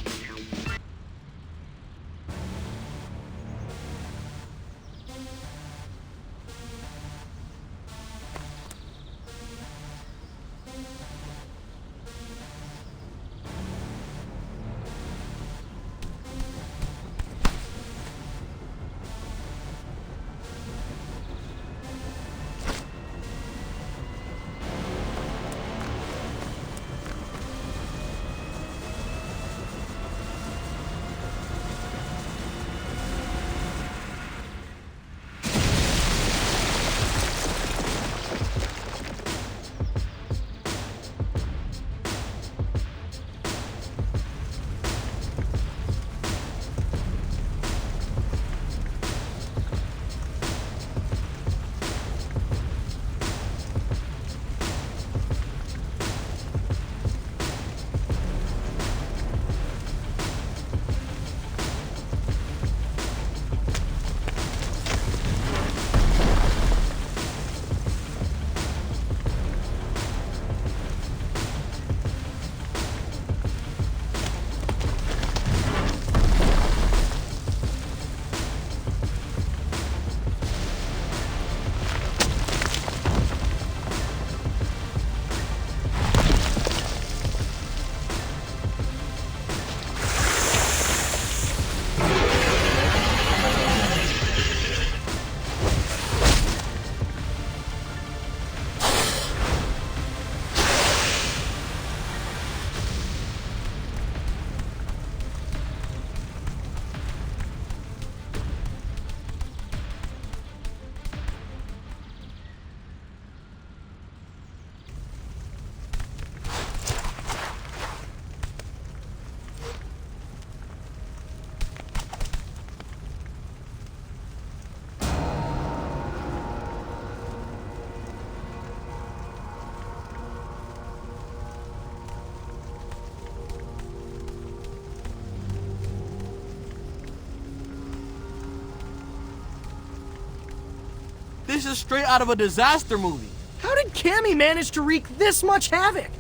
This is straight out of a disaster movie. How did Cammy manage to wreak this much havoc?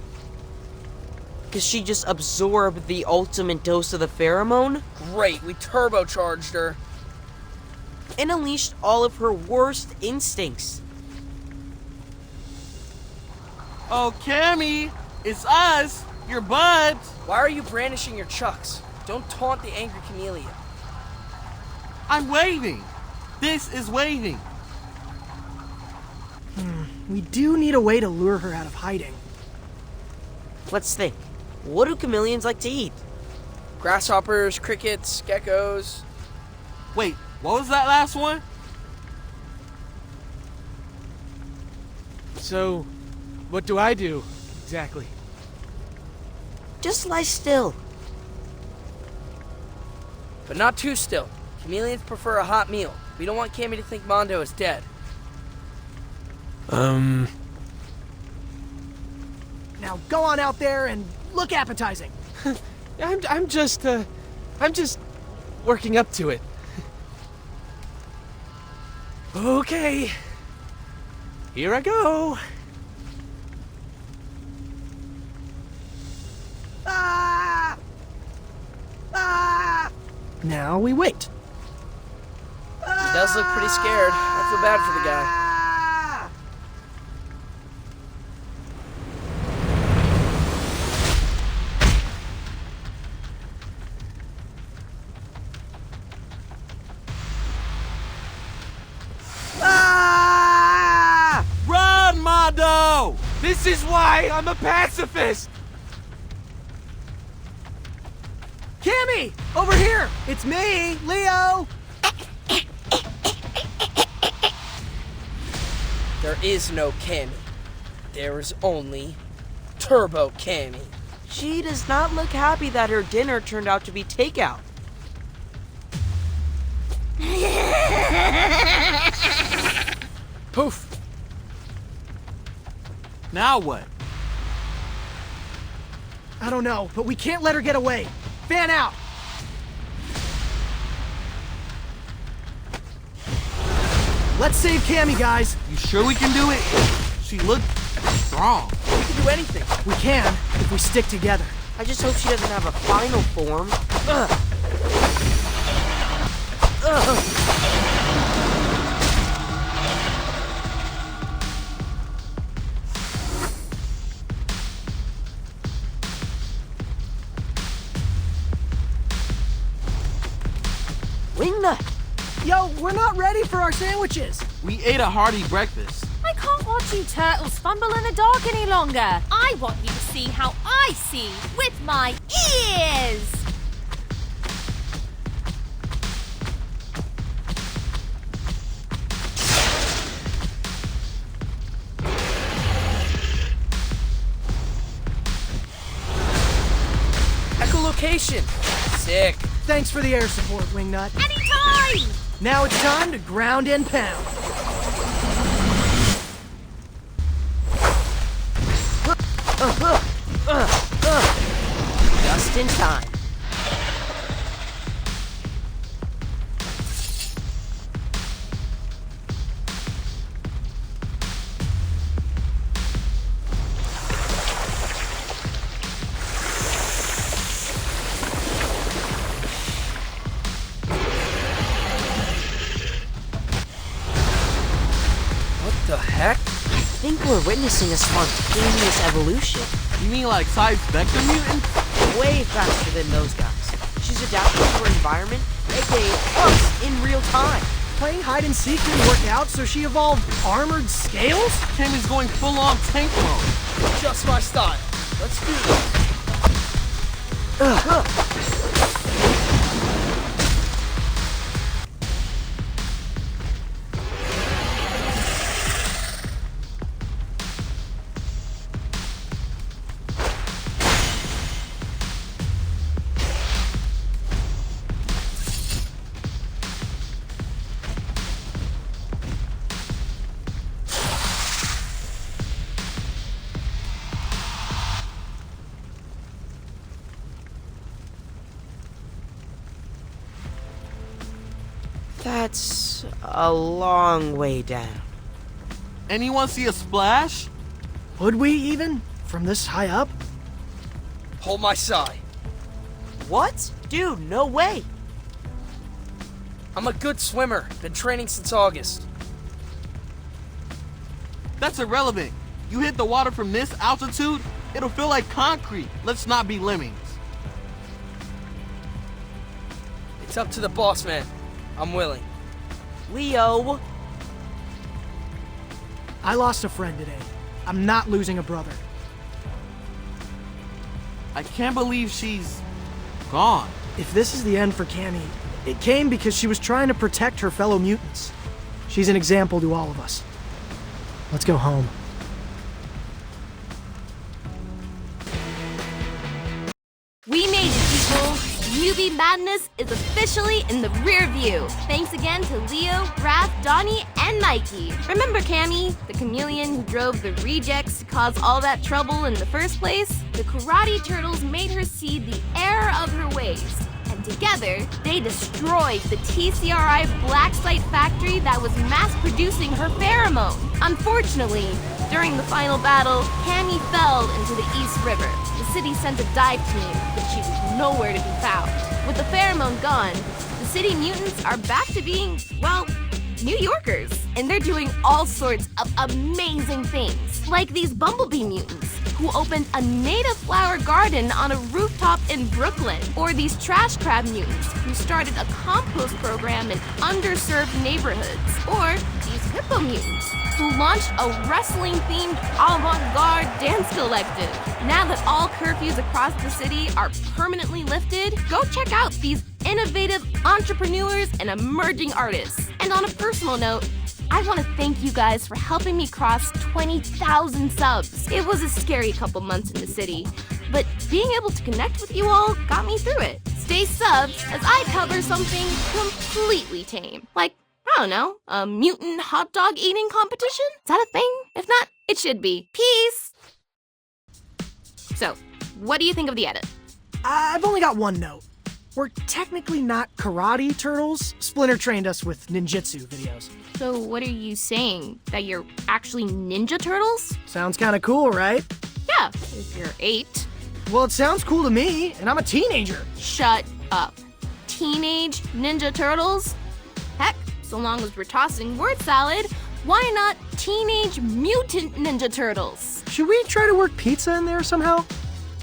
Because she just absorbed the ultimate dose of the pheromone Great, we turbocharged her. and unleashed all of her worst instincts. Oh, Cammy, it's us, your buds. Why are you brandishing your chucks? Don't taunt the angry chameleon. I'm waving. This is waving. We do need a way to lure her out of hiding. Let's think. What do chameleons like to eat? Grasshoppers, crickets, geckos. Wait, what was that last one? So, what do I do exactly? Just lie still. But not too still. Chameleons prefer a hot meal. We don't want Cammy to think Mondo is dead. Now go on out there and look appetizing. I'm just working up to it. Okay. Here I go. Ah! Ah! Now we wait. He does look pretty scared. I feel bad for the guy. Run, Mondo! This is why I'm a pacifist. Cammy! Over here! It's me, Leo! There is no Cammy. There is only Turbo Cammy. She does not look happy that her dinner turned out to be takeout. Poof. Now what? I don't know, but we can't let her get away. Fan out! Let's save Cammy, guys. You sure we can do it? She looked strong. We can do anything. We can, if we stick together. I just hope she doesn't have a final form. Wingnut! Yo, we're not ready for our sandwiches. We ate a hearty breakfast. I can't watch you turtles fumble in the dark any longer. I want you to see how I see with my ears. Echolocation. Sick. Thanks for the air support, Wingnut. Anytime! Now it's time to ground and pound. Just in time. What the heck? I think we're witnessing a spontaneous evolution. You mean like side spectrum mutants? Way faster than those guys. She's adapting to her environment, aka us, in real time. Playing hide and seek didn't work out, so she evolved armored scales? Cammy's going full-on tank mode. Just my style. Let's do this. That's a long way down. Anyone see a splash? Would we even? From this high up? Hold my side. What? Dude, no way. I'm a good swimmer. Been training since August. That's irrelevant. You hit the water from this altitude, it'll feel like concrete. Let's not be lemmings. It's up to the boss man. I'm willing. Leo. I lost a friend today. I'm not losing a brother. I can't believe she's gone. If this is the end for Cammy, it came because she was trying to protect her fellow mutants. She's an example to all of us. Let's go home. We made it, people! Newbie Madness is officially in the rear view. Thanks again to Leo, Raph, Donnie, and Mikey. Remember Cammy, the chameleon who drove the rejects to cause all that trouble in the first place? The Karate Turtles made her see the error of her ways. And together, they destroyed the TCRI Black Site factory that was mass-producing her pheromone. Unfortunately, during the final battle, Cammy fell into the East River. The city sent a dive team, but she was nowhere to be found. With the pheromone gone, the city mutants are back to being, well, New Yorkers. And they're doing all sorts of amazing things, like these bumblebee mutants, who opened a native flower garden on a rooftop in Brooklyn, or these trash crab mutants who started a compost program in underserved neighborhoods, or these hippo mutants who launched a wrestling-themed avant-garde dance collective. Now that all curfews across the city are permanently lifted, go check out these innovative entrepreneurs and emerging artists. And on a personal note, I want to thank you guys for helping me cross 20,000 subs. It was a scary couple months in the city, but being able to connect with you all got me through it. Stay subbed as I cover something completely tame, like, I don't know, a mutant hot dog eating competition? Is that a thing? If not, it should be. Peace! So, what do you think of the edit? I've only got one note. We're technically not karate turtles. Splinter trained us with ninjutsu videos. So what are you saying? That you're actually Ninja Turtles? Sounds kind of cool, right? Yeah, if you're 8. Well, it sounds cool to me, and I'm a teenager. Shut up. Teenage Ninja Turtles? Heck, so long as we're tossing word salad, why not Teenage Mutant Ninja Turtles? Should we try to work pizza in there somehow?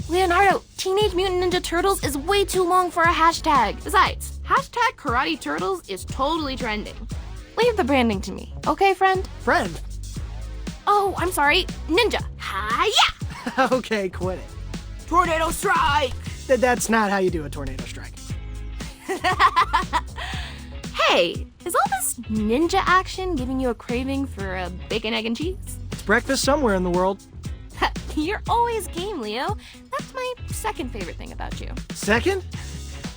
Leonardo, Teenage Mutant Ninja Turtles is way too long for a hashtag. Besides, hashtag Karate Turtles is totally trending. Leave the branding to me, okay, friend? Friend? Oh, I'm sorry, ninja. Hi-ya! Okay, quit it. Tornado strike! That's not how you do a tornado strike. Hey, is all this ninja action giving you a craving for a bacon, egg, and cheese? It's breakfast somewhere in the world. You're always game, Leo. That's my second favorite thing about you. Second?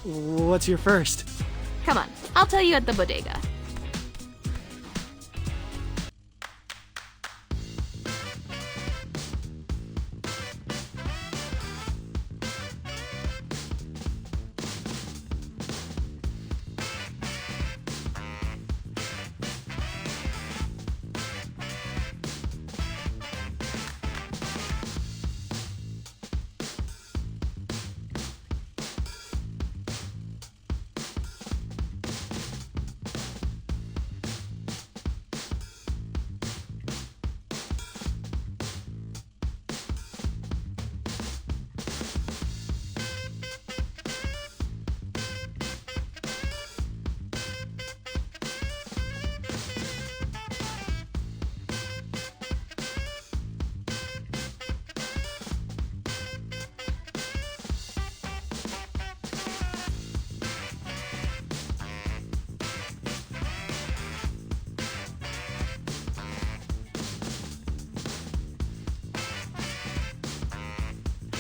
What's your first? Come on, I'll tell you at the bodega.